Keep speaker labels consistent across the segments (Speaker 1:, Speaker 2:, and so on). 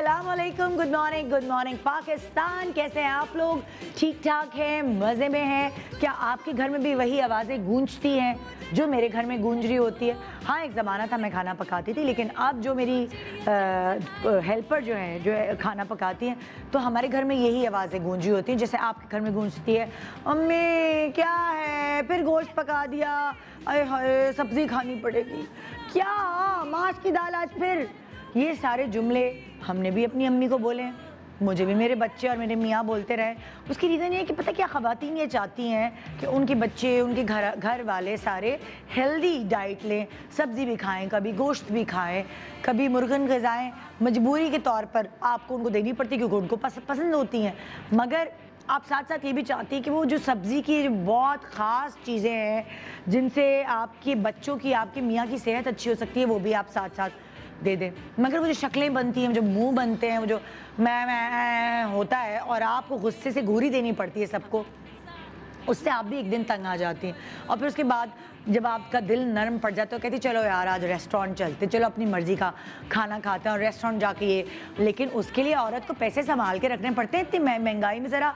Speaker 1: अस्सलाम वालेकुम, good morning Pakistan. कैसे हैं आप लोग? ठीक ठाक हैं, मज़े में हैं? क्या आपके घर में भी वही आवाज़ें गूंजती हैं जो मेरे घर में गूंज रही होती है? हाँ, एक ज़माना था मैं खाना पकाती थी, लेकिन अब जो मेरी हेल्पर जो है खाना पकाती हैं, तो हमारे घर में यही आवाज़ें गूंज रही होती हैं जैसे आपके घर में गूंजती है, अम्मी क्या है, फिर गोश्त पका दिया, अरे हाय सब्ज़ी खानी पड़ेगी, क्या माश की दाल आज फिर। ये सारे जुमले हमने भी अपनी अम्मी को बोले हैं, मुझे भी मेरे बच्चे और मेरे मियाँ बोलते रहे। उसकी रीज़न ये है कि पता क्या, ख़वातीन ये चाहती हैं कि उनके बच्चे, उनके घर वाले सारे हेल्दी डाइट लें, सब्ज़ी भी खाएं, कभी गोश्त भी खाएं, कभी मुर्गन ग़िज़ाएँ मजबूरी के तौर पर आपको उनको देनी पड़ती है क्योंकि उनको पसंद होती हैं। मगर आप साथ साथ ये भी चाहती हैं कि वो जो सब्ज़ी की बहुत ख़ास चीज़ें हैं जिनसे आपके बच्चों की, आपके मियाँ की सेहत अच्छी हो सकती है, वो भी आप साथ साथ दे दें। मगर वो जो शक्लें बनती हैं, जो मुंह बनते हैं, वो जो मैं होता है और आपको गुस्से से घूरी देनी पड़ती है सबको, उससे आप भी एक दिन तंग आ जाती हैं। और फिर उसके बाद जब आपका दिल नरम पड़ जाता है तो कहती चलो यार आज रेस्टोरेंट चलते, चलो अपनी मर्ज़ी का खाना खाते हैं और रेस्टोरेंट जाके ये। लेकिन उसके लिए औरत को पैसे संभाल के रखने पड़ते हैं, इतनी महंगाई में ज़रा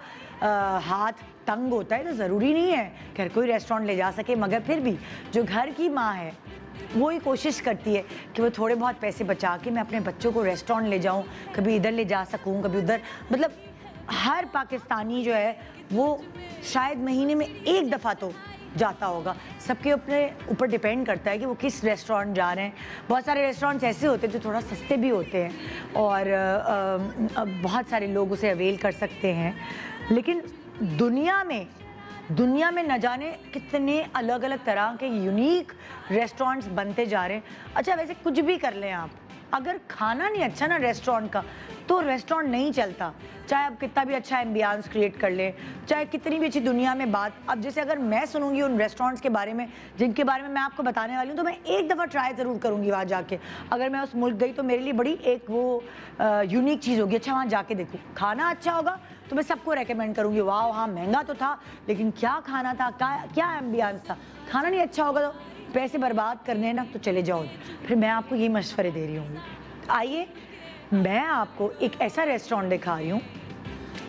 Speaker 1: हाथ तंग होता है। तो ज़रूरी नहीं है कि हर कोई रेस्टोरेंट ले जा सके, मगर फिर भी जो घर की माँ है वो ही कोशिश करती है कि वो थोड़े बहुत पैसे बचा के मैं अपने बच्चों को रेस्टोरेंट ले जाऊं, कभी इधर ले जा सकूं, कभी उधर। मतलब हर पाकिस्तानी जो है वो शायद महीने में एक दफ़ा तो जाता होगा। सबके अपने ऊपर डिपेंड करता है कि वो किस रेस्टोरेंट जा रहे हैं। बहुत सारे रेस्टोरेंट्स ऐसे होते हैं जो थोड़ा सस्ते भी होते हैं और बहुत सारे लोग उसे अवेल कर सकते हैं। लेकिन दुनिया में न जाने कितने अलग अलग तरह के यूनिक रेस्टोरेंट्स बनते जा रहे हैं। अच्छा, वैसे कुछ भी कर लें आप, अगर खाना नहीं अच्छा ना रेस्टोरेंट का, तो रेस्टोरेंट नहीं चलता। चाहे आप कितना भी अच्छा एम्बियंस क्रिएट कर लें, चाहे कितनी भी अच्छी दुनिया में बात। अब जैसे अगर मैं सुनूंगी उन रेस्टोरेंट्स के बारे में जिनके बारे में मैं आपको बताने वाली हूँ, तो मैं एक दफ़ा ट्राई ज़रूर करूँगी वहाँ जाके। अगर मैं उस मुल्क गई तो मेरे लिए बड़ी एक वो यूनिक चीज़ होगी। अच्छा, वहाँ जाके देखूँ, खाना अच्छा होगा तो मैं सबको रेकमेंड करूँगी, वाह हाँ महंगा तो था लेकिन क्या खाना था, क्या एम्बियंस था। खाना नहीं अच्छा होगा तो पैसे बर्बाद करने हैं ना, तो चले जाओ। फिर मैं आपको ये मशवरे दे रही हूँ। आइए मैं आपको एक ऐसा रेस्टोरेंट दिखा रही हूँ,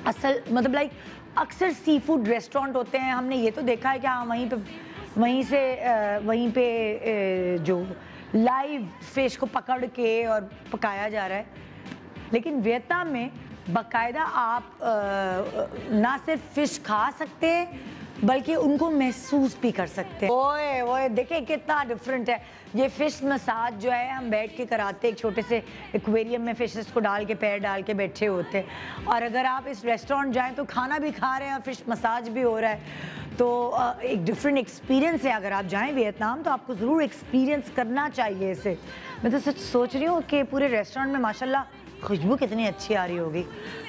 Speaker 1: असल मतलब लाइक अक्सर सी फूड रेस्टोरेंट होते हैं, हमने ये तो देखा है कि हाँ वहीं पे जो लाइव फिश को पकड़ के और पकाया जा रहा है। लेकिन वियतनाम में बाकायदा आप ना सिर्फ फ़िश खा सकते हैं बल्कि उनको महसूस भी कर सकते हैं। ओए देखिए कितना डिफरेंट है। ये फ़िश मसाज जो है हम बैठ के कराते हैं, एक छोटे से एक्वेरियम में फ़िशेस को डाल के, पैर डाल के बैठे होते हैं। और अगर आप इस रेस्टोरेंट जाएं तो खाना भी खा रहे हैं और फ़िश मसाज भी हो रहा है। तो एक डिफरेंट एक्सपीरियंस है। अगर आप जाएँ वियतनाम तो आपको ज़रूर एक्सपीरियंस करना चाहिए इसे। मैं तो सच सोच रही हूँ कि पूरे रेस्टोरेंट में माशाल्लाह खुशबू कितनी अच्छी आ रही होगी।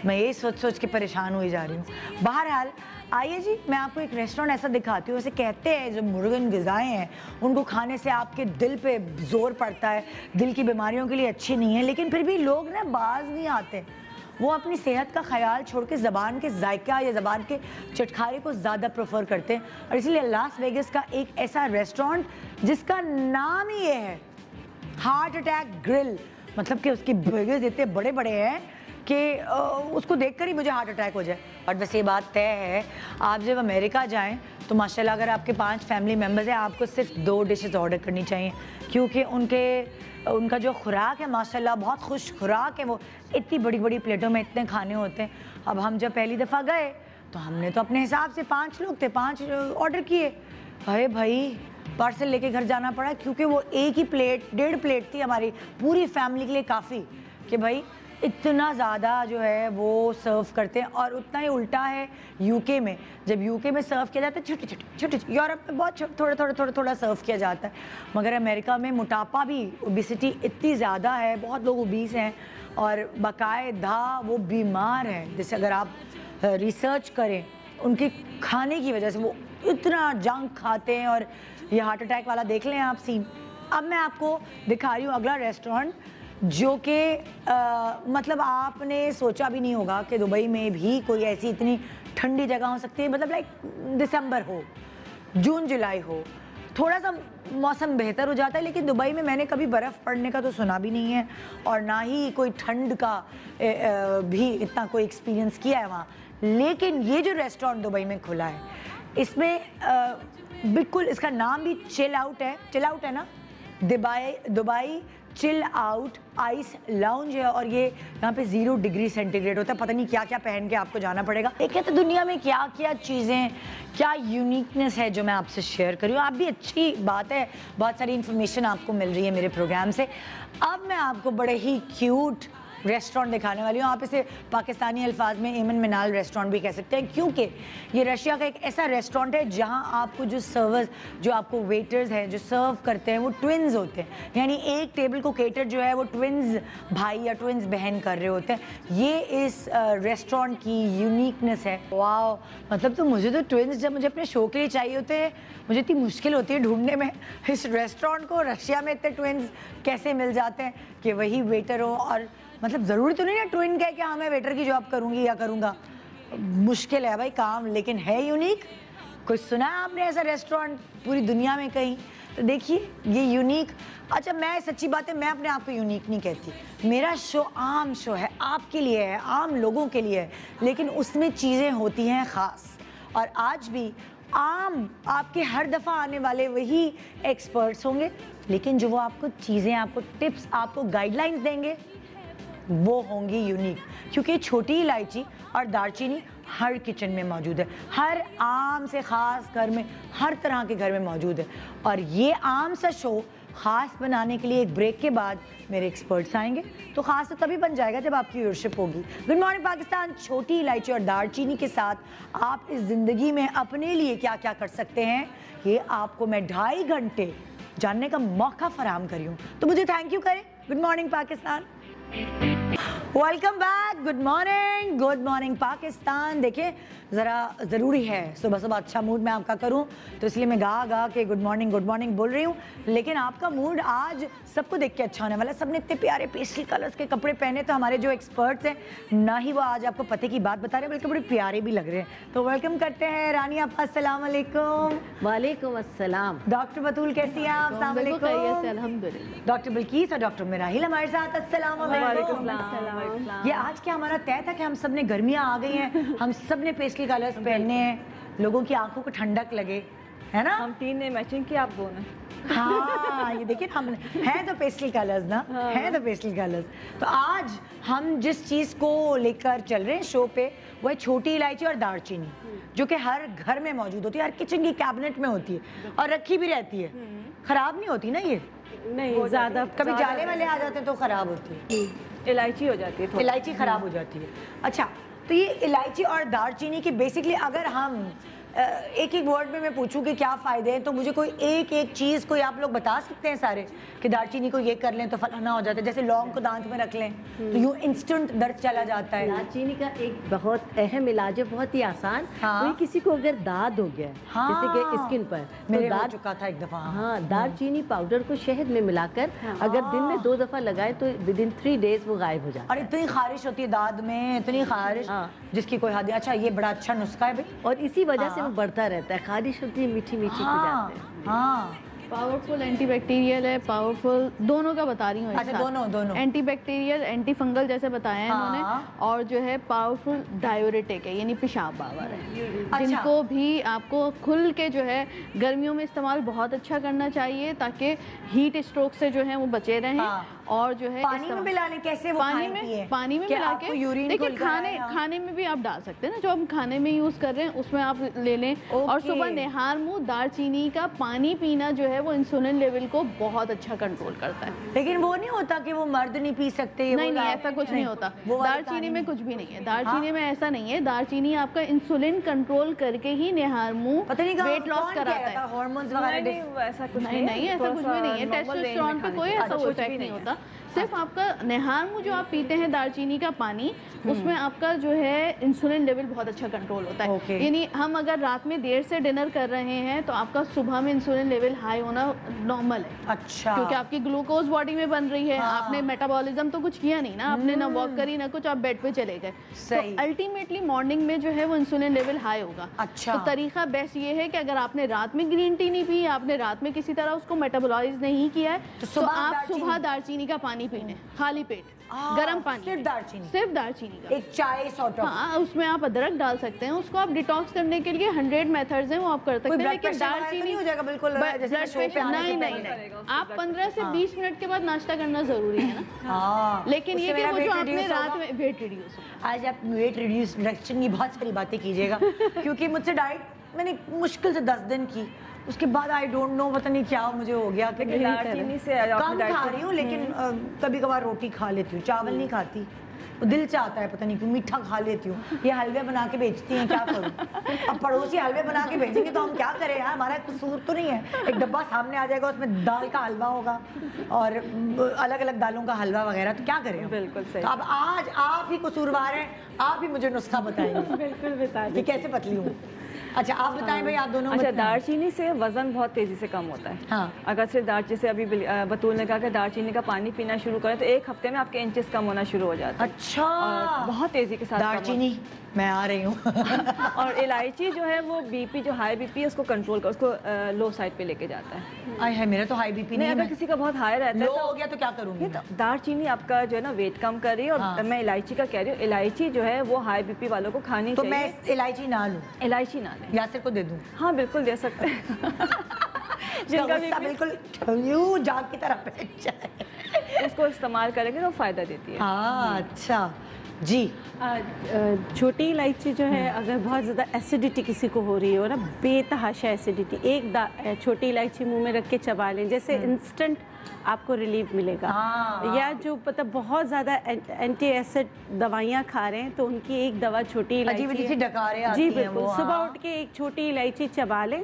Speaker 1: मैं यही सोच के परेशान हुई जा रही हूँ। बहरहाल आइए जी, मैं आपको एक रेस्टोरेंट ऐसा दिखाती हूँ। वैसे कहते हैं जो मुर्गन ग़िज़ाएँ हैं उनको खाने से आपके दिल पे ज़ोर पड़ता है, दिल की बीमारियों के लिए अच्छी नहीं है। लेकिन फिर भी लोग ना बाज नहीं आते, वो अपनी सेहत का ख्याल छोड़ के ज़बान के जायका या ज़बान के चटखारे को ज़्यादा प्रेफर करते हैं। और इसीलिए लास वेगस का एक ऐसा रेस्टोरेंट जिसका नाम ही ये है, हार्ट अटैक ग्रिल, मतलब कि उसके बर्गर्स इतने बड़े बड़े हैं कि उसको देखकर ही मुझे हार्ट अटैक हो जाए। और वैसे ये बात तय है, आप जब अमेरिका जाएं तो माशाल्लाह अगर आपके 5 फैमिली मेम्बर्स हैं, आपको सिर्फ 2 डिशेस ऑर्डर करनी चाहिए, क्योंकि उनका जो खुराक है माशाल्लाह बहुत खुश खुराक है। वो इतनी बड़ी बड़ी प्लेटों में इतने खाने होते हैं। अब हम जब पहली दफ़ा गए तो हमने तो अपने हिसाब से 5 लोग थे, 5 ऑर्डर किए। अरे भाई पार्सल लेके घर जाना पड़ा, क्योंकि वो एक ही प्लेट, 1.5 प्लेट थी हमारी पूरी फैमिली के लिए काफ़ी, कि भाई इतना ज़्यादा जो है वो सर्व करते हैं। और उतना ही उल्टा है यूके में। जब यूके में सर्व किया जाता है छोटी, यूरोप में बहुत थोड़ा सर्व किया जाता है। मगर अमेरिका में मोटापा भी, ओबेसिटी इतनी ज़्यादा है, बहुत लोग ओबीस हैं और बाकायदा वो बीमार हैं। जैसे अगर आप रिसर्च करें उनके खाने की वजह से, वो इतना जंक खाते हैं और ये हार्ट अटैक वाला देख लें आप सीन। अब मैं आपको दिखा रही हूँ अगला रेस्टोरेंट, जो कि मतलब आपने सोचा भी नहीं होगा कि दुबई में भी कोई ऐसी इतनी ठंडी जगह हो सकती है। मतलब लाइक दिसंबर हो, जून जुलाई हो, थोड़ा सा मौसम बेहतर हो जाता है। लेकिन दुबई में मैंने कभी बर्फ़ पड़ने का तो सुना भी नहीं है और ना ही कोई ठंड का भी इतना कोई एक्सपीरियंस किया है वहाँ। लेकिन ये जो रेस्टोरेंट दुबई में खुला है, इसमें बिल्कुल इसका नाम भी चिल आउट है ना, Dubai chill out ice lounge है। और ये यहाँ पे 0 डिग्री सेंटीग्रेड होता है। पता नहीं क्या क्या पहन के आपको जाना पड़ेगा। एक है तो दुनिया में क्या क्या चीज़ें, क्या यूनिकनेस है जो मैं आपसे शेयर करूँ। आप भी, अच्छी बात है, बहुत सारी इन्फॉर्मेशन आपको मिल रही है मेरे प्रोग्राम से। अब मैं आपको बड़े ही क्यूट रेस्टोरेंट दिखाने वाली हूँ। आप इसे पाकिस्तानी अल्फाज में एमन मिनाल रेस्टोरेंट भी कह सकते हैं, क्योंकि ये रशिया का एक ऐसा रेस्टोरेंट है जहाँ आपको जो सर्वर्स, जो आपको वेटर्स हैं जो सर्व करते हैं, वो ट्विन्स होते हैं। यानी एक टेबल को केटर जो है वो ट्विन्स भाई या ट्विन्स बहन कर रहे होते हैं। ये इस रेस्टोरेंट की यूनिकनेस है। वाह, मतलब तो मुझे तो ट्विन्स जब मुझे अपने शो के लिए चाहिए होते हैं, मुझे इतनी मुश्किल होती है ढूंढने में इस रेस्टोरेंट को। रशिया में इतने ट्विन्स कैसे मिल जाते हैं कि वही वेटर हो। और मतलब ज़रूरी तो नहीं है ट्विन का कि हाँ मैं वेटर की जॉब करूँगी या करूँगा। मुश्किल है भाई काम, लेकिन है यूनिक। कोई सुना है आपने ऐसा रेस्टोरेंट पूरी दुनिया में कहीं? तो देखिए ये यूनिक। अच्छा, मैं सच्ची बात है, मैं अपने आप को यूनिक नहीं कहती। मेरा शो आम शो है, आपके लिए है, आम लोगों के लिए है, लेकिन उसमें चीज़ें होती हैं ख़ास। और आज भी आम आपके हर दफ़ा आने वाले वही एक्सपर्ट्स होंगे, लेकिन जो वो आपको चीज़ें, आपको टिप्स, आपको गाइडलाइंस देंगे वो होंगी यूनिक। क्योंकि छोटी इलायची और दालचीनी हर किचन में मौजूद है, हर आम से ख़ास घर में, हर तरह के घर में मौजूद है। और ये आम सा शो ख़ास बनाने के लिए एक ब्रेक के बाद मेरे एक्सपर्ट्स आएंगे, तो ख़ास तो तभी बन जाएगा जब आपकी व्यूअरशिप होगी। Good morning Pakistan. छोटी इलायची और दालचीनी के साथ आप इस ज़िंदगी में अपने लिए क्या क्या कर सकते हैं, ये आपको मैं 2.5 घंटे जानने का मौका फराहम करी हूँ, तो मुझे थैंक यू करें। Good morning Pakistan, welcome back. Good morning Pakistan. देखिए ज़रा ज़रूरी है सुबह सुबह अच्छा मूड मैं आपका करूं, तो इसलिए मैं गा के गुड मॉर्निंग बोल रही हूं। लेकिन आपका मूड आज सबको देख के अच्छा होने वाला है। सबने इतने प्यारे पेस्टल कलर्स के कपड़े पहने, तो हमारे जो एक्सपर्ट्स हैं ना ही वो आज आपको पते की बात बता रहे हैं, बल्कि बड़े प्यारे भी लग रहे हैं। तो वेलकम करते हैं रानी आपका। अस्सलाम वालेकुम।
Speaker 2: वालेकुम अस्सलाम।
Speaker 1: डॉक्टर बतूल कैसी हैं आप? अस्सलाम वालेकुम।
Speaker 2: अल्हम्दुलिल्लाह।
Speaker 1: डॉक्टर बिल्किस और डॉक्टर मिराहिल हमारे साथ। अस्सलाम वालेकुम। ये आज क्या हमारा तय था कि हम सब ने, गर्मियाँ आ गई हैं, हम सब ने पेस्टल कलर्स पहनने हैं, लोगों की आंखों को ठंडक लगे, है ना?
Speaker 3: हम 3 ने मैचिंग की, आप 2 ने।
Speaker 1: हाँ, ये देखिए हम हैं तो पेस्टल कलर्स ना, हैं तो पेस्टल कलर्स। तो आज हम जिस चीज़ को लेकर चल रहे हैं शो पे, वो है छोटी इलायची और दालचीनी, जो कि हर घर में मौजूद होती है, हर किचन की कैबिनेट में होती है और रखी भी रहती है। खराब नहीं होती ना ये?
Speaker 3: नहीं ज़्यादा,
Speaker 1: कभी जाले वाले आ जाते हैं तो खराब होती है,
Speaker 3: इलायची हो जाती है,
Speaker 1: इलायची खराब हो जाती है। अच्छा, तो ये इलायची और दालचीनी की बेसिकली अगर हम एक एक वर्ड में मैं पूछूं कि क्या फ़ायदे हैं, तो मुझे कोई एक चीज़ कोई आप लोग बता सकते हैं सारे कि दालचीनी को ये कर लें तो फलाना हो जाता है, जैसे लौंग को दांत में रख लें तो यूँ इंस्टेंट दर्द चला जाता है।
Speaker 2: दालचीनी का एक बहुत अहम इलाज है, बहुत ही आसान।
Speaker 1: हाँ।
Speaker 2: कोई किसी को अगर दाद हो गया,
Speaker 1: हाँ।
Speaker 2: जैसे कि स्किन पर,
Speaker 1: मेरे
Speaker 2: तो
Speaker 1: हो चुका था एक दफ़ा।
Speaker 2: हाँ, दालचीनी पाउडर को शहद में मिलाकर अगर दिन में 2 दफ़ा लगाए तो विदिन 3 डेज वो गायब हो जाता
Speaker 1: और इतनी खारिश होती है दाद में, इतनी खारिश जिसकी कोई हद। अच्छा, ये बड़ा अच्छा नुस्खा है भाई,
Speaker 2: और इसी वजह से वो बढ़ता रहता है। खारिश होती है, मीठी मीठी हो जाते हैं।
Speaker 1: हाँ,
Speaker 4: पावरफुल एंटीबैक्टीरियल है, पावरफुल दोनों का बता रही हूँ।
Speaker 1: अच्छा, दोनों
Speaker 4: एंटीबैक्टीरियल, एंटी फंगल जैसे बताया है इन्होंने, और जो है पावरफुल डायोरेटिक है, यानी पेशाब बावर है।
Speaker 1: अच्छा।
Speaker 4: जिनको भी आपको खुल के जो है गर्मियों में इस्तेमाल बहुत अच्छा करना चाहिए, ताकि हीट स्ट्रोक से जो है वो बचे रहें। और जो है
Speaker 1: पानी में मिला लें, कैसे वो
Speaker 4: पानी में मिला के, देखिए खाने में भी आप डाल सकते हैं ना, जो हम खाने में यूज कर रहे हैं उसमें आप ले लें। और सुबह निहार मुंह दालचीनी का पानी पीना जो है वो इंसुलिन लेवल को बहुत अच्छा कंट्रोल करता है।
Speaker 1: लेकिन वो नहीं होता कि वो मर्द नहीं पी सकते?
Speaker 4: नहीं, ऐसा कुछ नहीं होता। दालचीनी में कुछ भी नहीं है, दालचीनी में ऐसा नहीं है। दालचीनी आपका इंसुलिन कंट्रोल करके ही निहार मुंह वेट लॉस कराता है।
Speaker 3: नहीं, ऐसा कुछ
Speaker 4: नहीं, ऐसा कुछ भी नहीं है। टेस्टोस्टेरोन पे कोई ऐसा इफेक्ट नहीं होता। सिर्फ आपका निहार जो आप पीते हैं दालचीनी का पानी, उसमें आपका जो है इंसुलिन लेवल बहुत अच्छा कंट्रोल होता है। यानी हम अगर रात में देर से डिनर कर रहे हैं तो आपका सुबह में इंसुलिन लेवल हाई होना नॉर्मल है।
Speaker 1: अच्छा,
Speaker 4: क्योंकि आपकी ग्लूकोज बॉडी में बन रही है। आपने मेटाबॉलिज्म तो कुछ किया नहीं ना, आपने ना वॉक करी ना कुछ, आप बेड पे चले गए, तो अल्टीमेटली मॉर्निंग में जो है वो इंसुलिन लेवल हाई होगा।
Speaker 1: अच्छा,
Speaker 4: तो तरीका बेस्ट ये है कि अगर आपने रात में ग्रीन टी नहीं पी, आपने रात में किसी तरह उसको मेटाबॉलाइज नहीं किया है, तो आप सुबह दालचीनी का पानी पीने, खाली पेट, गर्म पानी,
Speaker 1: सिर्फ दालचीनी का
Speaker 4: एक
Speaker 1: चाय सॉर्ट ऑफ।
Speaker 4: हाँ, उसमें आप अदरक डाल सकते हैं, उसको आप डिटॉक्स करने के लिए 100 मेथड्स हैं, वो आप कर सकते हैं। लेकिन दालचीनी
Speaker 1: हो जाएगा बिल्कुल
Speaker 4: नहीं, आप 15 से 20 मिनट के बाद नाश्ता करना जरूरी है ना। लेकिन ये कि वो जो आपने रात में वेट रिड्यूस, आज आप वेट
Speaker 1: रिडक्शन की बहुत सारी बातें कीजिएगा क्योंकि मुझसे डाइट मैंने मुश्किल से 10 दिन की, उसके बाद आई डोंट नो पता नहीं क्या मुझे हो गया कि
Speaker 3: दालचीनी से
Speaker 1: कम खा रही हूँ, लेकिन कभी कभार रोटी खा लेती हूँ, चावल नहीं खाती, वो दिल चाहता है पता नहीं क्यों, मीठा खा लेती हूँ। ये हलवे बना के बेचती हैं, क्या करूँ? अब पड़ोसी हलवे बना के बेचेंगे तो हम क्या करें यार, हमारा कसूर तो नहीं है। एक डब्बा सामने आ जाएगा, उसमें दाल का हलवा होगा और अलग अलग दालों का हलवा वगैरह, तो क्या करें?
Speaker 3: बिल्कुल सही।
Speaker 1: तो अब आज आप ही कसूरवार हैं, आप ही मुझे नुस्खा बताएंगे।
Speaker 3: बिल्कुल बता
Speaker 1: कि कैसे पतली हूँ। अच्छा आप बताएं भाई, आप दोनों।
Speaker 3: अच्छा, दालचीनी से वजन बहुत तेजी से कम होता है।
Speaker 1: हाँ।
Speaker 3: अगर सिर्फ दालचीनी से, अभी बतूल ने कहा कि दालचीनी का पानी पीना शुरू करें तो 1 हफ्ते में आपके इंचेस कम होना शुरू हो जाता है।
Speaker 1: अच्छा,
Speaker 3: बहुत तेजी के साथ।
Speaker 1: दालचीनी मैं आ रही हूँ।
Speaker 3: और इलायची जो है वो बीपी, जो हाई बीपी है उसको कंट्रोल कर, उसको लो साइड पे लेके जाता है।
Speaker 1: आय है, मेरा तो हाई बीपी नहीं है।
Speaker 3: अगर किसी का बहुत हाई रहता है,
Speaker 1: लो हो गया तो क्या करूँगी?
Speaker 3: दालचीनी आपका जो है ना वेट कम कर रही है। और मैं इलायची का कह रही हूँ, इलायची जो है वो हाई बीपी वालों को खानी चाहिए।
Speaker 1: तो मैं इलायची ना लूँ?
Speaker 3: इलायची ना लें।
Speaker 1: यासिर को दे दूँ?
Speaker 3: हाँ बिल्कुल दे सकते हैं।
Speaker 1: जिनका बिल्कुल जाग की तरह बैठ जाए,
Speaker 3: उसको इस्तेमाल करेंगे तो फायदा देती है।
Speaker 1: हाँ अच्छा जी।
Speaker 2: छोटी इलायची जो है, अगर बहुत ज़्यादा एसिडिटी किसी को हो रही हो ना, बेतहाशा एसिडिटी, एक छोटी इलायची मुंह में रख के चबा लें, जैसे इंस्टेंट आपको रिलीफ मिलेगा। या जो मतलब बहुत ज़्यादा एंटी एसिड दवाइयाँ खा रहे हैं तो उनकी एक दवा छोटी इलायची, जी बिल्कुल, सुबह उठ के एक छोटी इलायची चबा लें।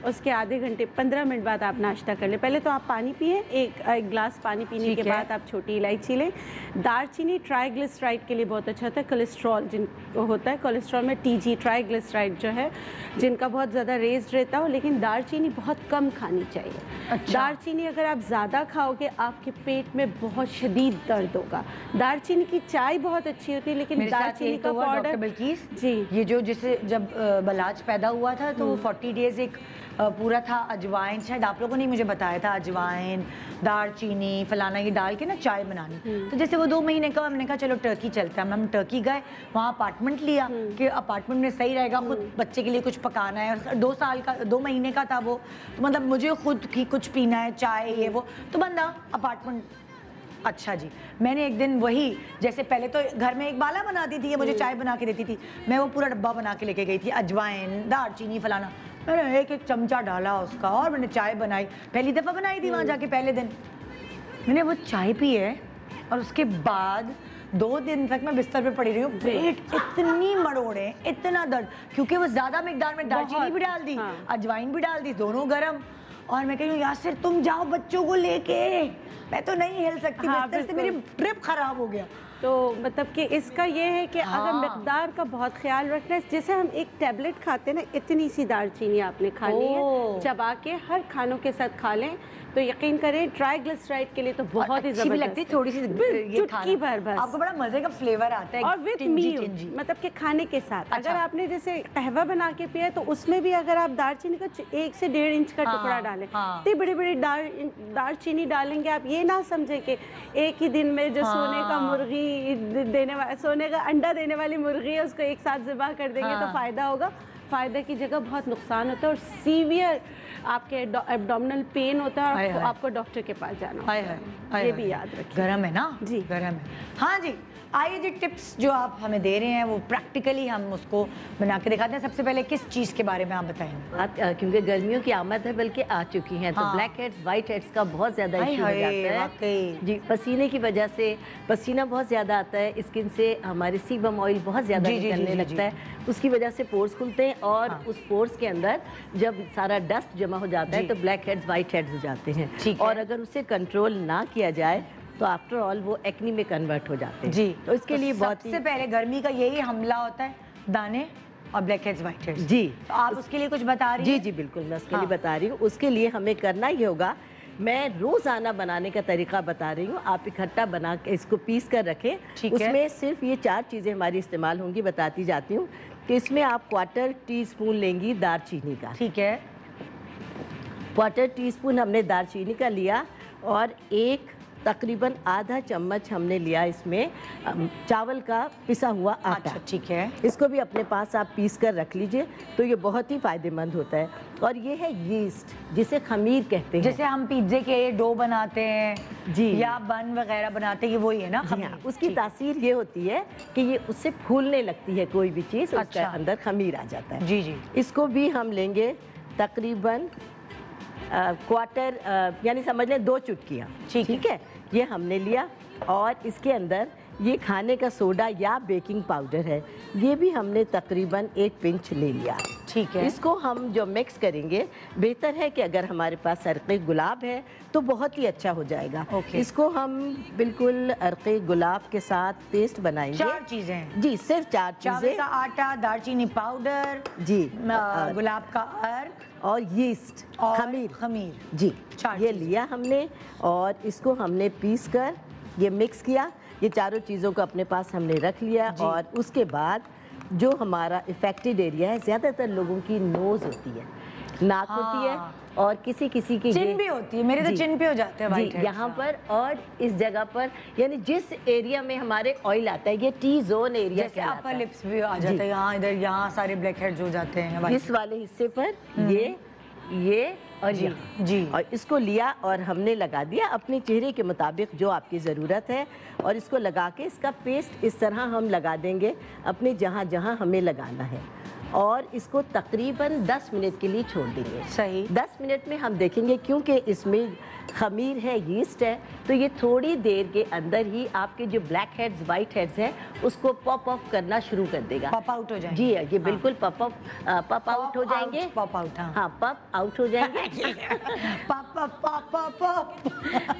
Speaker 2: उसके आधे घंटे 15 मिनट बाद आप नाश्ता कर लें। पहले तो आप पानी पिए, एक गिलास पानी पीने के बाद आप छोटी इलायची लें। दालचीनी ट्राइग्लिसराइड के लिए बहुत अच्छा होता है। कोलेस्ट्रॉल जिनको होता है, कोलेस्ट्रॉल में TG ट्राइग्लिसराइड जो है, जिनका बहुत ज़्यादा रेज्ड रहता हो, लेकिन दालचीनी बहुत कम खानी चाहिए। दालचीनी अगर आप ज़्यादा खाओगे आपके पेट में बहुत शदीद दर्द होगा। दालचीनी की चाय बहुत अच्छी होती है, लेकिन दालचीनी का पाउडर,
Speaker 1: बिल्किस
Speaker 2: जी,
Speaker 1: ये जो जिसे जब बलाज पैदा हुआ था तो वो 40 डेज एक पूरा था, अजवाइन, शायद आप लोगों ने मुझे बताया था, अजवाइन दालचीनी फलाना ये डाल के ना चाय बनानी। तो जैसे वो 2 महीने का, हमने कहा चलो टर्की चलता है। हम टर्की गए, वहाँ अपार्टमेंट लिया कि अपार्टमेंट में सही रहेगा, खुद बच्चे के लिए कुछ पकाना है। 2 साल का, 2 महीने का था वो, तो मतलब मुझे खुद की कुछ पीना है, चाय ये वो, तो बंदा अपार्टमेंट। अच्छा जी, मैंने एक दिन वही, जैसे पहले तो घर में एक बाला बनाती थी, ये मुझे चाय बना के देती थी, मैं वो पूरा डब्बा बना के लेके गई थी, अजवाइन दालचीनी फलाना, मैंने एक चमचा डाला उसका और मैंने चाय बनाई। पहली दफ़ा बनाई थी वहाँ जाके, पहले दिन मैंने वो चाय पी है और उसके बाद 2 दिन तक मैं बिस्तर पे पड़ी रही हूँ। पेट इतनी मरोड़े, इतना दर्द, क्योंकि वो ज़्यादा मिकदार में दालचीनी भी डाल दी, अजवाइन भी डाल दी, दोनों गर्म। और मैं कह रही हूँ यासिर तुम जाओ बच्चों को लेके, मैं तो नहीं हिल सकती, बिस्तर से मेरी ट्रिप खराब हो गया।
Speaker 2: तो मतलब कि इसका ये है कि अगर मिकदार का बहुत ख्याल रखना है, जैसे हम एक टैबलेट खाते हैं ना, इतनी सी दालचीनी आपने खानी है, चबा के हर खानों के साथ खा लें तो यकीन करें ट्राइग्लिसराइड के लिए तो बहुत ही
Speaker 1: जबरदस्त लगती है। थोड़ी सी
Speaker 2: चुटकी भर बस,
Speaker 1: आपको बड़ा मजे का फ्लेवर आता है,
Speaker 2: और विद मील, मतलब कि खाने के साथ। अगर आपने जैसे कहवा बना के पिया है तो उसमें भी अगर आप दालचीनी का 1 से 1.5 इंच का टुकड़ा डालें, इतनी बड़ी बड़ी दालचीनी डालेंगे, आप ये ना समझे कि एक ही दिन में जो सोने का मुर्गी देने वाला, सोने का अंडा देने वाली मुर्गी है, उसको एक साथ ज़िबा कर देंगे तो फ़ायदा होगा। फ़ायदे की जगह बहुत नुकसान होता है और सीवियर आपके एब्डोमिनल पेन होता है और आपको डॉक्टर के पास जाना होता है। ये भी याद रखिए।
Speaker 1: गरम है ना
Speaker 2: जी,
Speaker 1: गरम है। हाँ जी, आइए जी, टिप्स जो आप हमें दे रहे हैं वो प्रैक्टिकली हम उसको बना के दिखाते हैं। सबसे पहले किस चीज़ के बारे में आप बताएंगे?
Speaker 2: क्योंकि गर्मियों की आमद है, बल्कि आ चुकी हैं, तो ब्लैक हेड्स वाइट हेड्स का बहुत ज़्यादा इशू हो जाता है जी, पसीने की वजह से। पसीना बहुत ज़्यादा आता है, स्किन से हमारे सीबम ऑयल बहुत ज़्यादा निकलने लगता है, उसकी वजह से पोर्स खुलते हैं और उस पोर्स के अंदर जब सारा डस्ट जमा हो जाता है तो ब्लैक हेड्स वाइट हेड्स हो जाते हैं। और अगर उसे कंट्रोल ना किया जाए
Speaker 5: तो आफ्टर ऑल वो एक्नी में कन्वर्ट हो जाते हैं
Speaker 1: जी।
Speaker 5: तो इसके लिए बहुत
Speaker 1: सबसे पहले गर्मी का यही हमला होता है, दाने और ब्लैक हेड्स व्हाइट हेड्स।
Speaker 5: जी,
Speaker 1: तो आप उसके लिए कुछ बता रही हैं?
Speaker 5: जी बिल्कुल, मैं उसके लिए बता रही हूँ। उसके लिए हमें करना ये होगा, मैं रोज़ाना बनाने का तरीका बता रही हूँ, आप इकट्ठा बना के इसको पीस कर रखें। उसमें सिर्फ ये 4 चीज़ें हमारी इस्तेमाल होंगी, बताती जाती हूँ कि इसमें आप 1/4 टीस्पून लेंगी दालचीनी का।
Speaker 1: ठीक है,
Speaker 5: 1/4 टीस्पून हमने दालचीनी का लिया, और एक तकरीबन आधा चम्मच हमने लिया इसमें चावल का पिसा हुआ आटा।
Speaker 1: अच्छा, ठीक है।
Speaker 5: इसको भी अपने पास आप पीस कर रख लीजिए, तो ये बहुत ही फ़ायदेमंद होता है। और ये है यीस्ट, जिसे खमीर कहते हैं।
Speaker 1: जैसे हम पिज्जे के डो बनाते हैं
Speaker 5: जी,
Speaker 1: या बन वगैरह बनाते हैं, ये वही है ना?
Speaker 5: हाँ, उसकी तासीर ये होती है कि ये उससे फूलने लगती है कोई भी चीज़,
Speaker 1: अच्छा।
Speaker 5: उसके अंदर खमीर आ जाता है।
Speaker 1: जी जी।
Speaker 5: इसको भी हम लेंगे तकरीबन 1/4 यानी समझ लें 2 चुटकियाँ। ठीक है, ये हमने लिया। और इसके अंदर ये खाने का सोडा या बेकिंग पाउडर है, ये भी हमने तकरीबन 1 पिंच ले लिया।
Speaker 1: ठीक है।
Speaker 5: इसको हम जो मिक्स करेंगे, बेहतर है कि अगर हमारे पास अर्क़े गुलाब है तो बहुत ही अच्छा हो जाएगा। इसको हम बिल्कुल अर्क़े गुलाब के साथ पेस्ट बनाएंगे।
Speaker 1: 4 चीज़ें
Speaker 5: जी, सिर्फ 4 चीज़ें।
Speaker 1: चावल का आटा, दालचीनी पाउडर,
Speaker 5: जी,
Speaker 1: गुलाब का अर्क
Speaker 5: और यीस्ट,
Speaker 1: खमीर
Speaker 5: जी, ये लिया हमने। और इसको हमने पीस कर ये मिक्स किया। ये चारों चीज़ों को अपने पास हमने रख लिया। और उसके बाद जो हमारा इफेक्टेड एरिया है, ज़्यादातर लोगों की नोज़ होती है, नाक होती है, और किसी किसी की
Speaker 1: चिन भी होती है। मेरे तो चिन पे हो जाते हैं व्हाइट हेड्स
Speaker 5: यहाँ पर। और इस जगह पर यानी जिस एरिया में हमारे ऑयल आता है, ये टी जोन एरिया
Speaker 1: जैसे अपर लिप्स भी आ जाते हैं, यहाँ इधर यहाँ सारे ब्लैक हेड्स हो जाते हैं
Speaker 5: इस वाले हिस्से पर। ये और
Speaker 1: जी जी।
Speaker 5: और इसको लिया और हमने लगा दिया अपने चेहरे के मुताबिक जो आपकी ज़रूरत है। और इसको लगा के इसका पेस्ट इस तरह हम लगा देंगे अपने जहाँ जहाँ हमें लगाना है। और इसको तकरीबन 10 मिनट के लिए छोड़ देंगे।
Speaker 1: सही।
Speaker 5: 10 मिनट में हम देखेंगे, क्योंकि इसमें खमीर है, यीस्ट है, तो ये थोड़ी देर के अंदर ही आपके जो ब्लैक हेड्स वाइट हेड्स हैं उसको पॉप ऑफ करना शुरू कर देगा।
Speaker 1: पॉप आउट हो जाएंगे।
Speaker 5: जी, ये बिल्कुल पॉप आउट हो जाएंगे।
Speaker 1: पॉप आउट,
Speaker 5: हाँ, पॉप आउट हो जाएंगे।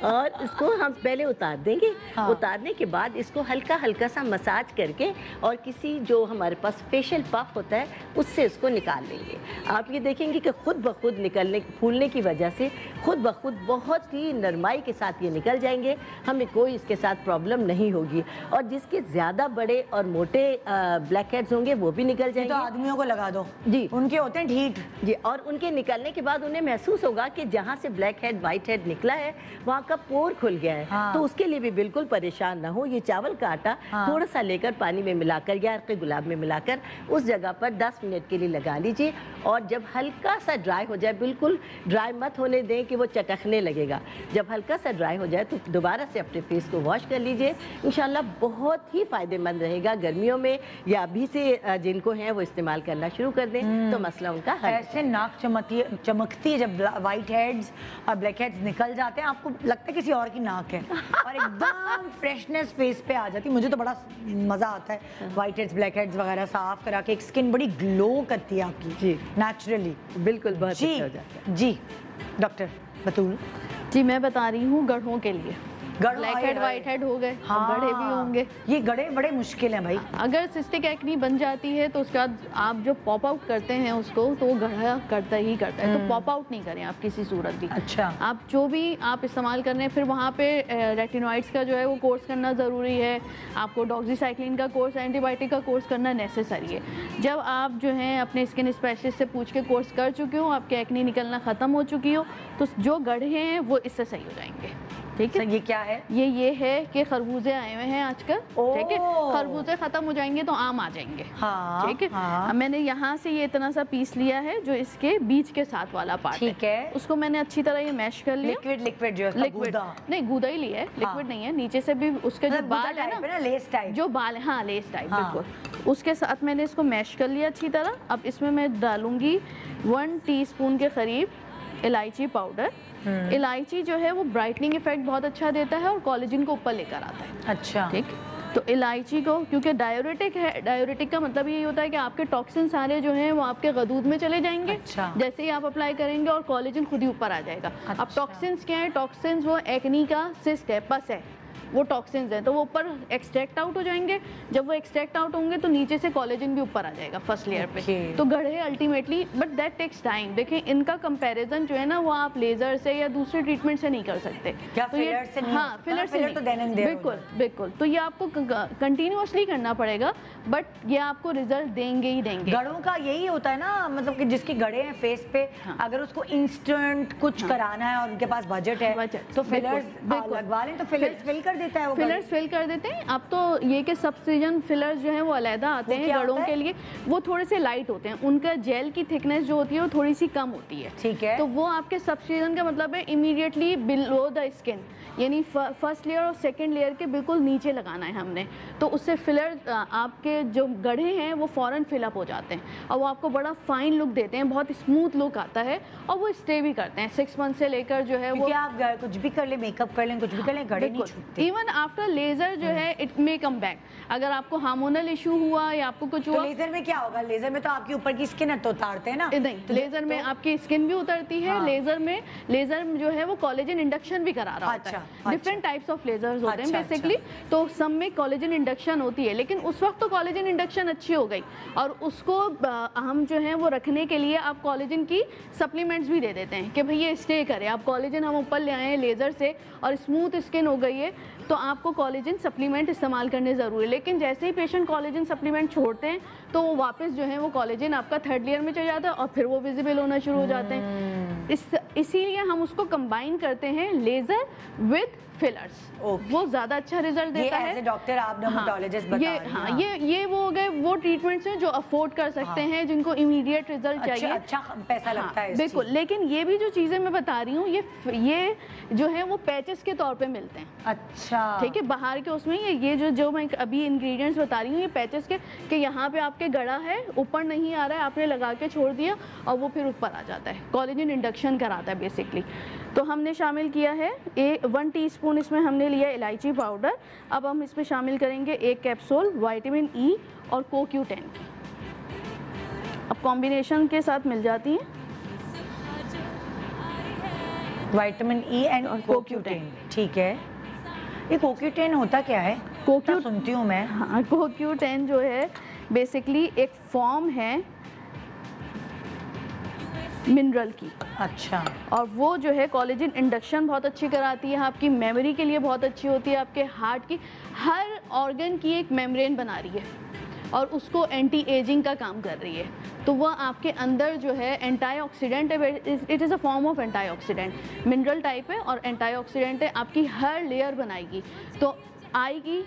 Speaker 5: और इसको हम पहले उतार देंगे। उतारने के बाद इसको हल्का हल्का सा मसाज करके और किसी जो हमारे पास फेशियल पफ होता है उससे इसको निकाल लेंगे। आप ये देखेंगे कि खुद ब खुद निकलने, फूलने की वजह से खुद ब खुद बहुत ही नरमाई के साथ ये निकल जाएंगे। हमें कोई इसके साथ प्रॉब्लम नहीं होगी। और जिसके ज़्यादा बड़े और मोटे ब्लैक हेड्स होंगे वो भी निकल जाएंगे।
Speaker 1: तो आदमियों को लगा दो
Speaker 5: जी,
Speaker 1: उनके होते हैं ढीठ
Speaker 5: जी। और उनके निकलने के बाद उन्हें महसूस होगा कि जहाँ से ब्लैक हेड वाइट हेड निकला है वहाँ का पोर खुल गया है। तो उसके लिए भी बिल्कुल परेशान ना हो। ये चावल का आटा थोड़ा सा लेकर पानी में मिलाकर या अर्क़े गुलाब में मिलाकर उस जगह पर 10 मिनट के लिए लगा लीजिए। और जब हल्का सा ड्राई हो जाए, बिल्कुल ड्राई मत होने दें कि वो चटकने लगेगा। जब हल्का सा ड्राई हो जाए तो दोबारा से अपने फेस को वॉश कर लीजिए। इंशाल्लाह बहुत ही फ़ायदेमंद रहेगा। गर्मियों में या अभी से जिनको हैं वो इस्तेमाल करना शुरू कर दें तो मसला उनका हल।
Speaker 1: ऐसे नाक चमकती है जब वाइट हेड्स और ब्लैक हेड्स निकल जाते हैं, आपको लगता है किसी और की नाक है और एकदम फ्रेशनेस फेस पे आ जाती है। मुझे तो बड़ा मज़ा आता है वाइट हेड्स ब्लैक हेड्स वगैरह साफ करा के। एक स्किन बड़ी ग्लो करती है आपकी
Speaker 5: जी,
Speaker 1: नेचुरली।
Speaker 5: बिल्कुल बहुत
Speaker 1: जी
Speaker 5: अच्छा हो जाता है।
Speaker 1: जी। डॉक्टर बतूल
Speaker 4: जी, मैं बता रही हूँ गढ़ों के लिए। Black head
Speaker 1: hi
Speaker 4: white head हो गए, गढ़े भी होंगे।
Speaker 1: ये गढ़े बड़े मुश्किल हैं भाई।
Speaker 4: अगर सिस्टिक एक्नी बन जाती है तो उसके बाद आप जो पॉप आउट करते हैं उसको, तो वो गढ़ा करता ही करता है। तो पॉप आउट नहीं करें आप किसी सूरत भी।
Speaker 1: अच्छा।
Speaker 4: आप जो भी आप इस्तेमाल कर रहे हैं, फिर वहाँ पे रेटिनॉइड्स का जो है वो कोर्स करना ज़रूरी है। आपको डॉक्सीसाइक्लिन का कोर्स, एंटीबायोटिक का कोर्स करना नेसेसरी है। जब आप जो है अपने स्किन स्पेशलिस्ट से पूछ के कोर्स कर चुके हो, आपके एक्नी निकलना ख़त्म हो चुकी हो, तो जो गढ़े हैं वो इससे सही हो जाएंगे। ठीक है।
Speaker 1: ये क्या है?
Speaker 4: ये है कि खरबूजे आए हुए हैं आजकल। ठीक है, खरबूजे खत्म हो जाएंगे तो आम आ जाएंगे। ठीक है। मैंने यहाँ से ये इतना सा पीस लिया है जो इसके बीच के साथ वाला पार्ट।
Speaker 1: ठीक है।
Speaker 4: उसको मैंने अच्छी तरह ये मैश कर लिया।
Speaker 1: लिक्विड जो है,
Speaker 4: लिक्विड नहीं, गूदा ही लिया है, लिक्विड नहीं है। नीचे से भी उसके जो बाल है ना,
Speaker 1: लेस टाइप,
Speaker 4: जो बाल है, हाँ लेस टाइप, बिल्कुल उसके साथ मैंने इसको मैश कर लिया अच्छी तरह। अब इसमें मैं डालूंगी 1 टीस्पून के करीब इलायची पाउडर। इलायची जो है वो ब्राइटनिंग इफेक्ट बहुत अच्छा देता है और कोलेजन को ऊपर लेकर आता है।
Speaker 1: अच्छा।
Speaker 4: ठीक, तो इलायची को, क्योंकि डायूरेटिक है, डायूरेटिक का मतलब यही होता है कि आपके टॉक्सिन सारे जो हैं वो आपके गदूद में चले जाएंगे।
Speaker 1: अच्छा।
Speaker 4: जैसे ही आप अप्लाई करेंगे और कोलेजन खुद ही ऊपर आ जाएगा।
Speaker 1: अच्छा।
Speaker 4: अब टॉक्सिन्स क्या है? टॉक्सिन्स वो एक्नी का सिस्ट है, पस है, वो टॉक्सिन्स हैं, तो वो ऊपर एक्सट्रैक्ट आउट हो जाएंगे। जब वो एक्सट्रैक्ट आउट होंगे तो नीचे से कोलेजन भी ऊपर आ जाएगा फर्स्ट लेयर पे। तो गढ़े ultimately, but that takes time. देखें इनका कंपैरिजन जो है ना वो आप लेजर से या दूसरे ट्रीटमेंट से नहीं कर सकते।
Speaker 1: तो ये हाँ, फिलर से तो
Speaker 4: बिल्कुल बिल्कुल। तो ये आपको कंटिन्यूअसली करना पड़ेगा, बट ये आपको रिजल्ट देंगे ही देंगे।
Speaker 1: गड़ों का यही होता है ना, मतलब कि जिसकी गड़े हैं फेस पे, अगर उसको इंस्टेंट कुछ कराना है और उनके पास बजट है तो फिलर्स लगवा लें, तो फिलर्स फिल कर देता है वो।
Speaker 4: फिलर्स फिल कर देते हैं। अब तो ये कि सब्सिजन फिलर्स जो है वो अलहदा आते हैं गड़ों के लिए, वो थोड़े से लाइट होते हैं, उनका जेल की थिकनेस जो होती है वो थोड़ी सी कम होती है।
Speaker 1: ठीक है।
Speaker 4: तो वो आपके सब्सिजन का मतलब है इमीडिएटली बिलो द स्किन, यानी फर्स्ट लेयर और सेकंड लेयर के बिल्कुल नीचे लगाना है हमने। तो उससे फिलर आपके जो गढ़े हैं वो फौरन फिलअप हो जाते हैं और वो आपको बड़ा फाइन लुक देते हैं, बहुत स्मूथ लुक आता है और वो स्टे भी करते हैं 6 मंथ से लेकर जो है वो।
Speaker 1: आप कुछ भी कर ले, मेकअप कर लें, कुछ भी कर लें, गड़े नहीं छूटते।
Speaker 4: इवन आफ्टर लेजर जो है इट मे कम बैक। अगर आपको हार्मोनल इशू हुआ या आपको कुछ हुआ,
Speaker 1: लेजर में क्या होगा? लेजर में तो आपके ऊपर की स्किन है तो उतारते हैं ना?
Speaker 4: नहीं, लेजर में आपकी स्किन भी उतरती है। लेजर में जो है वो कोलेजन इंडक्शन भी करा रहा होता है। डिफरेंट टाइप्स ऑफ लेजर्स होते हैं बेसिकली। तो सब में कोलेजन इंडक्शन होती है, लेकिन उस वक्त तो कोलेजन इंडक्शन अच्छी हो गई और उसको हम जो है वो रखने के लिए आप कोलेजन की सप्लीमेंट्स भी दे देते हैं कि भाई ये स्टे करे। आप कोलेजन हम ऊपर ले आए हैं लेजर से और स्मूथ स्किन हो गई है तो आपको कोलेजन सप्लीमेंट इस्तेमाल करने ज़रूरी है। लेकिन जैसे ही पेशेंट कोलेजन सप्लीमेंट छोड़ते हैं तो वो वापस जो है वो कोलेजन आपका थर्ड लेयर में चला जाता है और फिर वो विजिबल होना शुरू हो जाते हैं। इसीलिए हम उसको कंबाइन करते हैं लेजर विद फिलर्स। वो ज्यादा अच्छा रिजल्ट देता है।
Speaker 1: डॉक्टर आप डर्मेटोलॉजिस्ट बता रही हैं।
Speaker 4: हाँ, ये वो हो गए वो ट्रीटमेंट्स हैं जो अफोर्ड कर सकते हैं, जिनको इमीडिएट रिजल्ट चाहिए।
Speaker 1: अच्छा पैसा लगता है
Speaker 4: बिल्कुल। लेकिन ये भी जो चीजें मैं बता रही हूँ ये जो है वो पैचेस के तौर पे मिलते हैं।
Speaker 1: अच्छा
Speaker 4: ठीक है। बाहर के उसमें ये जो मैं अभी इंग्रेडिएंट्स बता रही हूँ ये पैचेस के, कि यहाँ पे आपके गड़ा है, ऊपर नहीं आ रहा है, आपने लगा के छोड़ दिया और वो फिर ऊपर आ जाता है। कोलेजन इंडक्शन कराता है बेसिकली। तो हमने शामिल किया है 1 टीस्पून इसमें हमने लिया इलायची पाउडर। अब हम इसमें शामिल करेंगे 1 कैप्सूल विटामिन ई और CoQ10 की। अब कॉम्बिनेशन के साथ मिल जाती हैं
Speaker 1: विटामिन ई एंड CoQ10। ठीक है। ये CoQ10 होता क्या है? सुनती हूँ मैं।
Speaker 4: हाँ, CoQ10 जो है बेसिकली एक फॉर्म है मिनरल की।
Speaker 1: अच्छा।
Speaker 4: और वो जो है कोलेजन इंडक्शन बहुत अच्छी कराती है, आपकी मेमोरी के लिए बहुत अच्छी होती है, आपके हार्ट की हर ऑर्गन की एक मेम्ब्रेन बना रही है और उसको एंटी एजिंग का काम कर रही है। तो वह आपके अंदर जो है एंटीऑक्सीडेंट है, it is a form of antioxidant. Mineral type है और एंटीऑक्सीडेंट है, आपकी हर लेयर बनाएगी। तो आई की,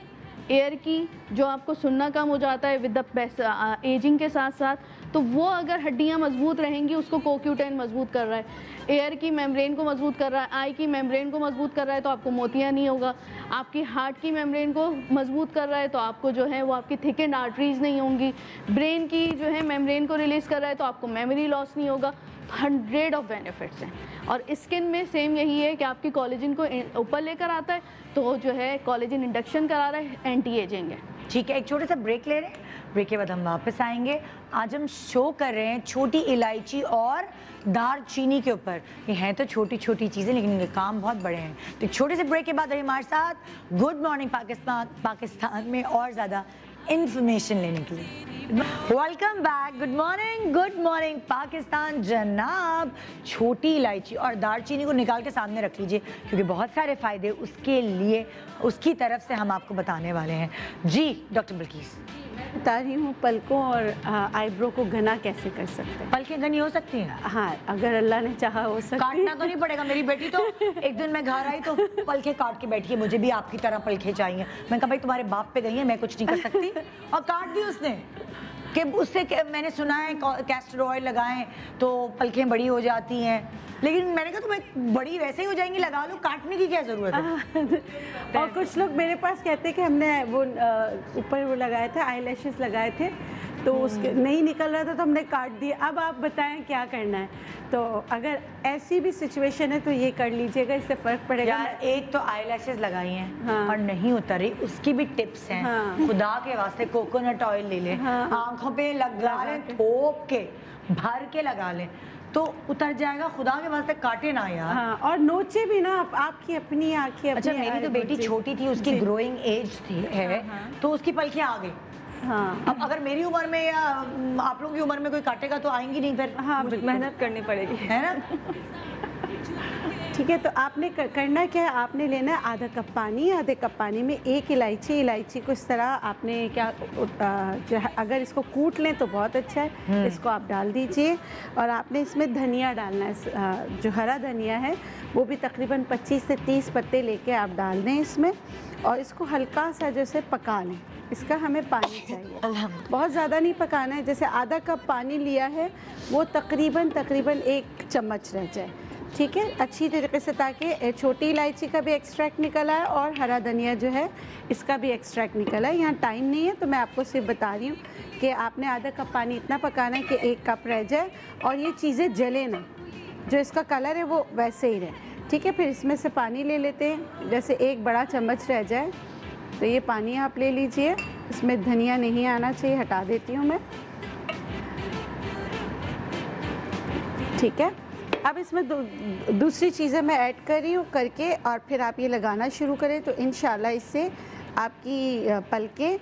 Speaker 4: एयर की, जो आपको सुनना कम हो जाता है विद द एजिंग के साथ साथ, तो वो अगर हड्डियां मजबूत रहेंगी उसको CoQ10 मजबूत कर रहा है। एयर की मेम्ब्रेन को मजबूत कर रहा है, आई की मेम्ब्रेन को मजबूत कर रहा है तो आपको मोतियां नहीं होगा। आपकी हार्ट की मेम्ब्रेन को मजबूत कर रहा है तो आपको जो है वो आपकी थिकेंड आर्टरीज नहीं होंगी। ब्रेन की जो है मेम्ब्रेन को रिलीज कर रहा है तो आपको मेमोरी लॉस नहीं होगा। 100 ऑफ बेनिफिट्स हैं। और स्किन में सेम यही है कि आपकी कोलेजन को ऊपर लेकर आता है, तो जो है कोलेजन इंडक्शन करा रहा है, एंटी एजिंग है।
Speaker 1: ठीक है, एक छोटा सा ब्रेक ले रहे हैं, ब्रेक के बाद हम वापस आएंगे। आज हम शो कर रहे हैं छोटी इलायची और दालचीनी के ऊपर। ये हैं तो छोटी छोटी चीज़ें लेकिन इनके काम बहुत बड़े हैं। तो एक छोटे से ब्रेक के बाद रहिए हमारे साथ गुड मॉर्निंग पाकिस्तान में और ज़्यादा इंफॉर्मेशन लेने के लिए। Welcome back. Good morning Pakistan. जनाब, छोटी इलायची और दालचीनी को निकाल के सामने रख लीजिए क्योंकि बहुत सारे फ़ायदे उसके लिए उसकी तरफ से हम आपको बताने वाले हैं। जी डॉक्टर बिल्किस,
Speaker 2: बता रही हूँ पलकों और आईब्रो को घना कैसे कर सकते हैं।
Speaker 1: पलकें घनी हो सकती हैं?
Speaker 2: हाँ, अगर अल्लाह ने चाहा हो सकती है।
Speaker 1: काटना तो नहीं पड़ेगा। मेरी बेटी तो एक दिन मैं घर आई तो पलके काट के बैठी है, मुझे भी आपकी तरह पलके चाहिए। मैं कहा भाई तुम्हारे बाप पे गई है, मैं कुछ नहीं कर सकती। और काट दी उसने कि उससे मैंने सुना है कैस्टर ऑयल लगाएं तो पलकें बड़ी हो जाती हैं, लेकिन मैंने कहा तुम्हें बड़ी वैसे ही हो जाएंगी, लगा लो, काटने की क्या जरूरत है।
Speaker 2: और कुछ लोग मेरे पास कहते हैं कि हमने वो ऊपर वो लगाए थे, आई लैशेस लगाए थे तो उसके नहीं निकल रहा था तो हमने काट दिया। अब आप बताएं क्या करना है। तो अगर ऐसी भी सिचुएशन है तो ये कर लीजिएगा, इससे फर्क पड़ेगा।
Speaker 1: यार एक तो आई लैशेस लगाई हैं और नहीं उतर रही, उसकी भी टिप्स हैं। खुदा के वास्ते कोकोनट ऑयल ले लें, आंखों पे लगा लें, थोप के भर के लगा लें तो उतर जाएगा। खुदा के वास्ते काटे ना यार।
Speaker 2: हाँ, और नोचे भी ना आपकी अपनी आंखें।
Speaker 1: अच्छा, मेरी तो बेटी छोटी थी, उसकी ग्रोइंग एज थी है, तो उसकी पलकियां आ गई।
Speaker 2: हाँ,
Speaker 1: अब अगर मेरी उम्र में या आप लोगों की उम्र में कोई काटेगा तो आएंगी नहीं फिर।
Speaker 2: हाँ,
Speaker 3: मेहनत करनी पड़ेगी,
Speaker 1: है ना।
Speaker 2: ठीक है, तो आपने करना क्या है, आपने लेना है आधा कप पानी। आधे कप पानी में एक इलायची को इस तरह आपने क्या जो है, अगर इसको कूट लें तो बहुत अच्छा है, इसको आप डाल दीजिए। और आपने इसमें धनिया डालना है, जो हरा धनिया है वो भी तकरीबन 25 से 30 पत्ते लेके आप डाल दें इसमें, और इसको हल्का सा जैसे पका लें। इसका हमें पानी चाहिए, बहुत ज़्यादा नहीं पकाना है। जैसे आधा कप पानी लिया है वो तकरीबन 1 चम्मच रह जाए, ठीक है, अच्छी तरीके से, ताकि छोटी इलायची का भी एक्सट्रैक्ट निकल आए और हरा धनिया जो है इसका भी एक्सट्रैक्ट निकल आए। यहाँ टाइम नहीं है तो मैं आपको सिर्फ बता रही हूँ कि आपने आधा कप पानी इतना पकाना है कि 1 कप रह जाए और ये चीज़ें जले ना, जो इसका कलर है वो वैसे ही रहे। ठीक है, फिर इसमें से पानी ले लेते हैं, जैसे 1 बड़ा चम्मच रह जाए तो ये पानी आप ले लीजिए। इसमें धनिया नहीं आना चाहिए, हटा देती हूँ मैं। ठीक है, अब इसमें दूसरी चीज़ें मैं ऐड कर रही हूँ करके, और फिर आप ये लगाना शुरू करें तो इंशाल्लाह इससे आपकी पलकें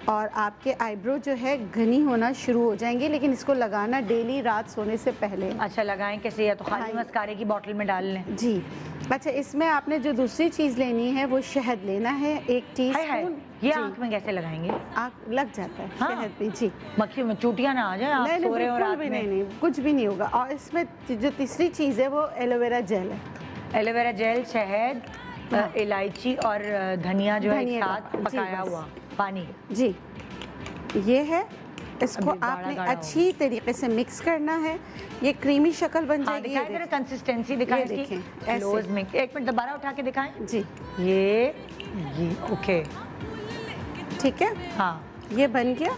Speaker 2: और आपके आईब्रो जो है घनी होना शुरू हो जाएंगे। लेकिन इसको लगाना डेली रात सोने से पहले।
Speaker 1: अच्छा, लगाएं कैसे? या तो खाली मस्कारे की बोतल में डाल लें?
Speaker 2: जी। अच्छा, इसमें आपने जो दूसरी चीज़ लेनी है वो शहद लेना है, 1 टीस्पून।
Speaker 1: ये आँख में कैसे लगाएंगे?
Speaker 2: आँख लग जाता है शहद भी। जी,
Speaker 1: मक्खियों में चूटियाँ ना आ जाए, आप सो रहे हो रात में।
Speaker 2: नहीं, कुछ भी नहीं होगा। और इसमें जो तीसरी चीज़ है वो एलोवेरा जेल है।
Speaker 1: एलोवेरा जेल, शहद, इलायची और धनिया जो है एक साथ पकाया हुआ पानी।
Speaker 2: जी, ये है। इसको आपने अच्छी तरीके से मिक्स करना है, ये क्रीमी शक्ल बन जाएगी।
Speaker 1: दिखाएं जरा कंसिस्टेंसी, दिखाएं इसकी। क्लोज में 1 मिनट दोबारा उठा के दिखाएं।
Speaker 2: जी,
Speaker 1: ये ओके,
Speaker 2: ठीक है।
Speaker 1: हाँ,
Speaker 2: ये बन गया।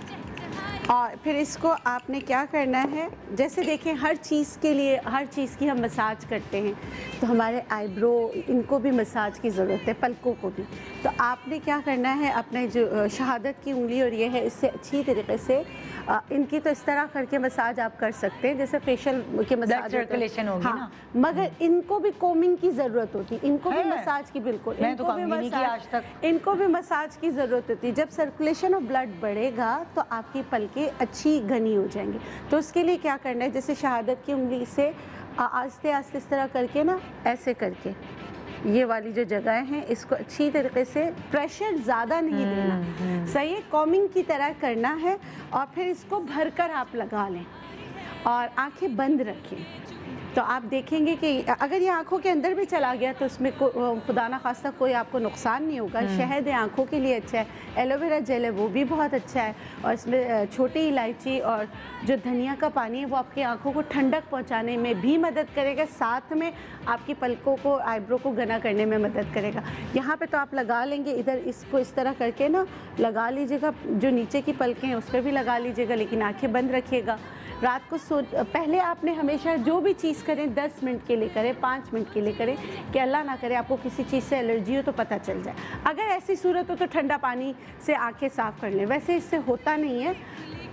Speaker 2: और फिर इसको आपने क्या करना है, जैसे देखें हर चीज़ के लिए, हर चीज़ की हम मसाज करते हैं, तो हमारे आईब्रो इनको भी मसाज की ज़रूरत है, पलकों को भी। तो आपने क्या करना है, अपने जो शहादत की उंगली और ये है, इससे अच्छी तरीके से इनकी तो इस तरह करके मसाज आप कर सकते हैं जैसे फेशियल के मसाज
Speaker 1: सर्कुलेशन होगी ना।
Speaker 2: मगर इनको भी कोमिंग की ज़रूरत होती है, इनको भी मसाज की, बिल्कुल इनको भी मसाज, इनको भी मसाज की ज़रूरत होती है। जब सर्कुलेशन ऑफ ब्लड बढ़ेगा तो आपकी पलकें अच्छी घनी हो जाएंगी। तो उसके लिए क्या करना है, जैसे शहादत की उंगली से आस्ते आस्ते इस तरह करके ना, ऐसे करके ये वाली जो जगह हैं इसको अच्छी तरीके से, प्रेशर ज़्यादा नहीं देना, सही है, कॉमिंग की तरह करना है। और फिर इसको भरकर आप लगा लें और आंखें बंद रखें। तो आप देखेंगे कि अगर ये आंखों के अंदर भी चला गया तो उसमें खुदा ना खास्ता कोई आपको नुकसान नहीं होगा। शहद है आंखों के लिए अच्छा है, एलोवेरा जेल है वो भी बहुत अच्छा है, और इसमें छोटी इलायची और जो धनिया का पानी है वो आपकी आंखों को ठंडक पहुंचाने में भी मदद करेगा, साथ में आपकी पलकों को, आईब्रो को घना करने में मदद करेगा। यहाँ पे तो आप लगा लेंगे, इधर इसको इस तरह करके ना लगा लीजिएगा, जो नीचे की पलकें हैं उस पर भी लगा लीजिएगा, लेकिन आँखें बंद रखिएगा। रात को पहले आपने हमेशा जो भी चीज़ करें 10 मिनट के लिए करें, 5 मिनट के लिए करें, कि अल्लाह ना करे आपको किसी चीज़ से एलर्जी हो तो पता चल जाए। अगर ऐसी सूरत हो तो ठंडा पानी से आंखें साफ़ कर लें, वैसे इससे होता नहीं है।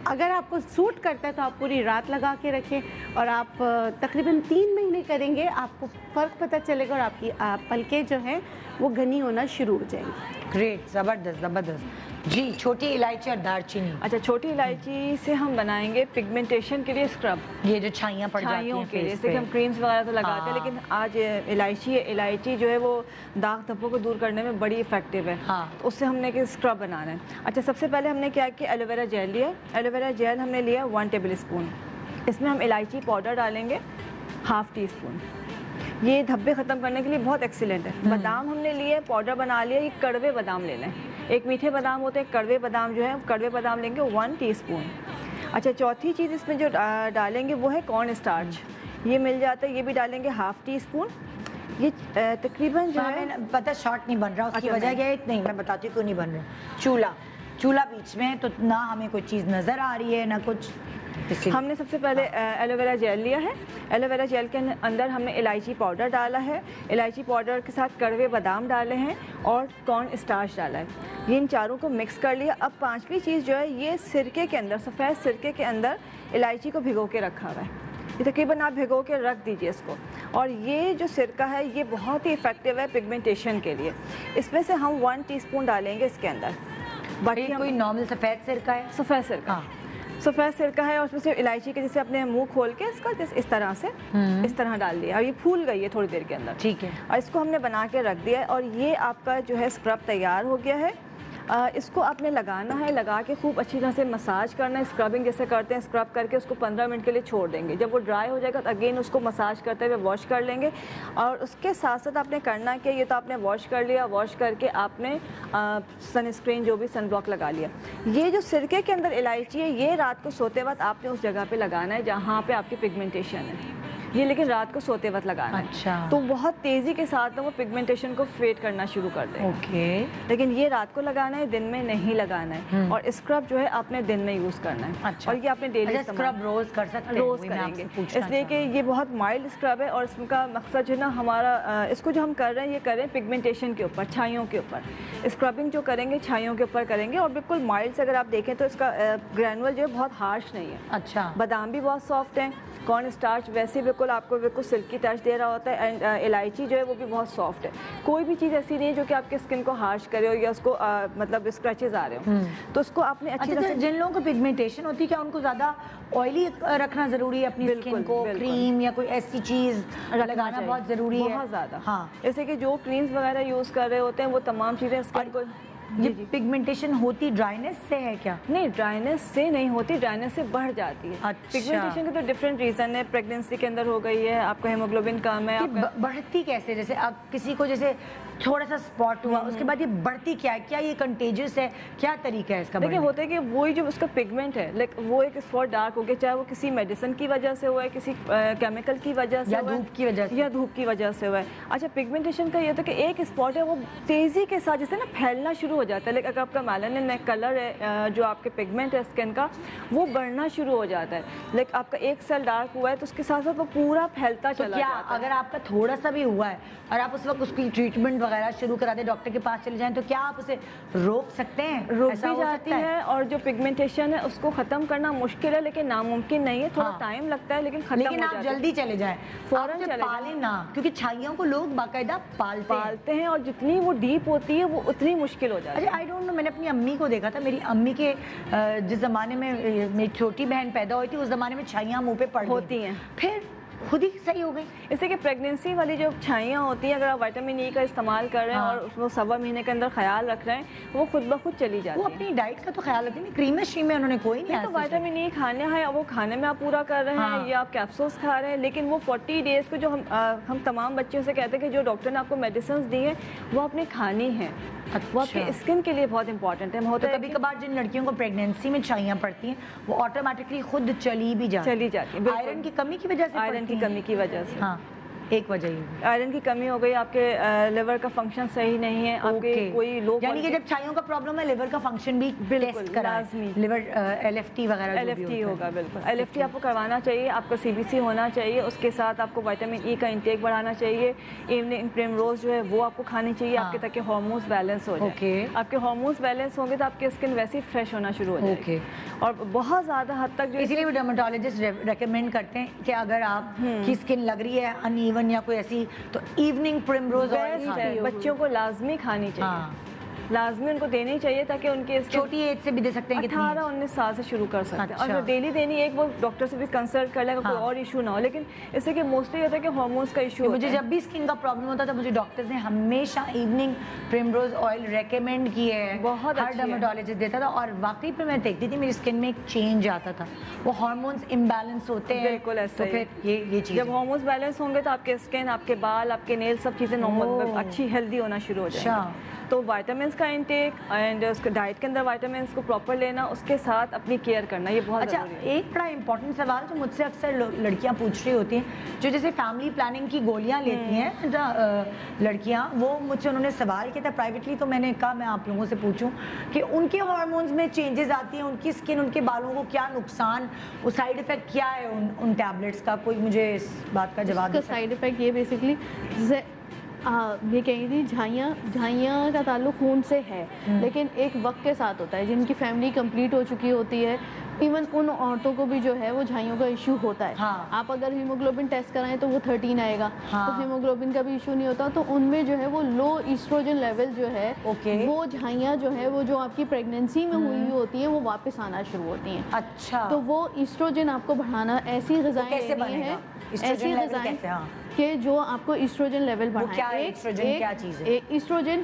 Speaker 2: अगर आपको सूट करता है तो आप पूरी रात लगा के रखें और आप तकरीबन 3 महीने करेंगे, आपको फ़र्क पता चलेगा और आपकी पलकें जो हैं वो घनी होना शुरू हो जाएंगी।
Speaker 1: ग्रेट, ज़बरदस्त ज़बरदस्त। जी, छोटी इलायची और दालचीनी।
Speaker 3: अच्छा, छोटी इलायची से हम बनाएंगे पिगमेंटेशन के लिए स्क्रब, ये जो
Speaker 1: छाइयाँ पड़ जाती हैं
Speaker 3: के लिए, जैसे कि हम क्रीम्स वगैरह तो लगाते हैं, लेकिन आज इलायची जो है वो दाग धब्बों को दूर करने में बड़ी इफेक्टिव है। उससे हमने कि स्क्रब बनाना है। अच्छा, सबसे पहले हमने क्या किया, एलोवेरा जेल लिया। एलोवेरा जेल हमने लिया 1 टेबल स्पून। इसमें हम इलायची पाउडर डालेंगे 1/2 टीस्पून। ये धब्बे ख़त्म करने के लिए बहुत एक्सीलेंट है। बादाम हमने लिए, पाउडर बना लिया। ये कड़वे बादाम ले लें, एक मीठे बादाम होते हैं, कड़वे बादाम जो है, कड़वे बादाम लेंगे 1 टीस्पून। अच्छा, चौथी चीज़ इसमें जो डालेंगे वो है कॉर्न स्टार्च, ये मिल जाता है, ये भी डालेंगे 1/2 टीस्पून। ये तकरीबन जो है,
Speaker 1: पता शॉर्ट नहीं बन रहा, उसकी वजह क्या है, नहीं मैं बताती हूँ क्यों नहीं बन रहा। चूल्हा बीच में तो ना हमें कोई चीज़ नज़र आ रही है ना कुछ।
Speaker 3: हमने सबसे पहले एलोवेरा जेल लिया है। एलोवेरा जेल के अंदर हमने इलायची पाउडर डाला है, इलायची पाउडर के साथ कड़वे बादाम डाले हैं और कॉर्न स्टार्च डाला है। ये इन चारों को मिक्स कर लिया। अब 5वीं चीज़ जो है, ये सिरके के अंदर, सफ़ेद सिरके के अंदर इलायची को भिगो के रखा हुआ है। ये तकरीबन आप भिगो के रख दीजिए इसको। और ये जो सिरका है ये बहुत ही इफेक्टिव है पिगमेंटेशन के लिए। इसमें से हम 1 टीस्पून डालेंगे इसके अंदर।
Speaker 1: बाकी कोई नॉर्मल सफ़ेद सिरका है?
Speaker 3: सफ़ेद सिरका, सफ़ेद सिरका है। और उसमें से इलायची के जैसे अपने मुंह खोल के इसका इस तरह से इस तरह डाल दिया और ये फूल गई है थोड़ी देर के अंदर,
Speaker 1: ठीक है।
Speaker 3: और इसको हमने बना के रख दिया है और ये आपका जो है स्क्रब तैयार हो गया है। इसको आपने लगाना है, लगा के खूब अच्छी तरह से मसाज करना है, स्क्रबिंग जैसे करते हैं। स्क्रब करके उसको 15 मिनट के लिए छोड़ देंगे। जब वो ड्राई हो जाएगा तो अगेन उसको मसाज करते हुए वॉश कर लेंगे। और उसके साथ साथ आपने करना है कि ये तो आपने वॉश कर लिया, वॉश करके आपने सनस्क्रीन जो भी सन ब्लॉक लगा लिया। ये जो सिरके के अंदर इलायची है ये रात को सोते वक्त आपने उस जगह पे लगाना है जहाँ पे आपकी पिगमेंटेशन है ये, लेकिन रात को सोते वक्त लगाना है।
Speaker 1: अच्छा।
Speaker 3: तो बहुत तेज़ी के साथ ना वो पिगमेंटेशन को फेड करना शुरू कर देगा।
Speaker 1: ओके।
Speaker 3: लेकिन ये रात को लगाना है, दिन में नहीं लगाना है। और स्क्रब जो है आपने दिन में यूज़ करना है।
Speaker 1: अच्छा।
Speaker 3: और ये आपने डेली
Speaker 1: स्क्रब रोज़ कर सकते हैं?
Speaker 3: रोज़ करेंगे, इसलिए कि ये बहुत माइल्ड स्क्रब है। और इसका मकसद जो है ना हमारा इसको जो हम कर रहे हैं ये कर रहे हैं पिगमेंटेशन के ऊपर, छाइयों के ऊपर। स्क्रबिंग जो करेंगे छाइयों के ऊपर करेंगे। और बिल्कुल माइल्ड से अगर आप देखें तो इसका ग्रैनुअल जो है बहुत हार्श नहीं है।
Speaker 1: अच्छा।
Speaker 3: बादाम भी बहुत सॉफ्ट है, कॉर्न स्टार्च वैसे बिल्कुल आपको बिल्कुल सिल्की टच दे रहा होता है। एंड इलायची जो है वो भी बहुत सॉफ्ट है। कोई भी चीज़ ऐसी नहीं है जो कि आपके स्किन को हार्श करे हो या उसको मतलब स्क्रैचेस आ रहे हो। तो उसको आपने अच्छी तरह से,
Speaker 1: जिन लोगों को पिगमेंटेशन होती है क्या उनको ज़्यादा ऑयली रखना ज़रूरी है अपनी स्किन को? क्रीम या कोई ऐसी चीज़ लगाना बहुत ज़रूरी है?
Speaker 3: बहुत ज़्यादा।
Speaker 1: हाँ,
Speaker 3: जैसे कि जो क्रीम्स वगैरह यूज़ कर रहे होते हैं वो तमाम चीज़ें स्किन को।
Speaker 1: ये पिगमेंटेशन होती ड्राइनेस से है क्या?
Speaker 3: नहीं, ड्राइनेस से नहीं होती, ड्राइनेस से बढ़ जाती है।
Speaker 1: अच्छा।
Speaker 3: पिगमेंटेशन के तो डिफरेंट रीज़न है। प्रेगनेंसी के अंदर हो गई है, आपका हेमोग्लोबिन कम है।
Speaker 1: बढ़ती कैसे? जैसे अब किसी को जैसे थोड़ा सा स्पॉट हुआ उसके बाद ये बढ़ती क्या है? क्या ये कंटेजियस है? क्या तरीका है इसका?
Speaker 3: देखिए होता है कि वही जो उसका पिगमेंट है, लाइक वो एक स्पॉट डार्क हो गया, चाहे वो किसी मेडिसिन की वजह से हुआ है, किसी केमिकल की वजह से,
Speaker 1: या धूप की वजह से,
Speaker 3: या धूप की वजह से हुआ है। अच्छा, पिगमेंटेशन का ये होता है कि एक स्पॉट है वो तेज़ी के साथ जैसे ना फैलना शुरू हो जाता है। लाइक अगर आपका मेलानिन कलर है, जो आपके पिगमेंट है स्किन का, वो बढ़ना शुरू हो जाता है। लाइक आपका एक सेल डार्क हुआ है तो उसके साथ साथ वो पूरा फैलता चला जाता है।
Speaker 1: अगर आपका थोड़ा सा भी हुआ है और आप उस वक्त उसकी ट्रीटमेंट वगैरह शुरू करा दे, डॉक्टर के पास चले जाएं, तो क्या आप उसे रोक सकते हैं?
Speaker 3: रोक भी जाती है। और जो पिगमेंटेशन है उसको खत्म करना मुश्किल है लेकिन नामुमकिन नहीं है। थोड़ा टाइम लगता है लेकिन खत्म हो जाता है।
Speaker 1: आप जल्दी चले जाएं,
Speaker 3: फौरन चले
Speaker 1: पालें ना, क्योंकि छाइयों को लोग बाकायदा पालते हैं
Speaker 3: और जितनी वो डीप होती है वो उतनी मुश्किल हो जाती है।
Speaker 1: अच्छा, आई डोंट नो, मैंने अपनी अम्मी को देखा था। मेरी अम्मी के जिस ज़माने में मेरी छोटी बहन पैदा हुई थी उस ज़माने में छाइयाँ मुँह पे पड़
Speaker 3: होती हैं,
Speaker 1: फिर खुद ही सही हो गई।
Speaker 3: इससे कि प्रेगनेंसी वाली जो छाइयाँ होती हैं, अगर आप विटामिन ई का इस्तेमाल कर रहे हैं और वो 1.25 महीने के अंदर ख्याल रख रहे हैं, वो खुद ब खुद चली जाती है।
Speaker 1: वो अपनी डाइट का तो ख्याल रखती है, क्रीम में उन्होंने कोई नहीं।
Speaker 3: तो विटामिन ई खाने हैं, वो खाने में आप पूरा कर रहे हैं या आप कैप्सूल्स खा रहे हैं, लेकिन वो 40 डेज़ को जो हम तमाम बच्चों से कहते हैं कि जो डॉक्टर ने आपको मेडिसिन दी है वो आपने खानी है। वो आपकी स्किन के लिए बहुत इंपॉर्टेंट है। होता है
Speaker 1: कभी कभार जिन लड़कियों को प्रेगनेंसी में छाइयाँ पड़ती हैं वो ऑटोमेटिकली खुद चली जाती है। आयरन की कमी की वजह से,
Speaker 3: आयरन की कमी की वजह से।
Speaker 1: हाँ, एक वजह ही
Speaker 3: आयरन की कमी हो गई, आपके लिवर का फंक्शन सही नहीं है, आपके कोई लो,
Speaker 1: यानी कि जब छाइयों का प्रॉब्लम है लिवर का फंक्शन भी टेस्ट करा, लिवर LFT वगैरह
Speaker 3: LFT होगा। बिल्कुल, LFT आपको करवाना चाहिए, आपका CBC होना चाहिए, उसके साथ आपको विटामिन ई का इंटेक बढ़ाना चाहिए। इवनिंग प्रिमरोज जो है वो आपको खानी चाहिए आपके, ताकि हार्मोन्स बैलेंस हो जाए। आपके हार्मोन्स बैलेंस होंगे तो आपकी स्किन वैसे ही फ्रेश होना शुरू हो जाएगी। और बहुत ज़्यादा हद तक जो,
Speaker 1: इसीलिए डर्मेटोलॉजिस्ट रेकमेंड करते हैं कि अगर आप की स्किन लग रही है अनइवन या कोई ऐसी, तो इवनिंग प्रिमरोज ऑयल
Speaker 3: बच्चों को लाजमी खानी चाहिए। लाजमी उनको देनी चाहिए ताकि उनकी
Speaker 1: छोटी एज से भी दे सकते हैं,
Speaker 3: 18-19 साल से शुरू कर सकते हैं। और डेली देनी, एक वो डॉक्टर से भी कंसल्ट कर लेगा, कोई और इशू ना हो। लेकिन इससे कि मोस्टली होता है कि हार्मोन्स का इशू।
Speaker 1: मुझे जब भी स्किन का प्रॉब्लम होता था मुझे डॉक्टर्स ने हमेशा इवनिंग प्रिमरोज ऑयल रेकमेंड किए है।
Speaker 3: बहुत
Speaker 1: हर डर्मेटोलॉजिस्ट देता था और वाकई पे मैं देखती थी मेरी स्किन में एक चेंज आता था। वो हार्मोन्स इम्बैलेंस होते हैं।
Speaker 3: बिल्कुल ऐसा।
Speaker 1: तो फिर ये चीज़,
Speaker 3: जब हार्मोन्स बैलेंस होंगे तो आपके स्किन, आपके बाल, आपके नेल, सब चीज़ें नॉर्मल अच्छी हेल्दी होना शुरू हो जाएंगी। तो विटामिन्स का इंटेक एंड उसके डाइट के अंदर विटामिन्स को प्रॉपर लेना, उसके साथ अपनी केयर करना, ये बहुत ज़रूरी है।
Speaker 1: एक बड़ा इंपॉर्टेंट सवाल जो मुझसे अक्सर लड़कियां पूछ रही होती हैं, जो जैसे फैमिली प्लानिंग की गोलियां लेती हैं लड़कियां, वो मुझसे उन्होंने सवाल किया था प्राइवेटली, तो मैंने कहा मैं आप लोगों से पूछूं कि उनके हार्मोन्स में चेंजेस आती हैं, उनकी स्किन, उनके बालों को क्या नुकसान, वो साइड इफेक्ट क्या है उन टैबलेट्स का? कोई मुझे इस बात का जवाब दे।
Speaker 4: साइड इफेक्ट ये बेसिकली ये कही थी, झाइयाँ का ताल्लुक खून से है, लेकिन एक वक्त के साथ होता है। जिनकी फैमिली कंप्लीट हो चुकी होती है इवन उन औरतों को भी जो है वो झाइयों का इशू होता है।
Speaker 1: हाँ।
Speaker 4: आप अगर हीमोग्लोबिन टेस्ट कराएं तो वो 13 आएगा। हाँ। तो हीमोग्लोबिन का भी इशू नहीं होता, तो उनमें जो है वो लो ईस्ट्रोजन लेवल जो है वो झाइयाँ जो है वो जो आपकी प्रेगनेंसी में हुई होती है वो वापस आना शुरू होती हैं।
Speaker 1: अच्छा।
Speaker 4: तो वो ईस्ट्रोजन आपको बढ़ाना ऐसी ग़िज़ाएं लेनी है, ऐसी ग़िज़ाएं कि जो आपको ईस्ट्रोजन लेवल बढ़ाए। ईस्ट्रोजन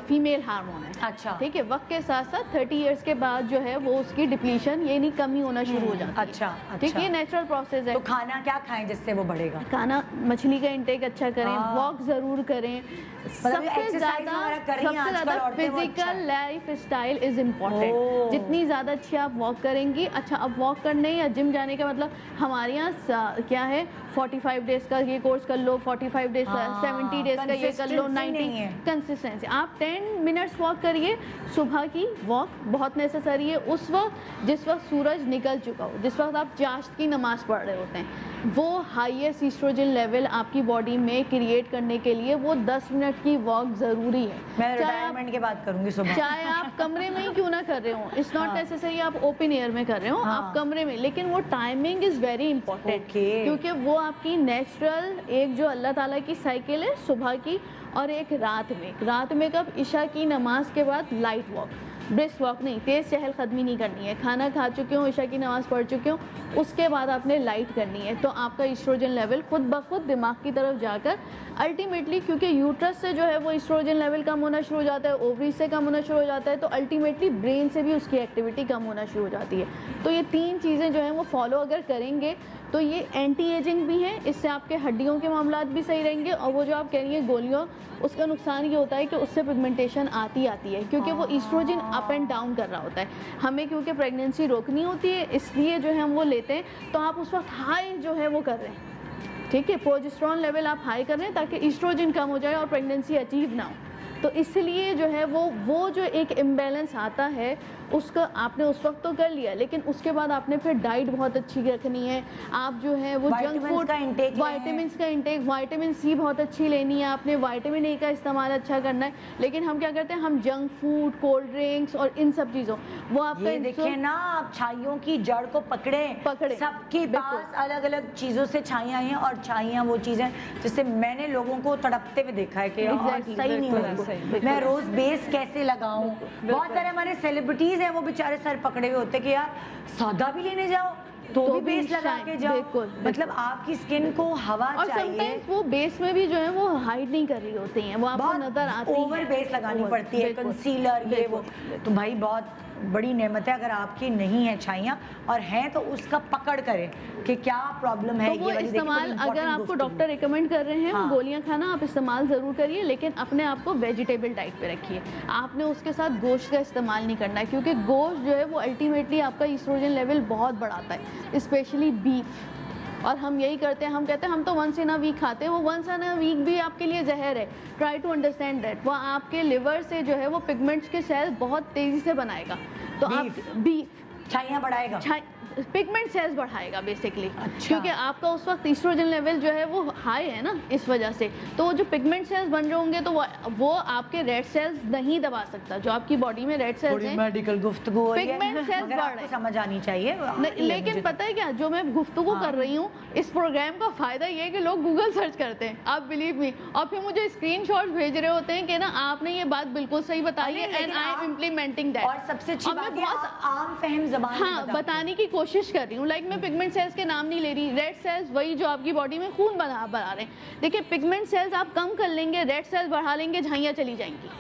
Speaker 4: फीमेल हार्मोन है। अच्छा। ठीक है, वक्त के साथ साथ 30 इयर्स के बाद जो है वो उसकी डिप्लीशन यानी कमी होना शुरू हो जाती है। अच्छा। ठीक है, नेचुरल प्रोसेस है।
Speaker 1: तो खाना क्या खाएं जिससे वो बढ़ेगा?
Speaker 4: खाना, मछली का इंटेक अच्छा करें, वॉक जरूर करें। सबसे ज्यादा physical life style is important. जितनी ज्यादा अच्छी आप वॉक करेंगी, अच्छा अब वॉक करने या जिम जाने का मतलब हमारे यहाँ क्या है 45 डेज का ये कोर्स कर लो, 45 डेज का 70 डेज का ये कर लो, 90 कंसिस्टेंसी। आप 10 मिनट्स वॉक करिए। सुबह की वॉक बहुत नेसेसरी है उस वक्त जिस वक्त सूरज निकल चुका हो, जिस वक्त आप चाश्त की नमाज पढ़ रहे होते हैं। वो हाईएस्ट ईस्ट्रोजन लेवल आपकी बॉडी में क्रिएट करने के लिए वो 10 मिनट की वॉक जरूरी है।
Speaker 1: मैं रिटायरमेंट के बाद करूंगी सुबह।
Speaker 4: चाहे आप कमरे में ही क्यों ना कर रहे हो, इट्स नॉट नेसेसरी आप ओपन एयर में कर रहे हो, आप कमरे में, लेकिन वो टाइमिंग इज वेरी इंपॉर्टेंट क्योंकि वो आपकी नेचुरल एक जो अल्लाह ताला की साइकिल है सुबह की और एक रात में कब इशा की नमाज के बाद लाइट वॉक, ब्रिस्क वॉक नहीं, तेज़ चहलकदमी नहीं करनी है। खाना खा चुके हो, इशा की नमाज़ पढ़ चुके हो, उसके बाद आपने लाइट करनी है। तो आपका ईस्ट्रोजन लेवल खुद ब खुद दिमाग की तरफ जाकर अल्टीमेटली, क्योंकि यूट्रस से जो है वो ईस्ट्रोजन लेवल कम होना शुरू हो जाता है, ओवरी से कम होना शुरू हो जाता है, तो अल्टीमेटली ब्रेन से भी उसकी एक्टिविटी कम होना शुरू हो जाती है। तो ये 3 चीज़ें जो हैं वो फॉलो अगर करेंगे तो ये एंटी एजिंग भी है, इससे आपके हड्डियों के मामलात भी सही रहेंगे। और वो जो आप कह रही हैं गोलियों, उसका नुकसान ये होता है कि उससे पिगमेंटेशन आती है क्योंकि वो ईस्ट्रोजन अप एंड डाउन कर रहा होता है। हमें क्योंकि प्रेगनेंसी रोकनी होती है इसलिए जो है हम वो लेते हैं। तो आप उस वक्त हाई जो है वो कर रहे हैं, ठीक है, प्रोजेस्टेरोन लेवल आप हाई कर रहे हैं ताकि ईस्ट्रोजन कम हो जाए और प्रेगनेंसी अचीव ना हो। तो इसलिए जो है वो जो एक इम्बैलेंस आता है उसका आपने उस वक्त तो कर लिया, लेकिन उसके बाद आपने फिर डाइट बहुत अच्छी रखनी है। आप जो है वो जंक फूड का इंटेक, वाइटामिन्स का इंटेक, विटामिन सी बहुत अच्छी लेनी है आपने, विटामिन ए का इस्तेमाल अच्छा करना है। लेकिन हम क्या करते हैं, हम जंक फूड, कोल्ड ड्रिंक्स और इन सब चीज़ों, वो आपका
Speaker 1: देखिए ना, आप छाइयों की जड़ को पकड़े सबके पास अलग अलग चीज़ों से छाइयाँ आई हैं और छाइयाँ वो चीज़ें जिससे मैंने लोगों को तड़पते हुए देखा है कि सही नहीं हो, मैं रोज बेस कैसे लगाऊं। बहुत सारे हमारे सेलिब्रिटीज हैं वो बेचारे सर पकड़े हुए होते कि यार सौदा भी लेने जाओ तो भी बेस लगा के जाओ। मतलब आपकी स्किन को हवा
Speaker 4: और
Speaker 1: चाहिए।
Speaker 4: वो बेस में भी जो है वो हाइड नहीं कर रही होती हैं, वो आपको नजर आती है।
Speaker 1: ओवर बेस लगानी पड़ती है, कंसीलर ये वो। तो भाई बहुत बड़ी नेमत है अगर आपकी नहीं है छाइयाँ और हैं तो उसका पकड़ करें कि क्या प्रॉब्लम है।
Speaker 4: तो वो इस्तेमाल अगर आपको डॉक्टर रिकमेंड कर रहे हैं गोलियां खाना, आप इस्तेमाल ज़रूर करिए, लेकिन अपने आप को वेजिटेबल डाइट पे रखिए। आपने उसके साथ गोश्त का इस्तेमाल नहीं करना है क्योंकि गोश्त जो है वो अल्टीमेटली आपका ईस्ट्रोजन लेवल बहुत बढ़ाता है, स्पेशली बीफ। और हम यही करते हैं, हम कहते हैं हम तो वंस इन अ वीक खाते हैं, वो वंस इन अ वीक भी आपके लिए जहर है। Try to understand that. वो आपके लिवर से जो है वो पिगमेंट्स के सेल बहुत तेज़ी से बनाएगा। तो आप बीफ
Speaker 1: छाइयाँ बढ़ाएगा,
Speaker 4: पिगमेंट सेल्स बढ़ाएगा बेसिकली। अच्छा। क्योंकि आपका उस वक्त ईस्ट्रोजन लेवल जो है वो हाई है ना, इस वजह से तो जो पिगमेंट सेल्स बन रहे होंगे तो वो आपके रेड सेल्स नहीं दबा सकता। जो आपकी बॉडी में रेड सेल्स हैं,
Speaker 1: मेडिकल गुफ्तगू हो रही है,
Speaker 4: पिगमेंट सेल्स बढ़ रहे हैं,
Speaker 1: समझ आनी चाहिए।
Speaker 4: लेकिन पता है क्या, जो मैं गुफ्तगू कर रही हूँ, इस प्रोग्राम का फायदा ये है कि लोग गूगल सर्च करते हैं, आप बिलीव मी, और फिर मुझे स्क्रीनशॉट्स भेज रहे होते हैं कि ना आपने ये बात बिल्कुल सही बताई है and I M implementing that.
Speaker 1: और सबसे अच्छी बात है आम फहम ज़बान में
Speaker 4: बताने की कोशिश कर रही हूँ। मैं पिगमेंट सेल्स के नाम नहीं ले रही, रेड सेल्स वही जो आपकी बॉडी में खून बना रहे हैं। देखिए पिगमेंट सेल्स आप कम कर लेंगे, रेड सेल्स बढ़ा लेंगे, झाइयाँ चली जाएंगी।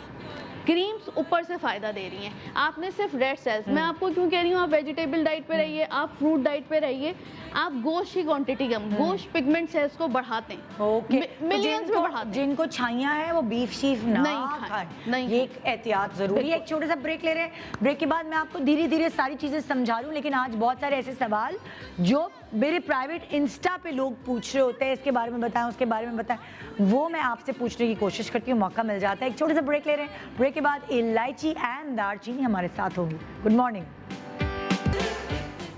Speaker 4: क्रीम्स ऊपर से फायदा दे रही हैं, आपने सिर्फ रेड सेल्स। मैं आपको क्यों कह रही हूँ, आप वेजिटेबल डाइट पे रहिए, आप फ्रूट डाइट पे रहिए, आप गोश्त की क्वांटिटी कम, गोश्त पिगमेंट सेल्स को बढ़ाते हैं, मिलियंस में बढ़ाते हैं।
Speaker 1: जिनको छाइयाँ हैं वो बीफ शीफ नहीं खाएं, ये एक एहतियात जरूरी है। एक छोटा सा ब्रेक ले रहे हैं, ब्रेक के बाद मैं आपको धीरे धीरे सारी चीजें समझा रही हूँ। लेकिन आज बहुत सारे ऐसे सवाल जो मेरे प्राइवेट इंस्टा पे लोग पूछ रहे होते हैं, इसके बारे में बताएं, उसके बारे में बताएं, वो मैं आपसे पूछने की कोशिश करती हूँ, मौका मिल जाता है। एक छोटा सा ब्रेक ले रहे हैं, ब्रेक के बाद इलायची एंड दालचीनी हमारे साथ होगी। Good morning.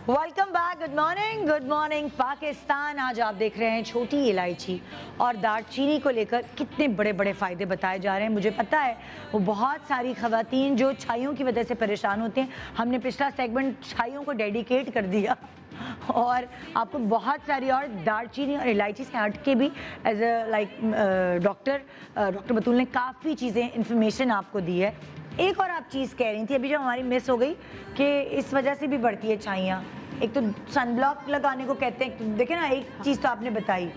Speaker 1: Welcome back, good morning Pakistan. आज आप देख रहे हैं छोटी इलायची और दालचीनी को लेकर कितने बड़े बड़े फ़ायदे बताए जा रहे हैं। मुझे पता है वो बहुत सारी ख़वातीन जो छाइयों की वजह से परेशान होते हैं, हमने पिछला सेगमेंट छाइयों को डेडिकेट कर दिया और आपको बहुत सारी और दालचीनी और इलायची से हट के भी एज अ लाइक डॉक्टर बतूल ने काफ़ी चीज़ें इन्फॉर्मेशन आपको दी है। एक और आप चीज़ कह रही थी अभी जो हमारी मिस हो गई कि इस वजह से भी बढ़ती है छाइयाँ। एक तो सनब्लॉक लगाने को कहते हैं, तो देखें ना, एक चीज़ तो आपने बताई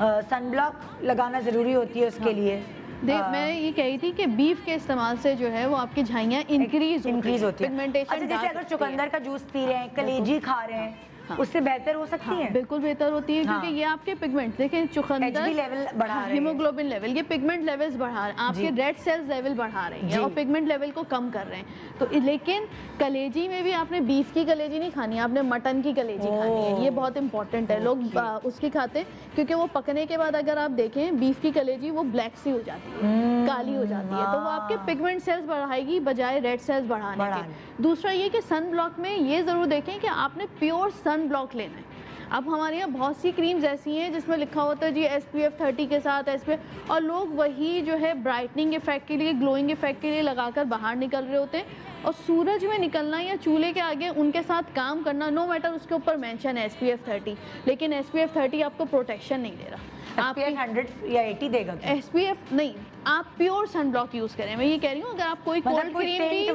Speaker 1: सनब्लॉक लगाना ज़रूरी होती है उसके लिए।
Speaker 4: मैं ये कह रही थी कि बीफ के इस्तेमाल से जो है वो आपकी झाइयाँ इंक्रीज होती है।
Speaker 1: अच्छा, जैसे अगर चुकंदर का जूस पी रहे हैं, कलेजी खा रहे हैं, उससे बेहतर हो सकती है?
Speaker 4: बिल्कुल बेहतर होती है, क्योंकि ये आपके पिगमेंट देखें, चुकंदर
Speaker 1: लेवल बढ़ा रहे हैं,
Speaker 4: हीमोग्लोबिन लेवल, ये पिगमेंट लेवल्स बढ़ा रहे हैं, आपके रेड सेल्स लेवल बढ़ा रहे हैं और पिगमेंट लेवल को कम कर रहे हैं। तो लेकिन कलेजी में भी आपने बीफ की कलेजी नहीं खानी है, आपने मटन की कलेजी खानी है। ये बहुत इंपॉर्टेंट है, लोग उसकी खाते हैं क्योंकि वो पकने के बाद अगर आप देखें बीफ की कलेजी वो ब्लैक सी हो जाती है, काली हो जाती है, तो वो आपके पिगमेंट सेल्स बढ़ाएगी बजाय रेड सेल्स बढ़ाने के। दूसरा ये कि सन ब्लॉक में ये जरूर देखें कि आपने प्योर सन ब्लॉक लेना है। अब हमारे यहाँ बहुत सी क्रीम्स ऐसी हैं जिसमें लिखा होता है जी SPF 30 के साथ SPF, और लोग वही जो है ब्राइटनिंग इफेक्ट के लिए, ग्लोइंग इफेक्ट के लिए लगाकर बाहर निकल रहे होते हैं। और सूरज में निकलना या चूल्हे के आगे उनके साथ काम करना, नो मैटर उसके ऊपर मेंशन है SPF 30, लेकिन SPF 30 आपको प्रोटेक्शन नहीं दे रहा।
Speaker 1: SPF 100 या 80 देगा?
Speaker 4: SPF नहीं, आप प्योर सनब्लॉक यूज करें। मैं ये कह रही हूँ अगर आप कोई कोल्ड क्रीम भी,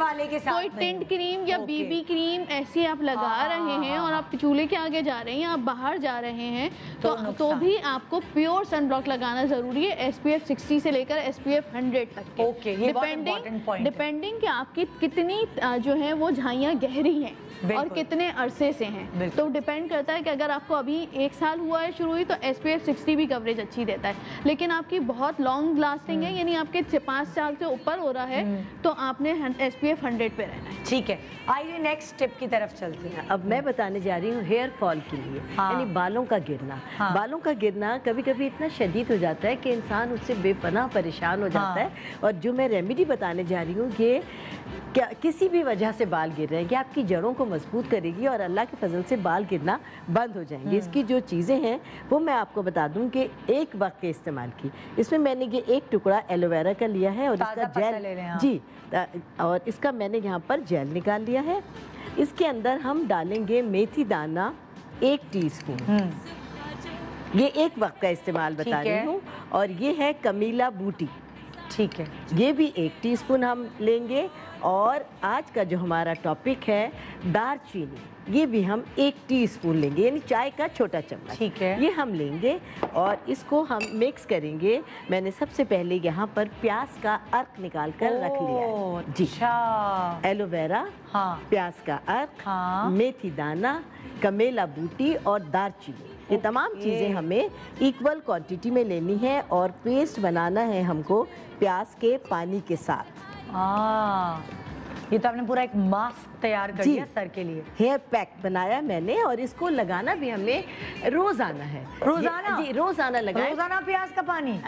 Speaker 4: कोई टिंट क्रीम या BB क्रीम ऐसी आप लगा रहे हैं और आप चूल्हे के आगे जा रहे हैं या आप बाहर जा रहे हैं तो भी आपको प्योर सनब्लॉक लगाना जरूरी है, SPF 60 से लेकर SPF 100 तक के। डिपेंडिंग कि आपकी कितनी जो है वो झाइयाँ गहरी हैं और कितने अरसे से हैं, तो डिपेंड करता है कि अगर आपको अभी 1 साल हुआ है शुरू हुई तो SPF 60 भी कवरेज अच्छी देता है, लेकिन आपकी बहुत लॉन्ग लास्टिंग है यानी आपके 5 साल से ऊपर हो रहा है तो आपने SPF 100 पे रहना है।
Speaker 1: ठीक है, आइए नेक्स्ट टिप की तरफ चलते हैं।
Speaker 5: अब मैं बताने जा रही हूँ हेयर फॉल के लिए, यानी बालों का गिरना। बालों का गिरना कभी कभी इतना शदीद हो जाता है कि इंसान उससे बेपनाह परेशान हो जाता है। और जो मैं रेमेडी बताने जा रही हूँ कि क्या किसी भी वजह से बाल गिर रहे हैं कि आपकी जड़ों को मजबूत करेगी और अल्लाह के फजल से बाल गिरना बंद हो जाएंगे। इसकी जो चीज़ें हैं वो मैं आपको बता दूं कि एक वक्त के इस्तेमाल की। इसमें मैंने ये एक टुकड़ा एलोवेरा का लिया है और इसका जेल जी, और इसका मैंने यहाँ पर जेल निकाल लिया है। इसके अंदर हम डालेंगे मेथी दाना 1 टीस्पून, ये एक वक्त का इस्तेमाल बता रही हूँ। और ये है कमीला बूटी,
Speaker 1: ठीक है, ये
Speaker 5: भी 1 टीस्पून हम लेंगे। और आज का जो हमारा टॉपिक है दालचीनी, ये भी हम 1 टीस्पून लेंगे, यानी चाय का छोटा चम्मच, ठीक है, ये हम लेंगे और इसको हम मिक्स करेंगे। मैंने सबसे पहले यहाँ पर प्याज का अर्क निकाल कर रख लिया है जी। एलोवेरा, प्याज का अर्क, मेथी दाना, कमेला बूटी और दालचीनी, ये तमाम चीज़ें हमें इक्वल क्वांटिटी में लेनी है और पेस्ट बनाना है हमको प्याज के पानी के साथ।
Speaker 1: ये तो आपने पूरा एक मास्क तैयार कर दिया सर के लिए।
Speaker 5: हेयर पैक बनाया मैंने और इसको लगाना भी हमें रोजाना है।
Speaker 1: रोजाना?
Speaker 5: जी रोजाना लगाएं।
Speaker 1: रोजाना प्याज का पानी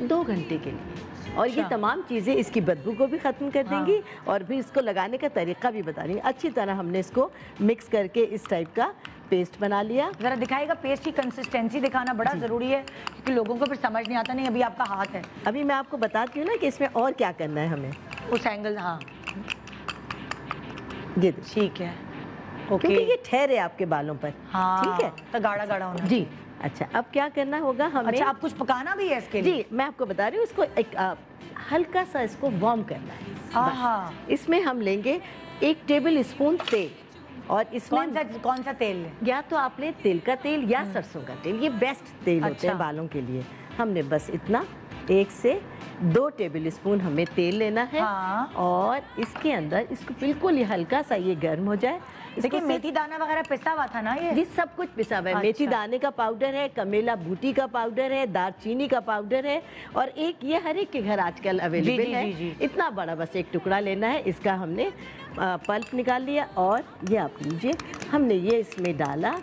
Speaker 5: 2 घंटे के लिए। और ये तमाम चीज़ें इसकी बदबू को भी ख़त्म कर देंगी और भी इसको लगाने का तरीका भी बता देंगे। अच्छी तरह हमने इसको मिक्स करके इस टाइप का पेस्ट बना लिया।
Speaker 1: जरा दिखाएगा, पेस्ट की कंसिस्टेंसी दिखाना बड़ा ज़रूरी है क्योंकि लोगों को फिर समझ नहीं आता। नहीं, अभी आपका हाथ है,
Speaker 5: अभी मैं आपको बताती हूँ ना कि इसमें और क्या करना है हमें
Speaker 1: उस एंगल। हाँ
Speaker 5: ये
Speaker 1: ठीक है,
Speaker 5: ओके, क्योंकि ये ठहरे आपके बालों पर। ठीक है,
Speaker 1: तो गाढ़ा गाढ़ा होना
Speaker 5: जी। अच्छा, अब क्या करना होगा हमें?
Speaker 1: अच्छा, आप कुछ पकाना भी है इसके लिए?
Speaker 5: जी, मैं आपको बता रही हूँ। इसको एक हल्का सा इसको वार्म करना है। इसमें हम लेंगे 1 टेबल स्पून तेल और इसमें
Speaker 1: कौन सा तेल लें?
Speaker 5: या तो आप लें तिल का तेल या सरसों का तेल, ये बेस्ट तेल होते हैं बालों के लिए। हमने बस इतना 1 से 2 टेबल स्पून हमें तेल लेना है। और इसके अंदर इसको बिल्कुल ही हल्का सा ये गर्म हो जाए।
Speaker 1: देखिए मेथी दाना वगैरह पिसा हुआ था ना, ये
Speaker 5: सब कुछ पिसा हुआ है। मेथी दाने का पाउडर है, कमेला बूटी का पाउडर है, दालचीनी का पाउडर है और एक ये हर एक के घर आजकल अवेलेबल है। इतना बड़ा बस एक टुकड़ा लेना है। इसका हमने पल्प निकाल लिया और ये आप लीजिए, हमने ये इसमें डाला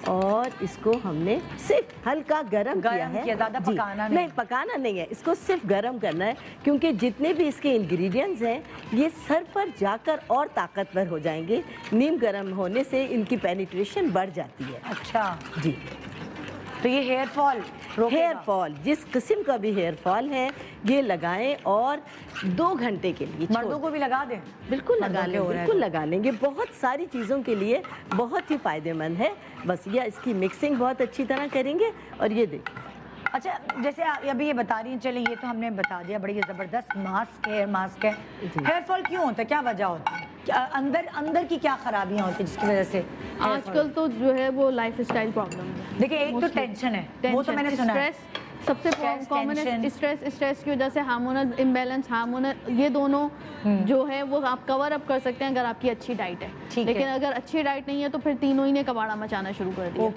Speaker 5: और इसको हमने सिर्फ हल्का गरम किया है,
Speaker 1: ज़्यादा पकाना
Speaker 5: नहीं, पकाना नहीं है, इसको सिर्फ गरम करना है, क्योंकि जितने भी इसके इंग्रेडिएंट्स हैं ये सर पर जाकर और ताकतवर हो जाएंगे। नीम गरम होने से इनकी पेनिट्रेशन बढ़ जाती है।
Speaker 1: अच्छा
Speaker 5: जी,
Speaker 1: तो ये हेयर फॉल
Speaker 5: जिस किस्म का भी हेयर फॉल है ये लगाएं और 2 घंटे के लिए।
Speaker 1: मर्दों को भी लगा दें?
Speaker 5: बिल्कुल लगा लें, बिल्कुल लगा लेंगे। बहुत सारी चीज़ों के लिए बहुत ही फायदेमंद है। बस ये इसकी मिक्सिंग बहुत अच्छी तरह करेंगे। और ये देखिए,
Speaker 1: अच्छा जैसे अभी ये बता रही हैं, चले ये तो हमने बता दिया, बड़ी ज़बरदस्त मास्क है, हेयर मास्क है। हेयर फॉल क्यों होता है, क्या वजह होती है, अंदर की क्या खराबियाँ होती है जिसकी वजह से?
Speaker 4: आजकल तो जो है वो लाइफस्टाइल प्रॉब्लम है।
Speaker 1: देखिए एक तो टेंशन है, वो तो मैंने सुना है,
Speaker 4: सबसे कॉमन है स्ट्रेस की वजह से हार्मोनल इम्बैलेंस, हार्मोनल ये दोनों जो है वो आप कवर अप कर सकते हैं अगर आपकी अच्छी डाइट है। लेकिन अगर अच्छी डाइट नहीं है तो फिर तीनों ही ने कबाड़ा मचाना शुरू कर दिया।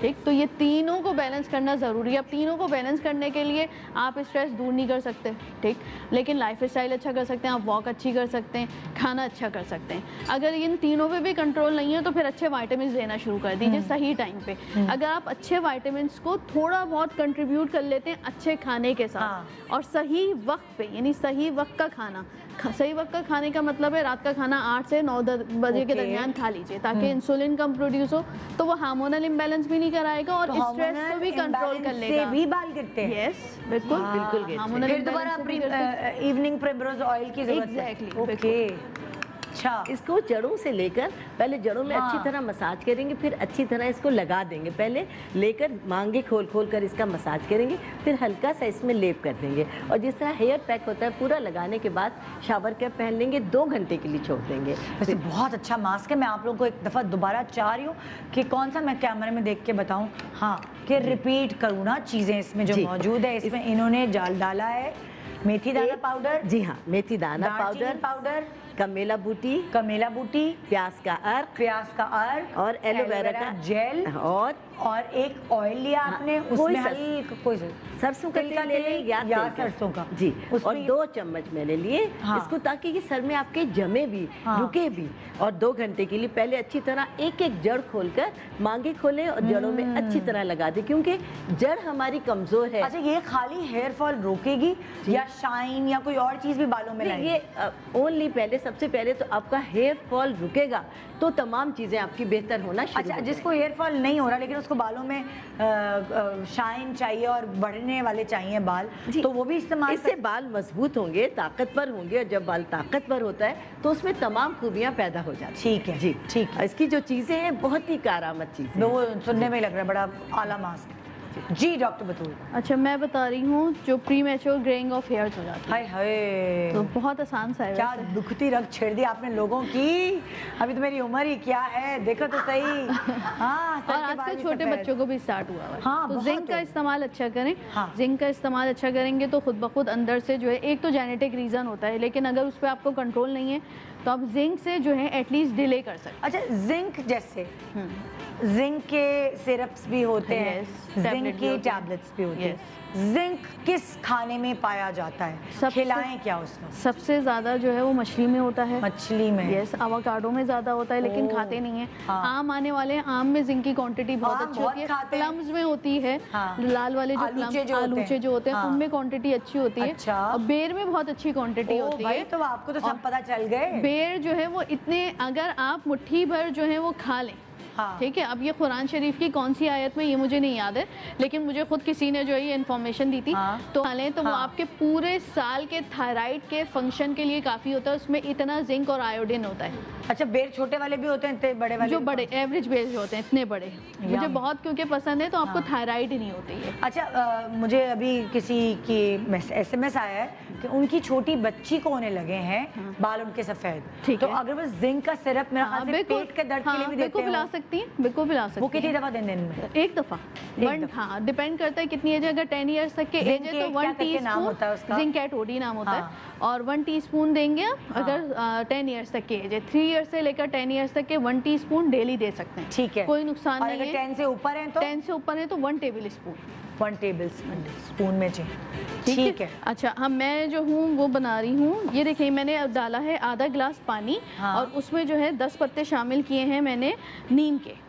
Speaker 4: ठीक, तो ये तीनों को बैलेंस करना ज़रूरी है। अब तीनों को बैलेंस करने के लिए आप स्ट्रेस दूर नहीं कर सकते, ठीक, लेकिन लाइफ स्टाइल अच्छा कर सकते हैं, आप वॉक अच्छी कर सकते हैं, खाना अच्छा कर सकते हैं। अगर इन तीनों पे भी कंट्रोल नहीं है तो फिर अच्छे वाइटामिन लेना शुरू कर दीजिए सही टाइम पे। अगर आप अच्छे वाइटामिन को थोड़ा बहुत कंट्रीब्यूट कर लेते हैं अच्छे खाने के साथ और सही वक्त पे, यानी सही वक्त का खाना, सही वक्त का खाने का मतलब है रात का खाना 8 से 9 बजे के दरमियान खा लीजिए ताकि इंसुलिन कम प्रोड्यूस हो, तो वो हार्मोनल इम्बैलेंस भी नहीं कराएगा और स्ट्रेस को भी कंट्रोल कर लेगा।
Speaker 1: भी बाल गिरते हैं?
Speaker 4: यस बिल्कुल बिल्कुल।
Speaker 1: हार्मोनल इवनिंग प्राइमरोज ऑयल की जरूरत है।
Speaker 4: एग्जैक्टली।
Speaker 1: ओके, अच्छा,
Speaker 5: इसको जड़ों से लेकर पहले जड़ों में अच्छी तरह मसाज करेंगे, फिर अच्छी तरह इसको लगा देंगे। पहले लेकर मांगे खोल खोल कर इसका मसाज करेंगे, फिर हल्का सा इसमें लेप कर देंगे और जिस तरह हेयर पैक होता है पूरा लगाने के बाद शावर कैप पहन लेंगे, 2 घंटे के लिए छोड़ देंगे।
Speaker 1: वैसे बहुत अच्छा मास्क है। मैं आप लोगों को एक दफ़ा दोबारा चाह रही हूँ कि कौन सा मैं कैमरे में देख के बताऊँ, हाँ, कि रिपीट करूँ ना चीज़ें इसमें जो मौजूद है। इसमें इन्होंने जाल डाला है, मेथी दाना पाउडर,
Speaker 5: जी हाँ, मेथी दाना पाउडर, कमेला बूटी, प्याज का अर्क और एलोवेरा का
Speaker 1: जेल और एक ऑयल लिया आपने, उसमें कोई सरसों का तेल ले या सरसों का,
Speaker 5: जी, और 2 चम्मच मैंने लिए इसको, ताकि ये सर में आपके जमे भी, रुके भी। और 2 घंटे के लिए पहले अच्छी तरह एक जड़ खोलकर मांगे खोले और जड़ों में अच्छी तरह लगा दे, क्योंकि जड़ हमारी कमजोर है।
Speaker 1: अच्छा, ये खाली हेयर फॉल रोकेगी या शाइन या कोई और चीज भी बालों में लाएगी?
Speaker 5: ये ओनली सबसे पहले तो आपका हेयर फॉल रुकेगा तो तमाम चीजें आपकी बेहतर होना शुरू।
Speaker 1: अच्छा, जिसको हेयर फॉल नहीं हो रहा लेकिन उसको बालों में शाइन चाहिए और बढ़ने वाले चाहिए बाल, तो वो भी इस्तेमाल,
Speaker 5: इससे बाल मजबूत होंगे, ताकतवर होंगे, और जब बाल ताकतवर होता है तो उसमें तमाम खूबियां पैदा हो जाती हैं।
Speaker 1: ठीक है जी, ठीक।
Speaker 5: इसकी जो चीजें हैं बहुत ही कारामद चीजें,
Speaker 1: वो सुनने में लग रहा है बड़ा आला मास्क। जी डॉक्टर बतूल।
Speaker 4: अच्छा, मैं बता रही हूँ जो प्रीमेच्योर ग्रेइंग ऑफ हेयर्स हो जाती है।
Speaker 1: हाय हाय,
Speaker 4: तो बहुत आसान सा है।
Speaker 1: क्या दुखती रग छेड़ दी आपने लोगों की। अभी तो मेरी उम्र ही क्या है, देखो तो सही। हाँ,
Speaker 4: और आजकल छोटे बच्चों को भी स्टार्ट हुआ है।
Speaker 1: हाँ,
Speaker 4: तो जिंक का इस्तेमाल अच्छा करें। जिंक का इस्तेमाल अच्छा करेंगे तो खुद ब खुद अंदर से जो है, एक तो जेनेटिक रीजन होता है, लेकिन अगर उस पर आपको कंट्रोल नहीं है तो आप जिंक से जो है एटलीस्ट डिले कर सकते हैं।
Speaker 1: अच्छा, जिंक जैसे जिंक के सिरप्स भी होते हैं, जिंक की टैबलेट्स भी होती हैं। जिंक किस खाने में पाया जाता है, खिलाएं क्या उसमें?
Speaker 4: सबसे ज्यादा जो है वो मछली में होता है।
Speaker 1: मछली में?
Speaker 4: यस, एवोकाडो में ज्यादा होता है लेकिन खाते नहीं है। आम आने वाले आम में जिंक की क्वांटिटी बहुत अच्छी होती है। प्लम्स में होती है, लाल वाले जो आलूचे जो होते हैं उनमें क्वांटिटी अच्छी होती है। और बेर में बहुत अच्छी क्वांटिटी होती है।
Speaker 1: तो आपको तो सब पता चल गए।
Speaker 4: बेर जो है वो इतने, अगर आप मुट्ठी भर जो है वो खा लें, ठीक है। अब ये कुरान शरीफ की कौन सी आयत में ये मुझे नहीं याद है, लेकिन मुझे खुद किसी ने जो है ये इन्फॉर्मेशन दी थी। तो हालें तो वो आपके पूरे साल के थायराइड के फंक्शन के लिए काफी होता है। उसमें इतना जिंक और आयोडीन होता है।
Speaker 1: अच्छा, बेर छोटे वाले भी होते हैं, इतने बड़े वाले?
Speaker 4: जो बड़े एवरेज बेर होते हैं, इतने बड़े मुझे बहुत क्योंकि पसंद है, तो आपको थायराइड ही नहीं होती है।
Speaker 1: अच्छा, मुझे अभी किसी की SMS आया है कि उनकी छोटी बच्ची को होने लगे हैं बाल उनके सफेद, तो अगर वो जिंक का सिरप मेरे ख्याल से पेट के दर्द के लिए भी देते हैं,
Speaker 4: पिला सकती है, बिल्कुल पिला सकती है।
Speaker 1: वो कितनी दफा दिन में?
Speaker 4: एक दफा। हाँ, डिपेंड करता है कितनी एज है। अगर 10 ईयर्स तक के एज है तो 1 टीस्पून जिंक एटोडी नाम होता है, और 1 टीस्पून देंगे अगर 10 ईयर्स तक के एज है। 3 ईयर्स से लेकर 10 ईयर्स तक के 1 टीस्पून डेली दे सकते हैं।
Speaker 1: ठीक है,
Speaker 4: कोई नुकसान नहीं है।
Speaker 1: 10 से ऊपर है तो
Speaker 4: 10 से ऊपर है तो 1 टेबल स्पून,
Speaker 1: 1 टेबल स्पून में जी। ठीक है।
Speaker 4: अच्छा, हम मैं जो हूँ वो बना रही हूँ। ये देखिए, मैंने डाला है आधा गिलास पानी और उसमें जो है 10 पत्ते शामिल किए हैं मैंने नीम के।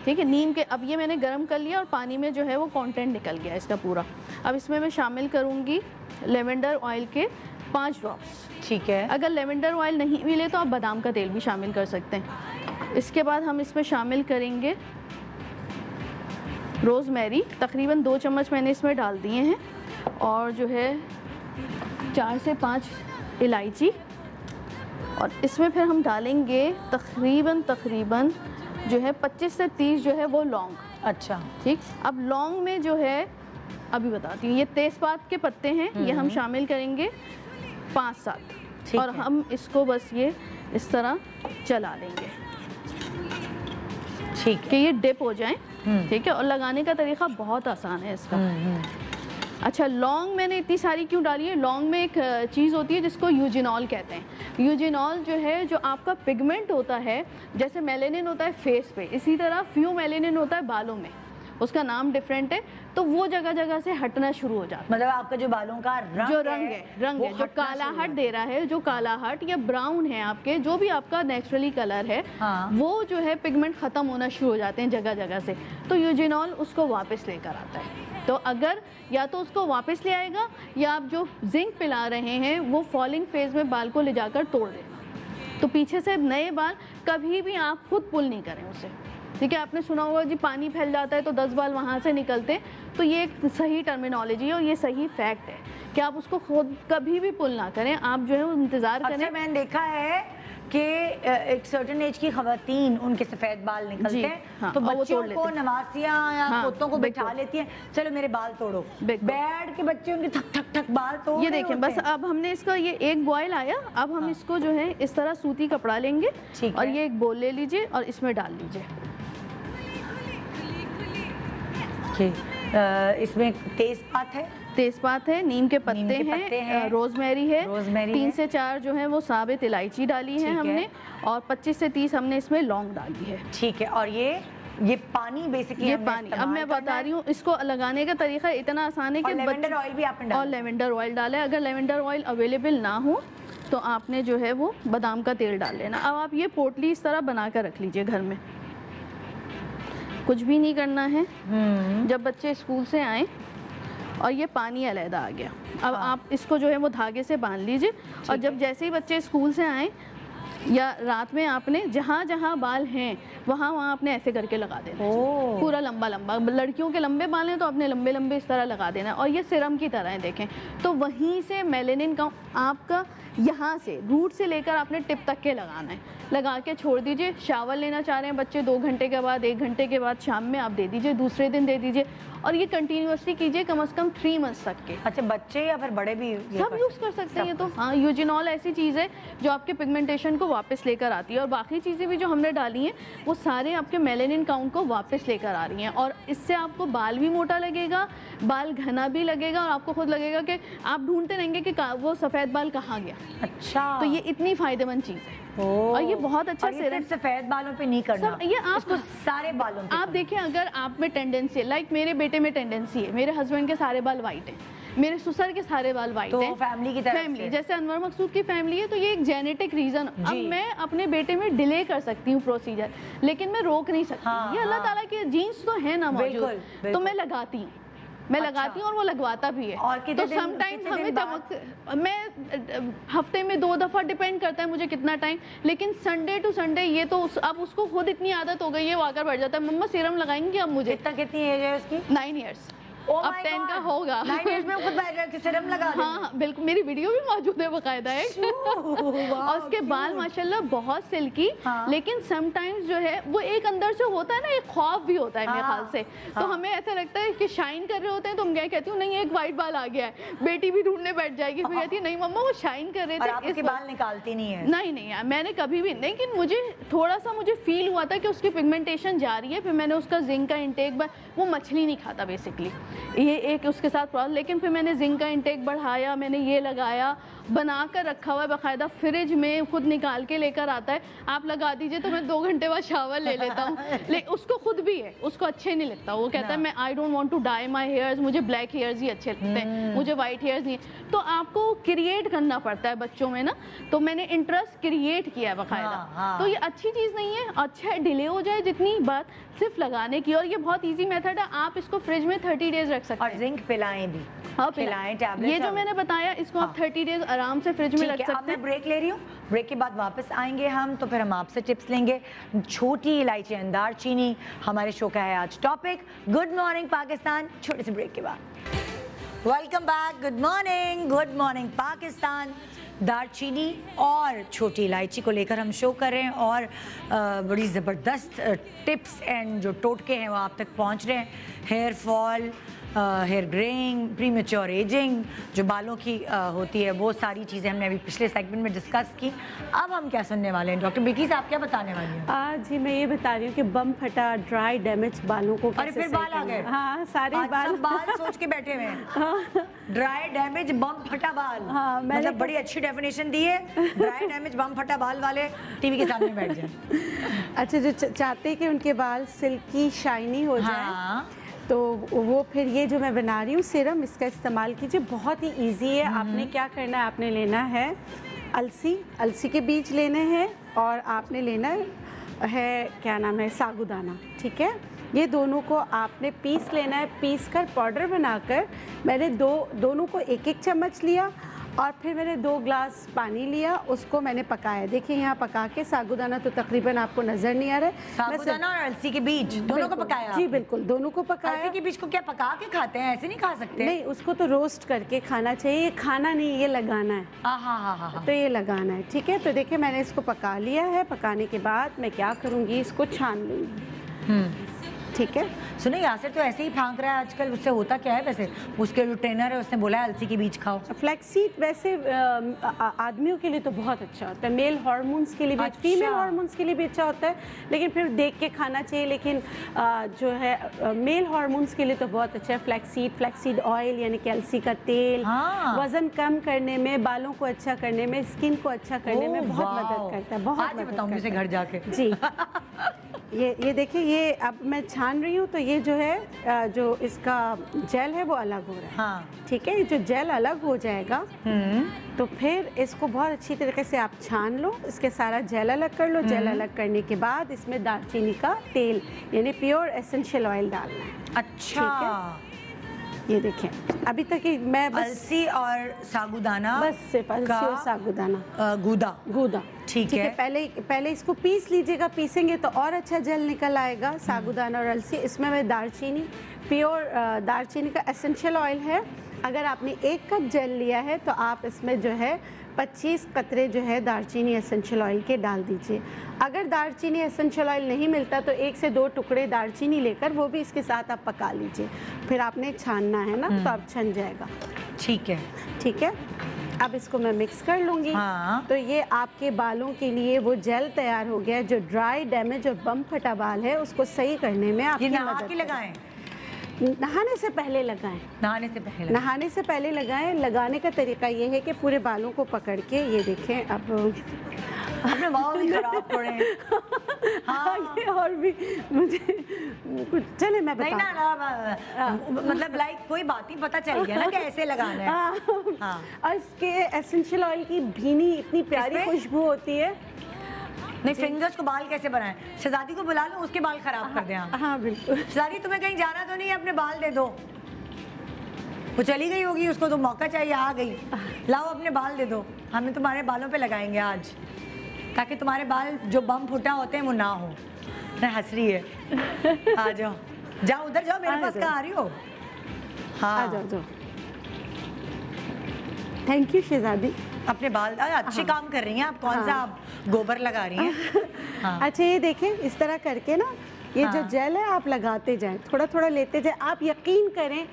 Speaker 4: ठीक है। नीम के अब ये मैंने गर्म कर लिया और पानी में जो है वो कंटेंट निकल गया इसका पूरा। अब इसमें मैं शामिल करूँगी लेवेंडर ऑयल के 5 ड्रॉप्स।
Speaker 1: ठीक है।
Speaker 4: अगर लेवेंडर ऑयल नहीं मिले तो आप बादाम का तेल भी शामिल कर सकते हैं। इसके बाद हम इसमें शामिल करेंगे रोज़मेरी, तकरीबन 2 चम्मच मैंने इसमें डाल दिए हैं, और जो है 4 से 5 इलायची, और इसमें फिर हम डालेंगे तकरीबन जो है 25 से 30 जो है वो लौंग।
Speaker 1: अच्छा,
Speaker 4: ठीक। अब लौंग में जो है अभी बताती हूँ, ये तेज़पात के पत्ते हैं, ये हम शामिल करेंगे 5-7, और हम इसको बस ये इस तरह चला लेंगे, ठीक है, कि ये डिप हो जाए। ठीक है। और लगाने का तरीका बहुत आसान है इसका। अच्छा, लौंग मैंने इतनी सारी क्यों डाली है? लौंग में एक चीज़ होती है जिसको यूजिनॉल कहते हैं। यूजिनॉल जो है, जो आपका पिगमेंट होता है, जैसे मेलेनिन होता है फेस पे, इसी तरह फ्यू मेलेनिन होता है बालों में, उसका नाम डिफरेंट है, तो वो जगह जगह से हटना शुरू हो जाता है।
Speaker 1: मतलब आपका जो बालों का रंग
Speaker 4: जो रंग है जो कालाहट दे रहा है, जो कालाहट या ब्राउन है, आपके जो भी आपका नेचुरली कलर है, वो जो है पिगमेंट खत्म होना शुरू हो जाते हैं जगह जगह से, तो यूजिनॉल उसको वापस लेकर आता है। तो अगर या तो उसको वापस ले आएगा, या आप जो जिंक पिला रहे हैं वो फॉलिंग फेज में बाल को ले जाकर तोड़ देगा। तो पीछे से नए बाल कभी भी आप खुद पुल नहीं करें उसे। ठीक है। आपने सुना होगा जी पानी फैल जाता है तो 10 बाल वहाँ से निकलते, तो ये एक सही टर्मिनोलॉजी है और ये सही फैक्ट है कि आप उसको खुद कभी भी पुल ना करें, आप जो है वो इंतज़ार करें।
Speaker 1: अच्छा, मैंने देखा है कि एक सर्टेन एज की खवातीन, उनके सफ़ेद बाल निकलते हैं,
Speaker 4: हाँ,
Speaker 1: तो बच्चों को, नवासियाँ या पोतों को बिठा लेती हैं, चलो मेरे बाल तोड़ो, बैठ के बच्चे उनके ठक ठक ठक बाल तोड़।
Speaker 4: ये देखिए, बस अब हमने इसका ये एक बॉयल आया, अब हम इसको जो है इस तरह सूती कपड़ा लेंगे, और ये एक बोल ले लीजिए और इसमें डाल लीजिए।
Speaker 1: इसमें तेजपात है, नीम के पत्ते हैं, रोजमेरी है, 3 से 4 जो है वो साबित इलायची डाली है हमने, और 25 से 30 हमने इसमें लौंग डाली है। ठीक है। और ये पानी बेसिकली,
Speaker 4: ये पानी अब मैं बता रही हूँ, इसको लगाने का तरीका इतना आसान है कि
Speaker 1: लेवेंडर ऑयल भी आपने डाला,
Speaker 4: और लेवेंडर ऑयल डाला है। अगर लेवेंडर ऑयल अवेलेबल ना हो तो आपने जो है वो बादाम का तेल डाल लेना। अब आप ये पोटली इस तरह बना कर रख लीजिए घर में, कुछ भी नहीं करना है। जब बच्चे स्कूल से आए और ये पानी अलहदा आ गया, अब आप इसको जो है वो धागे से बांध लीजिए, और जब जैसे ही बच्चे स्कूल से आए या रात में आपने जहाँ जहाँ बाल हैं वहाँ आपने ऐसे करके लगा देना, पूरा लंबा लंबा। लड़कियों के लंबे बाल हैं तो आपने लंबे लंबे इस तरह लगा देना, और ये सिरम की तरह है, देखें तो वहीं से मेलेनिन का आपका यहाँ से रूट से लेकर आपने टिप तक के लगाना है। लगा के छोड़ दीजिए। शावर लेना चाह रहे हैं बच्चे 2 घंटे के बाद, 1 घंटे के बाद शाम में आप दे दीजिए, दूसरे दिन दे दीजिए, और ये कंटिन्यूसली कीजिए कम से कम 3 मंथ्स तक के।
Speaker 1: अच्छा, बच्चे या फिर बड़े भी
Speaker 4: सब यूज़ कर सकते हैं। तो हाँ, यूजिनॉल ऐसी चीज़ है जो आपके पिगमेंटेशन को वापस लेकर आती है, और बाकी चीज़ें भी जो हमने डाली हैं वो सारे आपके मेलेनिन काउंट को वापस लेकर आ रही हैं, और इससे आपको बाल भी मोटा लगेगा, बाल घना भी लगेगा, और आपको खुद लगेगा कि आप ढूंढते रहेंगे कि वो सफ़ेद बाल कहाँ गया।
Speaker 1: अच्छा,
Speaker 4: तो ये इतनी फ़ायदेमंद चीज़ है, और ये बहुत अच्छा
Speaker 1: सिर्फ सफेद बालों पे नहीं करना,
Speaker 4: ये आपको
Speaker 1: सारे बालों पे।
Speaker 4: आप देखिए, अगर आप में टेंडेंसी है, लाइक मेरे बेटे में टेंडेंसी है, मेरे हस्बैंड के सारे बाल वाइट हैं, मेरे ससुर के सारे बाल वाइट हैं,
Speaker 1: तो फैमिली की तरफ
Speaker 4: से जैसे अनवर मकसूद की फैमिली है, तो ये एक जेनेटिक रीजन। अब मैं अपने बेटे में डिले कर सकती हूँ प्रोसीजर, लेकिन मैं रोक नहीं सकती। ये अल्लाह ताला के जीन्स तो है ना मौजूद, तो मैं लगाती हूँ, लगाती हूँ, और वो लगवाता भी है।
Speaker 1: और
Speaker 4: तो समटाइम्स हमें मैं हफ्ते में 2 दफ़ा, डिपेंड करता है मुझे कितना टाइम, लेकिन संडे टू संडे ये तो अब उसको खुद इतनी आदत हो गई है, वो आकर बैठ जाता है, मम्मा सीरम लगाएंगे अब मुझे।
Speaker 1: कितनी एज है उसकी?
Speaker 4: 9 ईयर्स। अब 10 का होगा।
Speaker 1: 9 ईयर्स में खुद बैठ जाके सीरम लगा देंगे।
Speaker 4: हाँ बिल्कुल, मेरी वीडियो भी मौजूद है बकायदा है। और उसके बाल माशाल्लाह बहुत सिल्की, लेकिन समटाइम्स जो है वो एक अंदर से होता है ना, एक खौफ भी होता है मेरे ख्याल से। तो हमें ऐसा लगता है कि शाइन कर रहे होते हैं, तो मैं कहती हूँ नहीं एक वाइट बाल आ गया है, बेटी भी ढूंढने बैठ जाएगी, फिर कहती है नहीं मम्मा वो शाइन कर रहे थे।
Speaker 1: इसके बाल निकालती नहीं है?
Speaker 4: नहीं यार, मैंने कभी भी, लेकिन मुझे थोड़ा सा फील हुआ था कि उसकी पिगमेंटेशन जा रही है, फिर मैंने उसका जिंक का इंटेक, वो मछली नहीं खाता बेसिकली, ये एक उसके साथ प्रॉब्लम। लेकिन फिर मैंने जिंक का इंटेक बढ़ाया, मैंने ये लगाया, बना कर रखा हुआ है बाकायदा, फ्रिज में खुद निकाल के लेकर आता है। आप लगा दीजिए तो मैं 2 घंटे बाद शावर ले लेता हूँ। लेकिन उसको खुद भी है, उसको अच्छे नहीं लगता, वो कहता है मैं I don't want to dye my hairs, मुझे ब्लैक हेयर्स ही अच्छे लगते हैं, मुझे वाइट हेयर्स नहीं। तो आपको क्रिएट करना पड़ता है बच्चों में ना, तो मैंने इंटरेस्ट क्रिएट किया है बाकायदा। तो ये अच्छी चीज़ नहीं है, अच्छा है डिले हो जाए जितनी बात सिर्फ लगाने की। और ये बहुत ईजी मेथड है, आप इसको फ्रिज में 30 डेज रख सकते हैं।
Speaker 1: और जिंक पिलाएं भी।
Speaker 4: हाँ पिलाएं टैबलेट। ये जो मैंने बताया इसको आप 30 डेज आराम से फ्रिज में रख सकते हैं।
Speaker 1: मैं ब्रेक ले रही हूँ, ब्रेक के बाद वापस आएंगे हम, तो फिर हम आपसे टिप्स लेंगे। छोटी इलायची, दालचीनी हमारे शो का है आज टॉपिक। गुड मॉर्निंग पाकिस्तान, छोटे से ब्रेक के बाद welcome back. Good morning Pakistan. दालचीनी और छोटी इलायची को लेकर हम शो कर रहे हैं और बड़ी ज़बरदस्त टिप्स एंड जो टोटके हैं वो आप तक पहुंच रहे हैं। Hair fall, hair greying, premature ageing जो बालों की होती है, वो सारी चीज़ें हमने अभी पिछले सेगमेंट में डिस्कस की। अब हम क्या सुनने वाले हैं डॉक्टर बिल्किस, आप क्या बताने वाली हैं?
Speaker 2: आज जी मैं ये बता रही हूँ कि बम फटा, ड्राई डैमेज बालों को
Speaker 1: अरे फिर बाल आ गए।
Speaker 2: हाँ सारे
Speaker 1: बाल सोच के बैठे हुए हैं। ड्राई डैमेज बम फटा बाल। हाँ, मतलब बड़ी अच्छी डेफिनेशन दी है। ड्राई डैमेज बम फटा बाल वाले टीवी के सामने बैठ जाए।
Speaker 2: अच्छा, जो चाहते हैं कि उनके बाल सिल्की शाइनी हो जाए, तो वो फिर ये जो मैं बना रही हूँ सीरम, इसका इस्तेमाल कीजिए। बहुत ही इजी है। आपने क्या करना है, आपने लेना है अलसी के बीज लेने हैं और आपने लेना है क्या नाम है, साबूदाना। ठीक है, ये दोनों को आपने पीस लेना है। पीस कर पाउडर बनाकर मैंने दोनों को 1-1 चम्मच लिया और फिर मैंने 2 ग्लास पानी लिया, उसको मैंने पकाया। देखिए यहाँ पका के, साबूदाना तो तकरीबन आपको नजर नहीं आ रहा है।
Speaker 1: साबूदाना और अलसी के बीज दोनों को पकाया?
Speaker 2: जी बिल्कुल, दोनों को पकाया।
Speaker 1: अलसी के बीज को क्या पका के खाते हैं? ऐसे नहीं खा सकते?
Speaker 2: नहीं, उसको तो रोस्ट करके खाना चाहिए। ये खाना नहीं, ये लगाना है।
Speaker 1: हाँ।
Speaker 2: तो ये लगाना है। ठीक है, तो देखिए मैंने इसको पका लिया है। पकाने के बाद मैं क्या करूँगी, इसको छान लूँगी। ठीक है,
Speaker 1: सुनिए यासिर तो ऐसे ही फांक रहा है आजकल, उससे होता क्या है वैसे? उसके जो ट्रेनर है उसने बोला है अलसी के बीज खाओ।
Speaker 2: फ्लैक्स सीड वैसे आदमियों के लिए तो बहुत अच्छा होता है, मेल हार्मोन्स के लिए भी, फीमेल हार्मोन्स के लिए भी अच्छा होता है, लेकिन फिर देख के खाना चाहिए। लेकिन जो है मेल हार्मोन्स के लिए तो बहुत अच्छा है फ्लैक्स सीड ऑयल, यानी कि अलसी का तेल। वजन कम करने में, बालों को अच्छा करने में, स्किन को अच्छा करने में बहुत मदद करता है। बहुत मदद
Speaker 1: बताऊंगी उसे घर जाके।
Speaker 2: जी ये देखिए, ये अब मैं छान रही हूँ, तो ये जो है जो इसका जेल है वो अलग हो रहा है।
Speaker 1: हाँ।
Speaker 2: ठीक है, ये जो जेल अलग हो जाएगा तो फिर इसको बहुत अच्छी तरीके से आप छान लो, इसके सारा जेल अलग कर लो। जेल अलग करने के बाद इसमें दालचीनी का तेल यानी प्योर एसेंशियल ऑयल डालना है।
Speaker 1: अच्छा,
Speaker 2: ये देखें, अभी तक मैं बस
Speaker 1: अलसी और साबूदाना,
Speaker 2: बस सिर्फ अलसी और साबूदाना, गूदा। ठीक है, पहले इसको पीस लीजिएगा। पीसेंगे तो और अच्छा जेल निकल आएगा। साबूदाना और अलसी, इसमें मैं दालचीनी, प्योर दालचीनी का एसेंशियल ऑयल है। अगर आपने 1 कप जेल लिया है तो आप इसमें जो है 25 कतरे जो है दालचीनी एसेंशियल ऑयल के डाल दीजिए। अगर दालचीनी एसेंशियल ऑयल नहीं मिलता तो 1 से 2 टुकड़े दालचीनी लेकर वो भी इसके साथ आप पका लीजिए। फिर आपने छानना है ना, तो अब छन जाएगा। ठीक है, अब इसको मैं मिक्स कर लूँगी। तो ये आपके बालों के लिए वो जेल तैयार हो गया है, जो ड्राई डैमेज और बम फटा बाल है उसको सही करने में आपकी मदद लगाएं। नहाने से पहले लगाएं। नहाने से पहले लगाएं। लगाने का तरीका ये है कि पूरे बालों को पकड़ के, ये देखें, अब
Speaker 1: अपने बाल भी खराब पड़े हैं।
Speaker 2: हाँ, ये और भी मुझे कुछ, चले मैं बता
Speaker 1: मतलब लाइक कोई बात ही पता चल गया ना कि ऐसे लगाना है।
Speaker 2: और इसके एसेंशियल ऑयल की भीनी इतनी प्यारी खुशबू होती है।
Speaker 1: नहीं, फिंगर्स को बाल कैसे बनाएं? शहजादी को बुला लो, उसके बाल खराब कर दें।
Speaker 2: हाँ बिल्कुल।
Speaker 1: शहजादी तुम्हें कहीं जाना तो नहीं है, अपने बाल दे दो। वो चली गई होगी, उसको तो मौका चाहिए, आ गई। लाओ अपने बाल दे दो, हमें तुम्हारे बालों पे लगाएंगे आज, ताकि तुम्हारे बाल जो बम फुटा होते हैं वो ना हो। हंस रही है। आ जाओ, जाओ उधर जाओ, मेरे पास कहाँ आ रही हो? हाँ,
Speaker 2: आ जाओ। थैंक यू शहजादी।
Speaker 1: अपने बाल अच्छे काम कर रही हैं आप। कौन सा आप गोबर लगा रही हैं?
Speaker 2: अच्छा, ये देखें, इस तरह करके ना ये जो जेल है आप लगाते जाएं, थोड़ा थोड़ा लेते जाएं। आप यकीन करें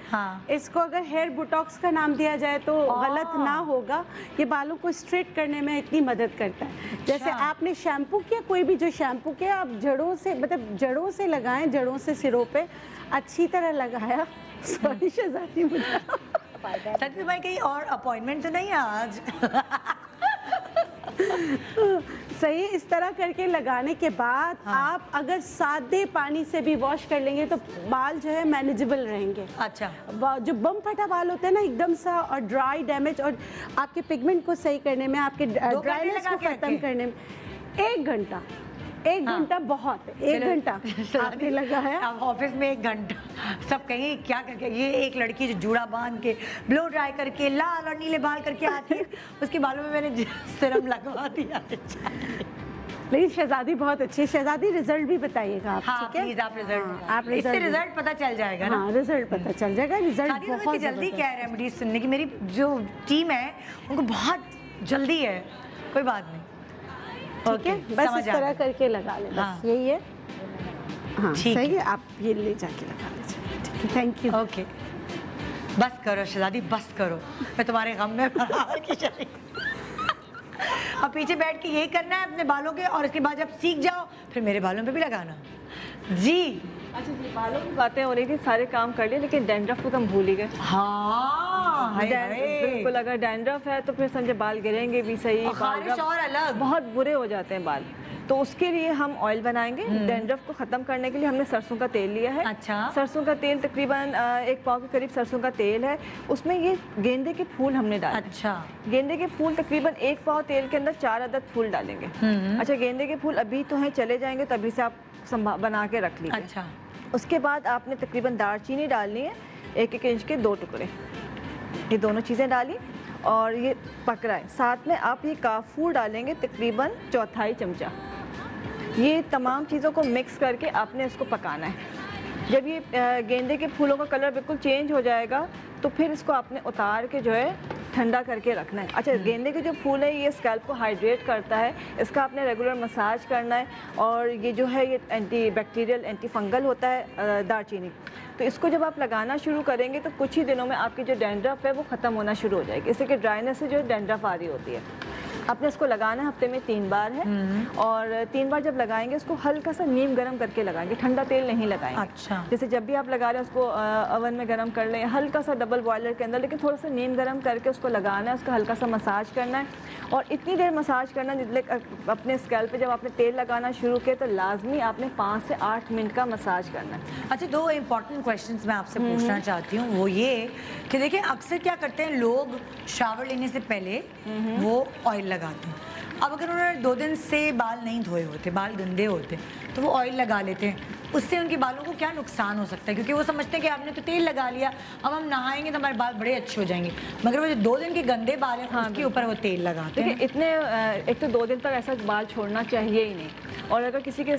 Speaker 2: इसको अगर हेयर बोटॉक्स का नाम दिया जाए तो गलत ना होगा। ये बालों को स्ट्रेट करने में इतनी मदद करता है। जैसे आपने शैम्पू किया, कोई भी जो शैम्पू किया आप जड़ों से, मतलब जड़ों से लगाएं, जड़ों से सिरों पे अच्छी तरह लगाया। सॉरी शहजादी, मुझे
Speaker 1: सती भाई कहीं और अपॉइंटमेंट तो नहीं है आज?
Speaker 2: सही, इस तरह करके लगाने के बाद आप अगर सादे पानी से भी वॉश कर लेंगे तो बाल जो है मैनेजेबल रहेंगे।
Speaker 1: अच्छा,
Speaker 2: जो बम फटा बाल होते हैं ना एकदम सा, और ड्राई डैमेज, और आपके पिगमेंट को सही करने में, आपके ड्राइनेस को खत्म करने में 1 घंटा, 1 घंटा बहुत है। 1 घंटा आपने लगाया।
Speaker 1: अब ऑफिस में 1 घंटा, सब कहेंगे क्या करके ये एक लड़की जो जूड़ा बांध के ब्लो ड्राई करके लाल और नीले बाल करके आती है, उसके बालों में मैंने सिरम लगवा दिया।
Speaker 2: लेकिन शहजादी बहुत अच्छी है। शहजादी रिजल्ट भी बताइएगा आप, ठीक है?
Speaker 1: प्लीज आप रिजल्ट, इससे रिजल्ट पता चल जाएगा ना।
Speaker 2: रिजल्ट पता चल जाएगा। रिजल्ट बहुत
Speaker 1: जल्दी क्या है रेमेडीज सुनने की, मेरी जो टीम है उनको बहुत जल्दी है। कोई बात नहीं,
Speaker 2: ठीक है, बस इस तरह करके लगा ले, बस यही है। हाँ सही है, आप ये ले जाके लगा लीजिए। ठीक है, थैंक यू।
Speaker 1: ओके, बस करो शहजादी, बस करो, मैं तुम्हारे गम में की चली। अब पीछे बैठ के यही करना है अपने बालों के, और उसके बाद जब सीख जाओ फिर मेरे बालों पे भी लगाना जी।
Speaker 3: अच्छा जी, बालों की बातें हो रही थी, सारे काम कर लिए, लेकिन डैंड्रफ को तो हम भूल ही गए।
Speaker 1: हाँ,
Speaker 3: बिल्कुल, अगर डैंड्रफ है तो फिर समझे बाल गिरेंगे भी सही,
Speaker 1: खारिश और अलग
Speaker 3: बहुत बुरे हो जाते हैं बाल। तो उसके लिए हम ऑयल बनाएंगे। डैंड्रफ को खत्म करने के लिए हमने सरसों का तेल लिया है।
Speaker 1: अच्छा,
Speaker 3: सरसों का तेल तकरीबन 1 पाव के करीब सरसों का तेल है। उसमें ये गेंदे के फूल हमने डाले।
Speaker 1: अच्छा,
Speaker 3: गेंदे के फूल तकरीबन 1 पाव तेल के अंदर 4 अदद फूल डालेंगे। अच्छा, गेंदे के फूल अभी तो हैं, चले जाएंगे, तभी से आप बना के रख लीजिए।
Speaker 1: अच्छा,
Speaker 3: उसके बाद आपने तकरीबन दालचीनी डालनी है, 1-1 इंच के 2 टुकड़े, ये दोनों चीज़ें डाली और ये पक रहा है। साथ में आप ये काफूर डालेंगे तकरीबन 1/4 चमचा। ये तमाम चीज़ों को मिक्स करके आपने इसको पकाना है। जब ये गेंदे के फूलों का कलर बिल्कुल चेंज हो जाएगा तो फिर इसको आपने उतार के जो है ठंडा करके रखना है। अच्छा, गेंदे के जो फूल है ये स्कैल्प को हाइड्रेट करता है, इसका आपने रेगुलर मसाज करना है। और ये जो है ये एंटी बैक्टीरियल, एंटी फंगल होता है दालचीनी, तो इसको जब आप लगाना शुरू करेंगे तो कुछ ही दिनों में आपकी जो डैंड्रफ है वो ख़त्म होना शुरू हो जाएगी। इससे कि ड्राइनेस से जो डैंड्रफ आ रही होती है। आपने इसको लगाना है हफ्ते में 3 बार है, और 3 बार जब लगाएंगे उसको हल्का सा नीम गरम करके लगाएंगे, ठंडा तेल नहीं लगाएंगे।
Speaker 1: अच्छा,
Speaker 3: जैसे जब भी आप लगा रहे हैं उसको ओवन में गरम कर लें, हल्का सा डबल बॉयलर के अंदर, लेकिन थोड़ा सा नीम गरम करके उसको लगाना है, उसका हल्का सा मसाज करना है। और इतनी देर मसाज करना है जितने अपने स्कैल्प पे जब आपने तेल लगाना शुरू किया तो लाजमी आपने 5 से 8 मिनट का मसाज करना है।
Speaker 1: अच्छा, 2 इम्पॉर्टेंट क्वेश्चंस मैं आपसे पूछना चाहती हूँ, वो ये कि देखिए अक्सर क्या करते हैं लोग, शावर लेने से पहले वो ऑयल लगाते हैं। अब अगर उन्होंने 2 दिन से बाल नहीं धोए होते, बाल गंदे होते, तो वो ऑयल लगा लेते हैं, उससे उनके बालों को क्या नुकसान हो सकता है? क्योंकि वो समझते हैं कि आपने तो तेल लगा लिया, अब हम नहाएंगे तो हमारे बाल बड़े अच्छे हो जाएंगे, मगर वो जो 2 दिन के गंदे बाल हैं उसके ऊपर वो तेल लगाते हैं।
Speaker 3: इतने एक तो 2 दिन तक ऐसा बाल छोड़ना चाहिए ही नहीं। और अगर किसी के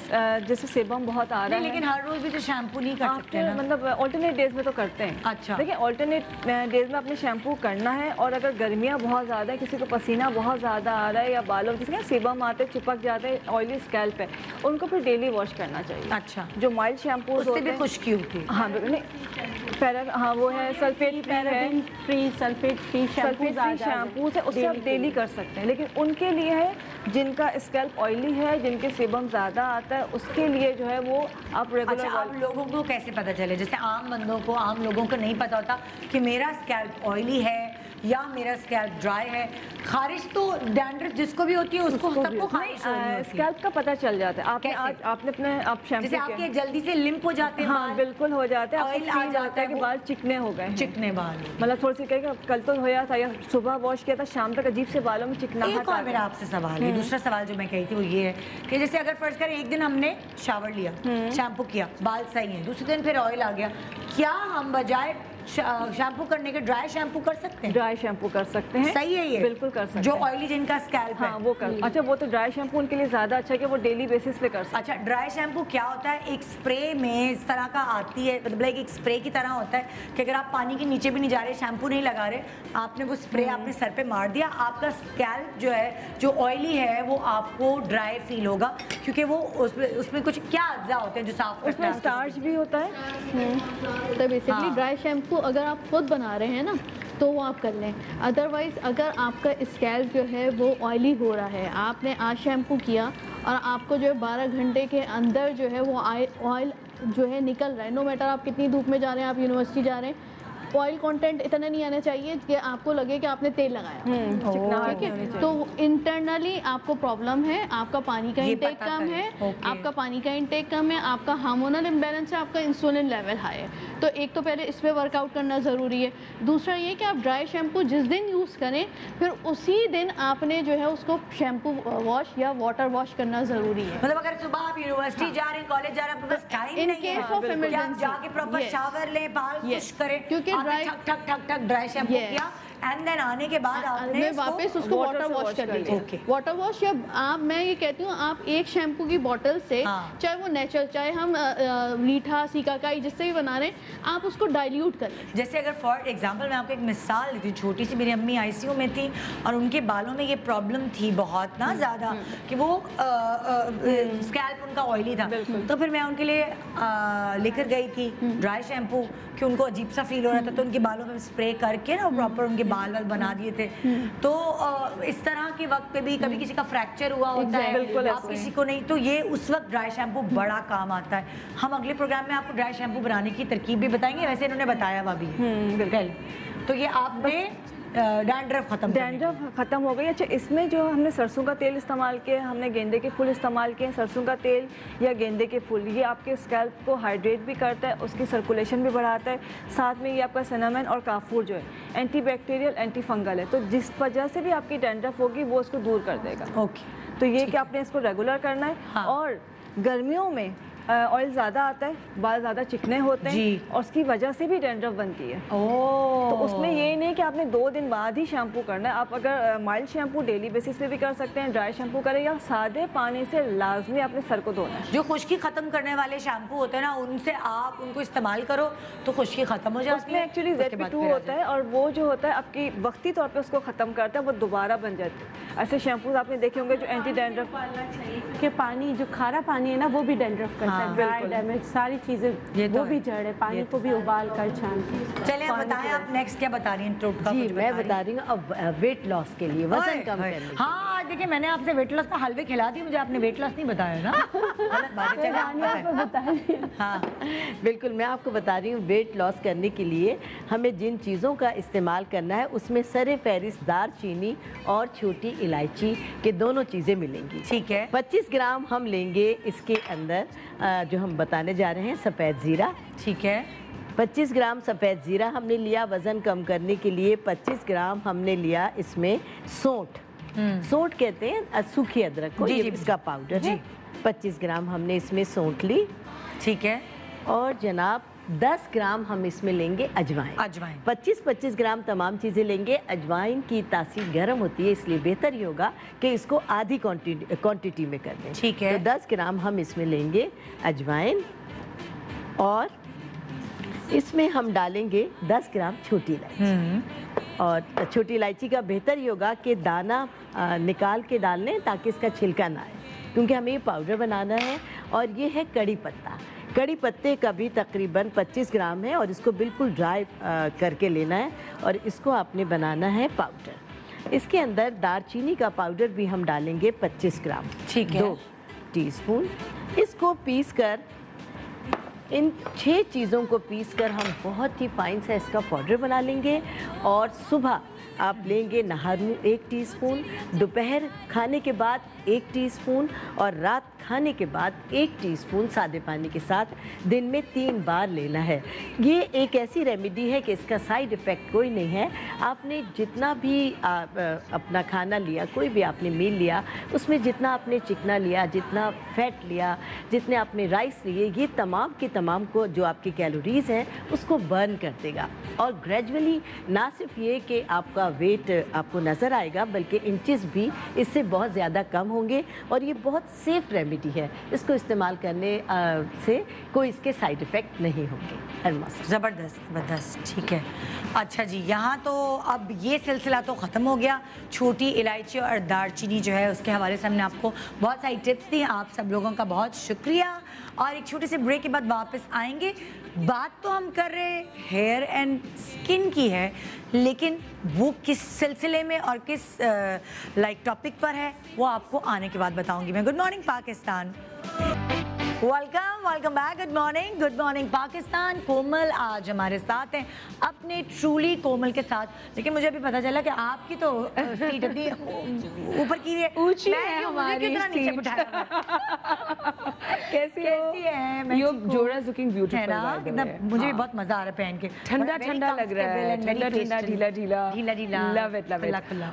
Speaker 3: जैसे सेबम बहुत आ रहा है,
Speaker 1: लेकिन हर रोज भी तो शैम्पू नहीं कर सकते ना,
Speaker 3: मतलब ऑल्टरनेट डेज में तो करते हैं।
Speaker 1: अच्छा,
Speaker 3: देखिए ऑल्टरनेट डेज में अपने शैम्पू करना है। और अगर गर्मियाँ बहुत ज़्यादा है, किसी को पसीना बहुत ज़्यादा आ रहा है, या बालों जिसके सेबम आते चिपक जाते हैं, ऑयली स्कैल्प है, उनको फिर डेली वॉश करना चाहिए।
Speaker 1: अच्छा,
Speaker 3: जो माइल्ड शैम्पू
Speaker 1: उससे भी खुश्की होती है।
Speaker 3: हाँ नहीं, हाँ वो है sulphate
Speaker 2: free, sulphate free
Speaker 3: shampoo है, उससे आप डेली कर सकते हैं। लेकिन उनके लिए है जिनका स्कैल्प ऑयली है, जिनके सेबम ज़्यादा आता है, उसके लिए जो है वो आप रेगुलर।
Speaker 1: अच्छा, आप लोगों को कैसे पता चले, जैसे आम बंदों को, आम लोगों को नहीं पता होता कि मेरा स्कैल्प ऑयली है या मेरा स्कैल्प ड्राई है? खारिश तो डैंड्रफ जिसको भी होती है उसको सबको खारिश होती है।
Speaker 3: स्कैल्प का पता चल जाता है। आपने आज आपने अपने आप शैम्पू
Speaker 1: जैसे आपके जल्दी से लिम्प हो जाते हैं,
Speaker 3: हाँ बिल्कुल हो जाते हैं,
Speaker 1: ऑयल आ जाता है
Speaker 3: कि बाल चिकने हो गए,
Speaker 1: चिकने बाल,
Speaker 3: मतलब थोड़ी सी कहेगा कल तो धोया था या सुबह वॉश किया था, शाम तक अजीब से बालों में चिकनाहट।
Speaker 1: एक और मेरा आपसे सवाल है, दूसरा सवाल जो मैं कही थी वो ये है कि जैसे अगर फर्ज करें एक दिन हमने शावर लिया, शैम्पू किया, बाल सही है, दूसरे दिन फिर ऑयल आ गया, क्या हम बजाय शैम्पू करने के ड्राई शैम्पू कर सकते हैं?
Speaker 3: ड्राई शैम्पू कर सकते हैं।
Speaker 1: सही है ये?
Speaker 3: बिल्कुल कर सकते हैं।
Speaker 1: जो ऑयली जिनका स्कैल्प है
Speaker 3: वो कर। अच्छा, वो तो ड्राई शैम्पू उनके लिए ज्यादा अच्छा है कि वो डेली बेसिस पे कर सकते हैं।
Speaker 1: अच्छा, ड्राई शैम्पू क्या होता है? एक स्प्रे में इस तरह का आती है, मतलब एक स्प्रे की तरह होता है कि अगर आप पानी के नीचे भी नहीं जा रहे, शैम्पू नहीं लगा रहे, आपने वो स्प्रे अपने सर पे मार दिया, आपका स्कैल्प जो है, जो ऑयली है, वो आपको ड्राई फील होगा, क्योंकि वो उसमें कुछ क्या अज्जा होते हैं जो साफ करते हैं?
Speaker 3: उसमें स्टार्च भी होता है।
Speaker 4: तो बेसिकली ड्राई शैम्पू अगर आप खुद बना रहे हैं ना तो वो आप कर लें। अदरवाइज़ अगर आपका स्कैल्प जो है वो ऑयली हो रहा है, आपने आज शैम्पू किया और आपको जो है 12 घंटे के अंदर जो है वो ऑयल जो है निकल रहा है, नो मैटर आप कितनी धूप में जा रहे हैं, आप यूनिवर्सिटी जा रहे हैं, ऑयल कंटेंट इतना नहीं आना चाहिए कि आपको लगे कि आपने तेल लगाया। ठीक है, तो इंटरनली आपको प्रॉब्लम है, आपका पानी का इंटेक कम है, आपका पानी का इंटेक कम है, आपका हार्मोनल इम्बैलेंस है, आपका इंसुलिन लेवल हाई है। तो एक तो पहले इस पर वर्कआउट करना ज़रूरी है। दूसरा ये कि आप ड्राई शैम्पू जिस दिन यूज़ करें फिर उसी दिन आपने जो है उसको शैम्पू वॉश या वाटर वॉश करना ज़रूरी है।
Speaker 1: मतलब अगर सुबह आप यूनिवर्सिटी जा रहे हैं, कॉलेज जा रहे हैं, आपके पास टाइम नहीं है, आप जाके प्रॉपर शावर लें, बाल खुश करें,
Speaker 4: क्योंकि
Speaker 1: ठक ठक ठक ड्राई शैम्पू किया एंड देन आने के बाद आपने
Speaker 4: वापस उसको वाटर वॉश कर लीजिए। वाटर वॉश या आप, मैं ये कहती हूँ आप एक शैम्पू की बोतल से चाहे वो नेचुरल, चाहे हम मीठा सिकाकाई जिससे भी बना रहे हैं, आप उसको डाइल्यूट कर लें।
Speaker 1: जैसे अगर फॉर एग्जांपल मैं आपको एक मिसाल देती हूँ, छोटी सी, मेरी अम्मी आईसीयू में थी और उनके बालों में ये प्रॉब्लम थी बहुत ना ज़्यादा कि वो स्कैल्प उनका ऑयली था, तो फिर मैं उनके लिए लेकर गई थी ड्राई शैम्पू कि उनको अजीब सा फील हो रहा था, तो उनके बालों में स्प्रे करके ना प्रॉपर उनके बाल वाल बना दिए थे। तो इस तरह के वक्त पे भी कभी किसी का फ्रैक्चर हुआ होता है, आप किसी को नहीं, तो ये उस वक्त ड्राई शैम्पू बड़ा काम आता है। हम अगले प्रोग्राम में आपको ड्राई शैम्पू बनाने की तरकीब भी बताएंगे, वैसे इन्होंने बताया हुआ भी है। तो ये आपने डैंड्रफ
Speaker 3: खत्म हो गई। अच्छा, इसमें जो हमने सरसों का तेल इस्तेमाल किया, हमने गेंदे के फूल इस्तेमाल किए, सरसों का तेल या गेंदे के फूल, ये आपके स्कैल्प को हाइड्रेट भी करता है, उसकी सर्कुलेशन भी बढ़ाता है, साथ में ये आपका सिनेमन और काफूर जो है एंटी बैक्टीरियल एंटी फंगल है, तो जिस वजह से भी आपकी डैंड्रफ होगी वो उसको दूर कर देगा।
Speaker 1: ओके,
Speaker 3: तो ये कि आपने इसको रेगुलर करना है। और गर्मियों में ऑयल ज़्यादा आता है, बाल ज़्यादा चिकने होते हैं और उसकी वजह से भी डैंड्रफ बनती है। तो उसमें ये नहीं कि आपने 2 दिन बाद ही शैम्पू करना है, आप अगर माइल्ड शैम्पू डेली बेसिस पे भी कर सकते हैं, ड्राई शैम्पू करें या सादे पानी से लाजमी अपने सर को धोना है।
Speaker 1: जो खुश्की खत्म करने वाले शैम्पू होते हैं ना, उनसे आप उनको इस्तेमाल करो तो खुश्की खत्म हो जाती है।
Speaker 3: उसमें एक्चुअली ZP2 होता है और वो जो होता है आपकी वक्ती तौर पर उसको ख़त्म करता है, वो दोबारा बन जाती है। ऐसे शैम्पूज आपने देखे होंगे जो एंटी डैंड्रफ
Speaker 2: के पानी, जो खारा पानी है ना, वो भी डैंड्रफ करता है, ड्राई डैमेज सारी चीजें वो भी जड़ है, पानी को भी उबाल कर छान के।
Speaker 1: चलिए आप बताएं, आप नेक्स्ट क्या बता रही हैं? टोट का
Speaker 5: जी मैं बता रही हूँ अब वेट लॉस के लिए, वजन कम करने।
Speaker 1: हाँ देखिए, मैंने आपसे वेट लॉस का हलवे खिला दिए, मुझे आपने वेट लॉस नहीं बताया ना। गलत बात है,
Speaker 5: हाँ बिल्कुल, मैं आपको बता रही हूँ वेट लॉस करने के लिए हमें जिन चीज़ों का इस्तेमाल करना है उसमें सरे फहरिस्त दालचीनी और छोटी इलायची के दोनों चीज़ें मिलेंगी।
Speaker 1: ठीक है,
Speaker 5: 25 ग्राम हम लेंगे इसके अंदर जो हम बताने जा रहे हैं सफ़ेद ज़ीरा।
Speaker 1: ठीक है,
Speaker 5: 25 ग्राम सफ़ेद ज़ीरा हमने लिया वज़न कम करने के लिए। 25 ग्राम हमने लिया इसमें सौंठ, सौंठ कहते हैं सूखी अदरक को, ये इसका पाउडर है। 25 ग्राम हमने इसमें सौंठ ली।
Speaker 1: ठीक है,
Speaker 5: और जनाब 10 ग्राम हम इसमें लेंगे अजवाइन। 25-25 ग्राम तमाम चीज़ें लेंगे। अजवाइन की तासीर गर्म होती है, इसलिए बेहतर ये होगा कि इसको आधी क्वांटिटी में कर दें।
Speaker 1: ठीक है,
Speaker 5: तो 10 ग्राम हम इसमें लेंगे अजवाइन और इसमें हम डालेंगे 10 ग्राम छोटी इलायची। और छोटी इलायची का बेहतर ये होगा कि दाना निकाल के डाल लें ताकि इसका छिलका ना आए, क्योंकि हमें ये पाउडर बनाना है। और ये है कड़ी पत्ता, कड़ी पत्ते का भी तकरीबन 25 ग्राम है और इसको बिल्कुल ड्राई करके लेना है और इसको आपने बनाना है पाउडर। इसके अंदर दालचीनी का पाउडर भी हम डालेंगे 25 ग्राम।
Speaker 1: ठीक है,
Speaker 5: 2 टीस्पून। इसको पीस कर, इन 6 चीज़ों को पीस कर हम बहुत ही फाइन सा इसका पाउडर बना लेंगे और सुबह आप लेंगे नहर मुँह 1 टीस्पून, दोपहर खाने के बाद 1 टीस्पून और रात खाने के बाद 1 टीस्पून सादे पानी के साथ दिन में 3 बार लेना है। ये एक ऐसी रेमेडी है कि इसका साइड इफ़ेक्ट कोई नहीं है। आपने जितना भी अपना खाना लिया, कोई भी आपने मील लिया, उसमें जितना आपने चिकना लिया, जितना फैट लिया, जितने आपने राइस लिए, ये तमाम के तमाम को जो आपकी कैलोरीज़ हैं उसको बर्न कर देगा। और ग्रेजुअली ना सिर्फ ये कि आपका वेट आपको नज़र आएगा, बल्कि इंचेस भी इससे बहुत ज़्यादा कम होंगे। और ये बहुत सेफ रेमेडी है, इसको इस्तेमाल करने से कोई इसके साइड इफ़ेक्ट नहीं होंगे।
Speaker 1: ज़बरदस्त ज़बरदस्त, ठीक है। अच्छा जी, यहाँ तो अब ये सिलसिला तो ख़त्म हो गया। छोटी इलायची और दालचीनी जो है उसके हवाले से हमने आपको बहुत सारी टिप्स दी। आप सब लोगों का बहुत शुक्रिया। और एक छोटे से ब्रेक के बाद वापस आएंगे। बात तो हम कर रहे हेयर एंड स्किन की है, लेकिन वो किस सिलसिले में और किस टॉपिक पर है वो आपको आने के बाद बताऊंगी मैं। Good morning Pakistan, welcome back. Good morning Pakistan. Komal आज हमारे साथ हैं अपने ट्रूली कोमल के साथ। लेकिन मुझे अभी पता चला कि आपकी तो सीट इतनी ऊपर की है,
Speaker 6: ऊंची है हमारी सीट। कैसी है? Your जोड़ा looking beautiful
Speaker 1: है ना? मुझे भी बहुत मजा आ रहा है पहन के।
Speaker 6: ठंडा लग रहा है, ठंडा ढीला। Love it.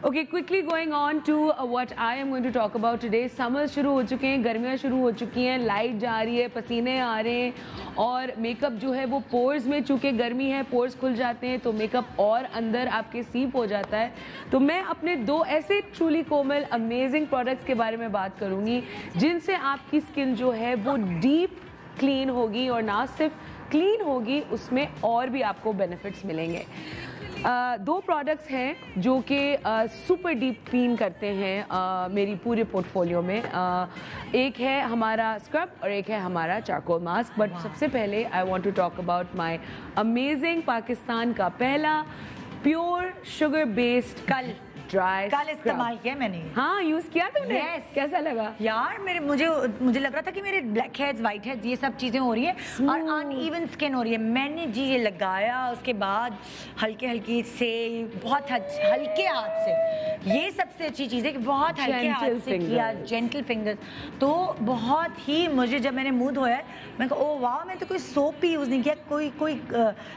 Speaker 6: Okay, quickly going on to what I am going to talk about today. Summers शुरू हो चुके हैं, गर्मियाँ शुरू हो चुकी हैं, लाइट जा रही है, पसीने आ रहे हैं और मेकअप जो है वो पोर्स में, चूंकि गर्मी है पोर्स खुल जाते हैं तो मेकअप और अंदर आपके सीप हो जाता है। तो मैं अपने 2 ऐसे ट्रूली कोमल अमेजिंग प्रोडक्ट्स के बारे में बात करूंगी जिनसे आपकी स्किन जो है वो डीप क्लीन होगी और ना सिर्फ क्लीन होगी, उसमें और भी आपको बेनिफिट्स मिलेंगे। 2 प्रोडक्ट्स हैं जो कि सुपर डीप क्लीन करते हैं मेरी पूरे पोर्टफोलियो में। एक है हमारा स्क्रब और एक है हमारा चारकोल मास्क। बट सबसे पहले I want to talk about my amazing Pakistan का पहला प्योर शुगर बेस्ड कल
Speaker 1: इस्तेमाल किया मैंने।
Speaker 6: हाँ, यूज किया तुमने?
Speaker 1: yes.
Speaker 6: कैसा लगा
Speaker 1: यार? मुझे लग रहा था कि मेरे ब्लैक हेड्स, व्हाइट हेड्स, ये सब चीजें हो रही हैं और अनइवन स्किन हो रही है। मैंने जी ये लगाया, उसके बाद हल्के से, बहुत हल्के हाथ से, ये सबसे अच्छी चीज़ है कि बहुत हल्के हाथ से किया, जेंटल फिंगर्स। तो बहुत ही मुझे जब मैंने मुंह धोया मैं कहा ओ वाह, मैं तो कोई सोप ही यूज़ नहीं किया, कोई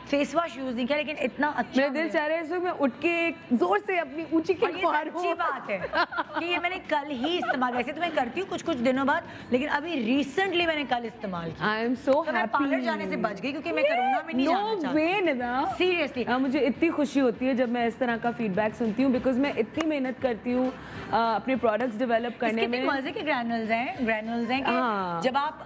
Speaker 1: फेस वॉश यूज़ नहीं किया, लेकिन इतना अच्छा।
Speaker 6: मेरा दिल चाह रहा है मैं उठ के जोर से अपनी ऊंची
Speaker 1: अच्छी बात है कि ये मैंने कल ही इस्तेमाल, वैसे तो मैं करती हूँ कुछ दिनों बाद, लेकिन अभी रिसेंटली मैंने कल इस्तेमाल किया।
Speaker 6: I am so happy.
Speaker 1: मैं पार्लर जाने से बच गई क्योंकि मैं कोरोना में नहीं जाना चाहती। सीरियसली
Speaker 6: मुझे इतनी खुशी होती है जब मैं इस तरह का फीडबैक सुनती हूँ, बिकॉज मैं इतनी मेहनत करती हूँ अपने प्रोडक्ट्स डेवलप करने में।
Speaker 1: मजे के ग्रैनुल्स हैं कि जब आप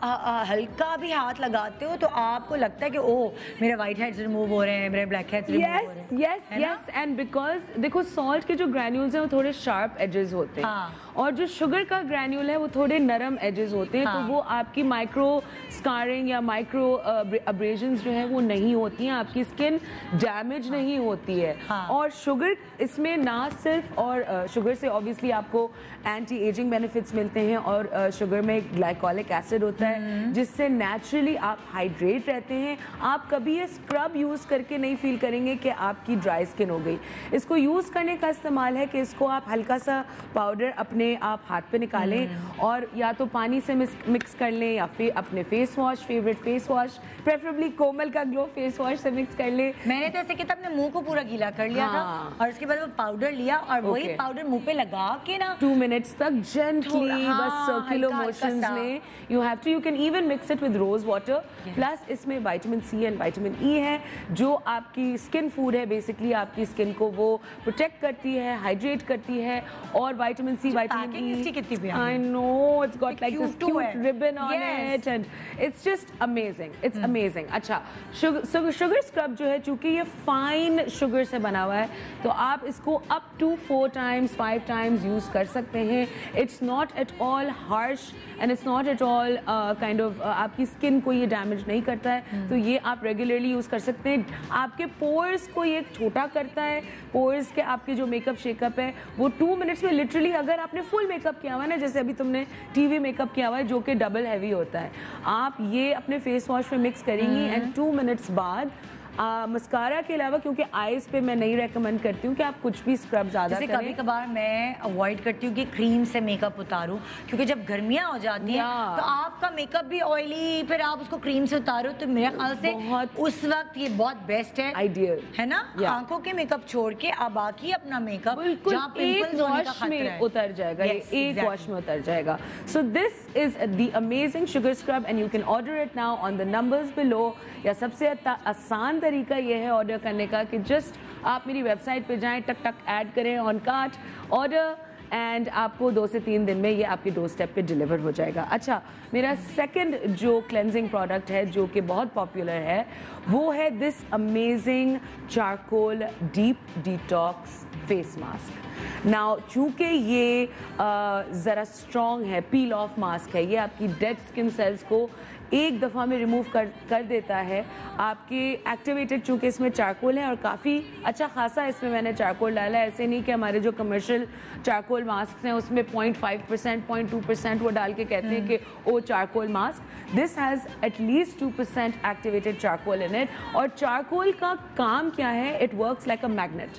Speaker 1: हल्का भी हाथ लगाते हो तो आपको लगता है कि ओह मेरे व्हाइट हेड्स रिमूव हो रहे हैं, मेरे ब्लैक हेड्स रिमूव हो रहे हैं।
Speaker 6: यस एंड बिकॉज देखो सॉल्ट के जो ग्रैन्यूल्स हैं वो थोड़े शार्प एजेस होते हैं और जो शुगर का ग्रैन्यूल है वो थोड़े नरम एजेस होते हैं। तो वो आपकी माइक्रो स्कारिंग या माइक्रो अब्रेजन्स जो है वो नहीं होती हैं, आपकी स्किन डैमेज नहीं होती है। और शुगर इसमें ना सिर्फ, और शुगर से ऑब्वियसली आपको एंटी एजिंग बेनिफिट्स मिलते हैं और शुगर में ग्लाइकोलिक एसिड होता है जिससे नेचुरली आप हाइड्रेट रहते हैं। आप कभी ये स्क्रब यूज़ करके नहीं फील करेंगे कि आपकी ड्राई स्किन हो गई। इसको यूज़ करने का इस्तेमाल है कि इसको आप हल्का सा पाउडर अपने आप हाथ पे निकालें और या तो पानी से मिक्स कर लें या फिर अपने face wash, favourite face wash, preferably Komal का ग्लो फेस वॉश से मिक्स कर लें।
Speaker 1: मैंने तो ऐसे किया था, अपने मुंह को पूरा गीला कर लिया था और उसके बाद वो पाउडर लिया और वही पाउडर मुंह पे लगा के ना
Speaker 6: 2 मिनट्स तक जेंटली बस सर्कुलर मोशंस में you can even mix it with rose water. Plus इसमें vitamin C and vitamin E है जो आपकी स्किन फूड है, बेसिकली आपकी स्किन को वो प्रोटेक्ट करती है, हाइड्रेट करती है। और vitamin C, vitamin E, I know it's got like this cute ribbon on it and it's just amazing. It's amazing. अच्छा, sugar scrub जो है चूंकि ये fine sugar से बना हुआ है तो आप इसको up to 4 times 5 times use कर सकते हैं। It's not at all harsh and it's not at all kind of आपकी स्किन को ये डैमेज नहीं करता है। तो ये आप रेगुलरली यूज कर सकते हैं। आपके पोर्स को ये छोटा करता है। पोर्स के आपके जो मेकअप शेकअप है वो 2 मिनट्स में लिटरली, अगर आपने फुल मेकअप किया हुआ है ना, जैसे अभी तुमने टीवी मेकअप किया हुआ है जो कि डबल हैवी होता है, आप ये अपने फेस वॉश में मिक्स करेंगी एंड 2 मिनट्स बाद मस्कारा के अलावा, क्योंकि आईज पे मैं नहीं रेकमेंड करती हूँ कि आप कुछ भी स्क्रब ज़्यादा करें।
Speaker 1: कभी कभार मैं अवॉइड करती हूँ कि क्रीम से मेकअप उतारूँ, क्योंकि जब गर्मियाँ हो जाती हैं तो आपका मेकअप भी ऑयली, फिर आप उसको क्रीम से उतारो, तो मेरे ख्याल से उस वक्त ये बहुत बेस्ट है,
Speaker 6: आइडियल
Speaker 1: है ना। आंखों के मेकअप छोड़ के आप बाकी अपना मेकअप
Speaker 6: बिल्कुल एक वॉश में उतर जाएगा, एक वॉश में उतर जाएगा। So this is the amazing sugar scrub and you can order it now on the numbers below. या सबसे आसान तरीका ये है ऑर्डर करने का कि जस्ट आप मेरी वेबसाइट पे जाएं, टक टक ऐड करें ऑन कार्ट, ऑर्डर, एंड आपको 2 से 3 दिन में ये आपके डोर स्टेप पे डिलीवर हो जाएगा। अच्छा, मेरा सेकंड जो क्लेंजिंग प्रोडक्ट है जो कि बहुत पॉपुलर है वो है this amazing charcoal deep detox face mask. Now चूँकि ये ज़रा स्ट्रॉन्ग है, पील ऑफ मास्क है, ये आपकी डेड स्किन सेल्स को एक दफ़ा में रिमूव कर देता है। आपके एक्टिवेटेड, चूँकि इसमें चारकोल है और काफ़ी अच्छा खासा इसमें मैंने चारकोल डाला है, ऐसे नहीं कि हमारे जो कमर्शियल चारकोल मास्क हैं उसमें 0.5%, 0.2% वो डाल के कहते हैं कि ओ charcoal mask. This has at least 2% activated charcoal in it. और चारकोल का काम क्या है? It works like a magnet.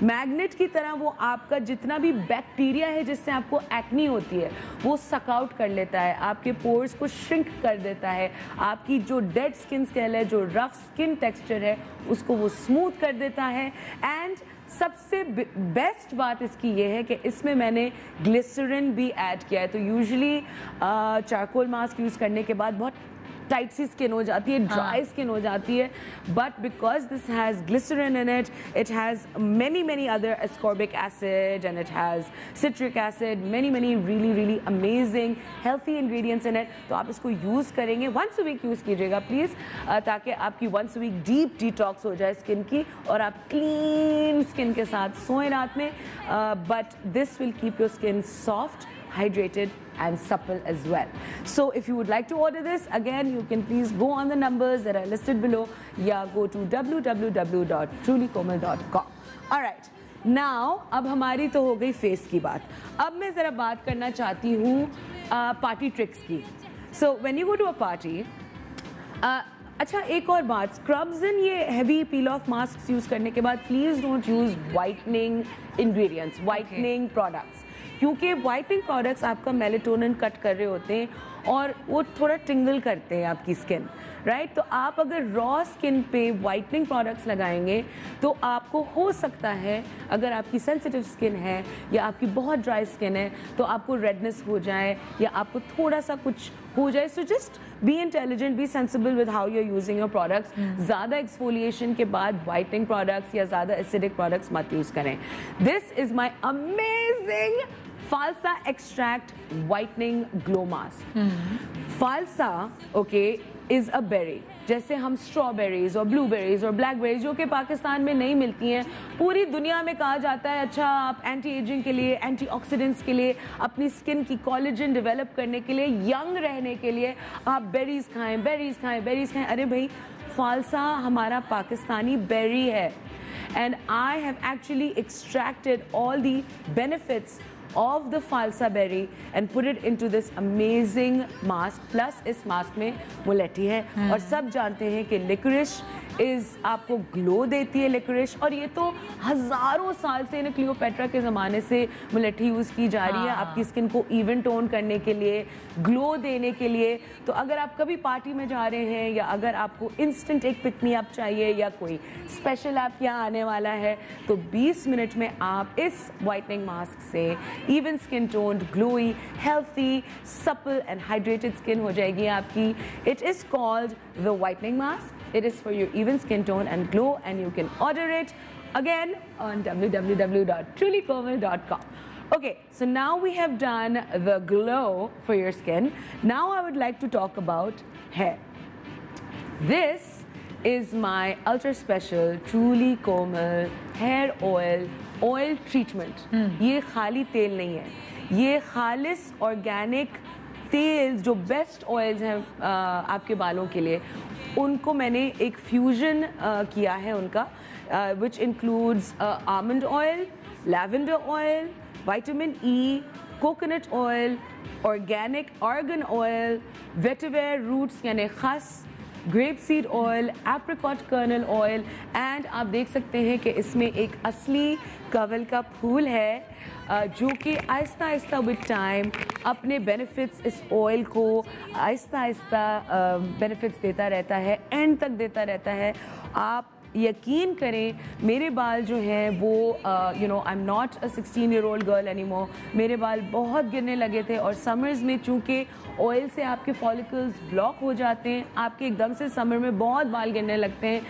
Speaker 6: Magnet की तरह वो आपका जितना भी बैक्टीरिया है जिससे आपको एक्नी होती है वो सक आउट कर लेता है, आपके पोर्स को श्रिंक कर देता है, आपकी जो डेड स्किन स्केल है, जो रफ स्किन टेक्सचर है, उसको वो स्मूथ कर देता है। एंड सबसे बेस्ट बात इसकी ये है कि इसमें मैंने ग्लिसरीन भी ऐड किया है। तो यूजुअली चारकोल मास्क यूज़ करने के बाद बहुत टाइट सी स्किन हो जाती है, ड्राई स्किन हो जाती है, but because this has glycerine in it, it has many other ascorbic acid and it has citric acid, many really amazing healthy ingredients in it। तो आप इसको यूज़ करेंगे, once a week यूज़ कीजिएगा please, ताकि आपकी once a week deep detox हो जाए skin की और आप क्लीन स्किन के साथ सोएं रात में। But this will keep your skin soft, hydrated and supple as well. So if you would like to order this, again you can please go on the numbers that are listed below, या go to www.trulykomal.com. Alright, now अब हमारी तो हो गई face की बात, अब मैं ज़रा बात करना चाहती हूँ पार्टी ट्रिक्स की। So when you go to a party, अच्छा एक और बात, स्क्रब्स इन ये heavy peel of mask use करने के बाद please don't use whitening ingredients, whitening products, क्योंकि वाइटनिंग प्रोडक्ट्स आपका मेलेटोनिन कट कर रहे होते हैं और वो थोड़ा टिंगल करते हैं आपकी स्किन, राइट। तो आप अगर रॉ स्किन पे वाइटनिंग प्रोडक्ट्स लगाएंगे तो आपको हो सकता है, अगर आपकी सेंसिटिव स्किन है या आपकी बहुत ड्राई स्किन है, तो आपको रेडनेस हो जाए या आपको थोड़ा सा कुछ हो जाए। So just be intelligent, be sensible with how you are using your products. ज़्यादा एक्सफोलिएशन के बाद वाइटनिंग प्रोडक्ट्स या ज़्यादा एसिडिक प्रोडक्ट्स मत यूज़ करें। This is my amazing Falsa Extract Whitening Glow Mask. Falsa, okay, is a berry. जैसे हम strawberries और ब्लूबेरीज और ब्लैकबेरीज जो कि पाकिस्तान में नहीं मिलती हैं, पूरी दुनिया में कहा जाता है अच्छा आप एंटी एजिंग के लिए, एंटीऑक्सीडेंट्स के लिए, अपनी स्किन की कोलेजन डेवलप करने के लिए, यंग रहने के लिए आप बेरीज खाएं, बेरीज खाएं, बेरीज खाएं। अरे भाई, फालसा हमारा पाकिस्तानी बेरी है, and I have actually extracted all the benefits of the falsa berry and put it into this amazing mask। plus इस मास्क में मुलेठी है और सब जानते हैं कि लिकोरिश आपको ग्लो देती है, लिकोरिश, और ये तो हज़ारों साल से ना क्लियोपेट्रा के ज़माने से मुलेठी यूज़ की जा रही है आपकी स्किन को इवन टोन करने के लिए, ग्लो देने के लिए। तो अगर आप कभी पार्टी में जा रहे हैं या अगर आपको इंस्टेंट एक पिक मी अप चाहिए या कोई स्पेशल आप यहाँ आने वाला है, तो 20 मिनट में आप इस वाइटनिंग मास्क से even skin toned, glowy, healthy, supple and hydrated skin हो जाएगी आपकी। It is called the whitening mask. It is for your even skin tone and glow, and you can order it again on www.trulykomal.com. Okay, so now we have done the glow for your skin. Now I would like to talk about hair. This is my ultra special Truly Komal hair oil treatment. ये खाली तेल नहीं है, ये खालिस organic तेल जो best oils हैं आपके बालों के लिए, उनको मैंने एक फ्यूजन किया है उनका, which includes almond oil, lavender oil, vitamin E, coconut oil, organic argan oil, vetiver roots यानी खस, grape seed oil, apricot kernel oil and आप देख सकते हैं कि इसमें एक असली कंवल का फूल है जो कि आहिस्ता आहिस्ता विद टाइम अपने बेनिफिट्स इस ऑयल को आहिस्ता आहिस्ता बेनिफिट्स देता रहता है, एंड तक देता रहता है। आप यकीन करें मेरे बाल जो हैं वो I am not a 16-year-old girl anymore. मेरे बाल बहुत गिरने लगे थे और समर्स में चूँकि ऑयल से आपके फॉलिकल्स ब्लॉक हो जाते हैं, आपके एकदम से समर में बहुत बाल गिरने लगते हैं।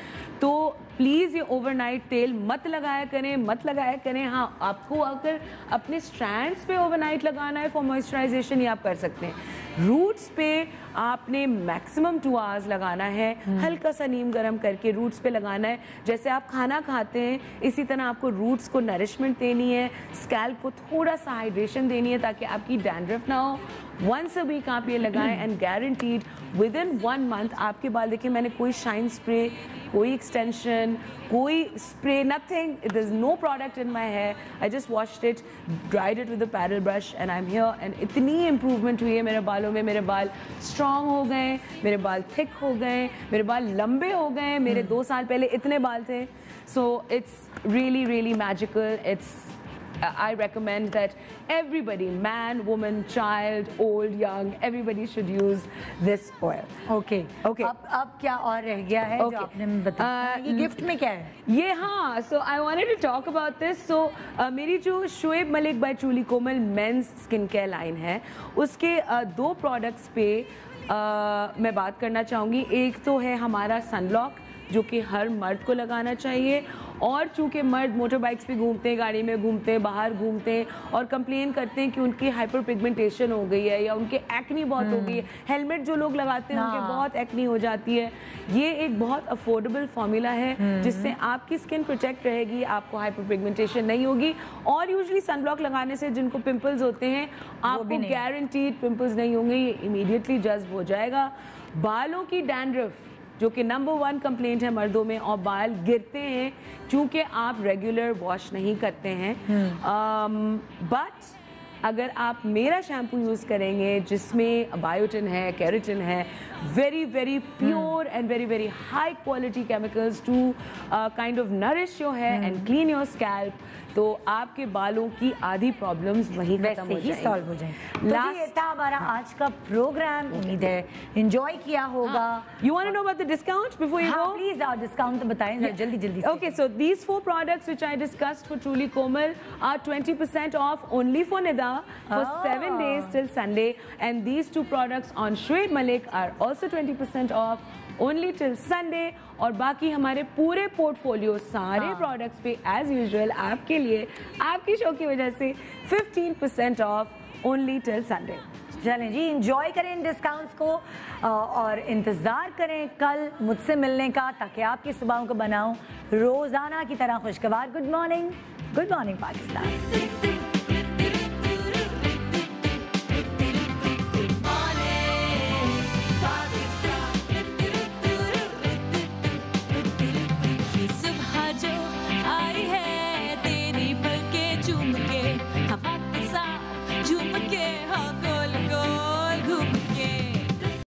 Speaker 6: तो प्लीज़ ये ओवरनाइट तेल मत लगाया करें। हाँ, आपको अगर अपने स्ट्रैंड्स पे ओवरनाइट लगाना है फॉर मॉइस्चराइजेशन, ये आप कर सकते हैं। रूट्स पे आपने मैक्सिमम 2 आवर्स लगाना है, हल्का सा नीम गर्म करके रूट्स पे लगाना है। जैसे आप खाना खाते हैं इसी तरह आपको रूट्स को नरिशमेंट देनी है, स्कैल्प को थोड़ा सा हाइड्रेशन देनी है ताकि आपकी डैंड्रफ ना हो। वंस अ वीक आप ये लगाएं and guaranteed within 1 month आपके बाल, देखिए मैंने कोई शाइन स्प्रे, कोई एक्सटेंशन, कोई spray, nothing, there is no product in my hair. I just washed it, dried it with a paddle brush and I am here and इतनी improvement हुई है मेरे बालों में। मेरे बाल स्ट्रॉन्ग हो गए, मेरे बाल थिक हो गए, मेरे बाल लंबे हो गए। मेरे 2 साल पहले इतने बाल थे। So it's really really magical. It's I recommend that everybody, man, woman, child, old, young, everybody should use this oil.
Speaker 1: Okay. अब क्या और रह गया है जो आपने बताया? ये गिफ्ट में क्या है?
Speaker 6: ये हाँ, so I wanted to talk about this. So मेरी जो शोएब मलिक बाय ट्रूली कोमल मेंस स्किन केयर लाइन है, उसके 2 प्रोडक्ट्स पे मैं बात करना चाहूँगी। एक तो है हमारा सनब्लॉक जो कि हर मर्द को लगाना चाहिए, और चूँकि मर्द मोटर बाइक्स पे घूमते हैं, गाड़ी में घूमते हैं, बाहर घूमते हैं और कंप्लेन करते हैं कि उनकी हाइपर पिगमेंटेशन हो गई है या उनके एक्नी बहुत हो गई है। हेलमेट जो लोग लगाते हैं उनके बहुत एक्नी हो जाती है। ये एक बहुत अफोर्डेबल फॉर्मूला है जिससे आपकी स्किन प्रोटेक्ट रहेगी, आपको हाइपर पिगमेंटेशन नहीं होगी। और यूजुअली सनब्लॉक लगाने से जिनको पिंपल्स होते हैं आपको गारंटीड पिंपल्स नहीं होंगे, ये इमीडिएटली जज्ब हो जाएगा। बालों की डैंड्रफ जो कि नंबर 1 कंप्लेंट है मर्दों में, और बाल गिरते हैं चूँकि आप रेगुलर वॉश नहीं करते हैं। बट अगर आप मेरा शैम्पू यूज़ करेंगे जिसमें बायोटिन है, केराटिन है, very very pure and very very high quality chemicals to kind of nourish your hair and clean your scalp, तो आपके बालों की आधी प्रॉब्लम्स वहीं खत्म हो जाएंगी,
Speaker 1: सॉल्व हो जाएंगी। तो ये था हमारा आज का प्रोग्राम। उम्मीद है एंजॉय किया होगा।
Speaker 6: You want to know about the discount before you go?
Speaker 1: Please discount तो बताएं जल्दी।
Speaker 6: Okay, so these 4 products which I discussed for Truly Komal are 20% off only for Nida for 7 days till Sunday, and these 2 products on Shoaib Malik are also 20% off only till Sunday। और बाकी हमारे पूरे portfolio सारे products पे as usual आपके लिए, आपकी show की वजह से 15% ऑफ ओनली टिल संडे।
Speaker 1: चलें जी, इंजॉय करें इन डिस्काउंट्स को और इंतज़ार करें कल मुझसे मिलने का, ताकि आपकी सुबहों को बनाऊं रोज़ाना की तरह खुशगवार। Good morning Pakistan.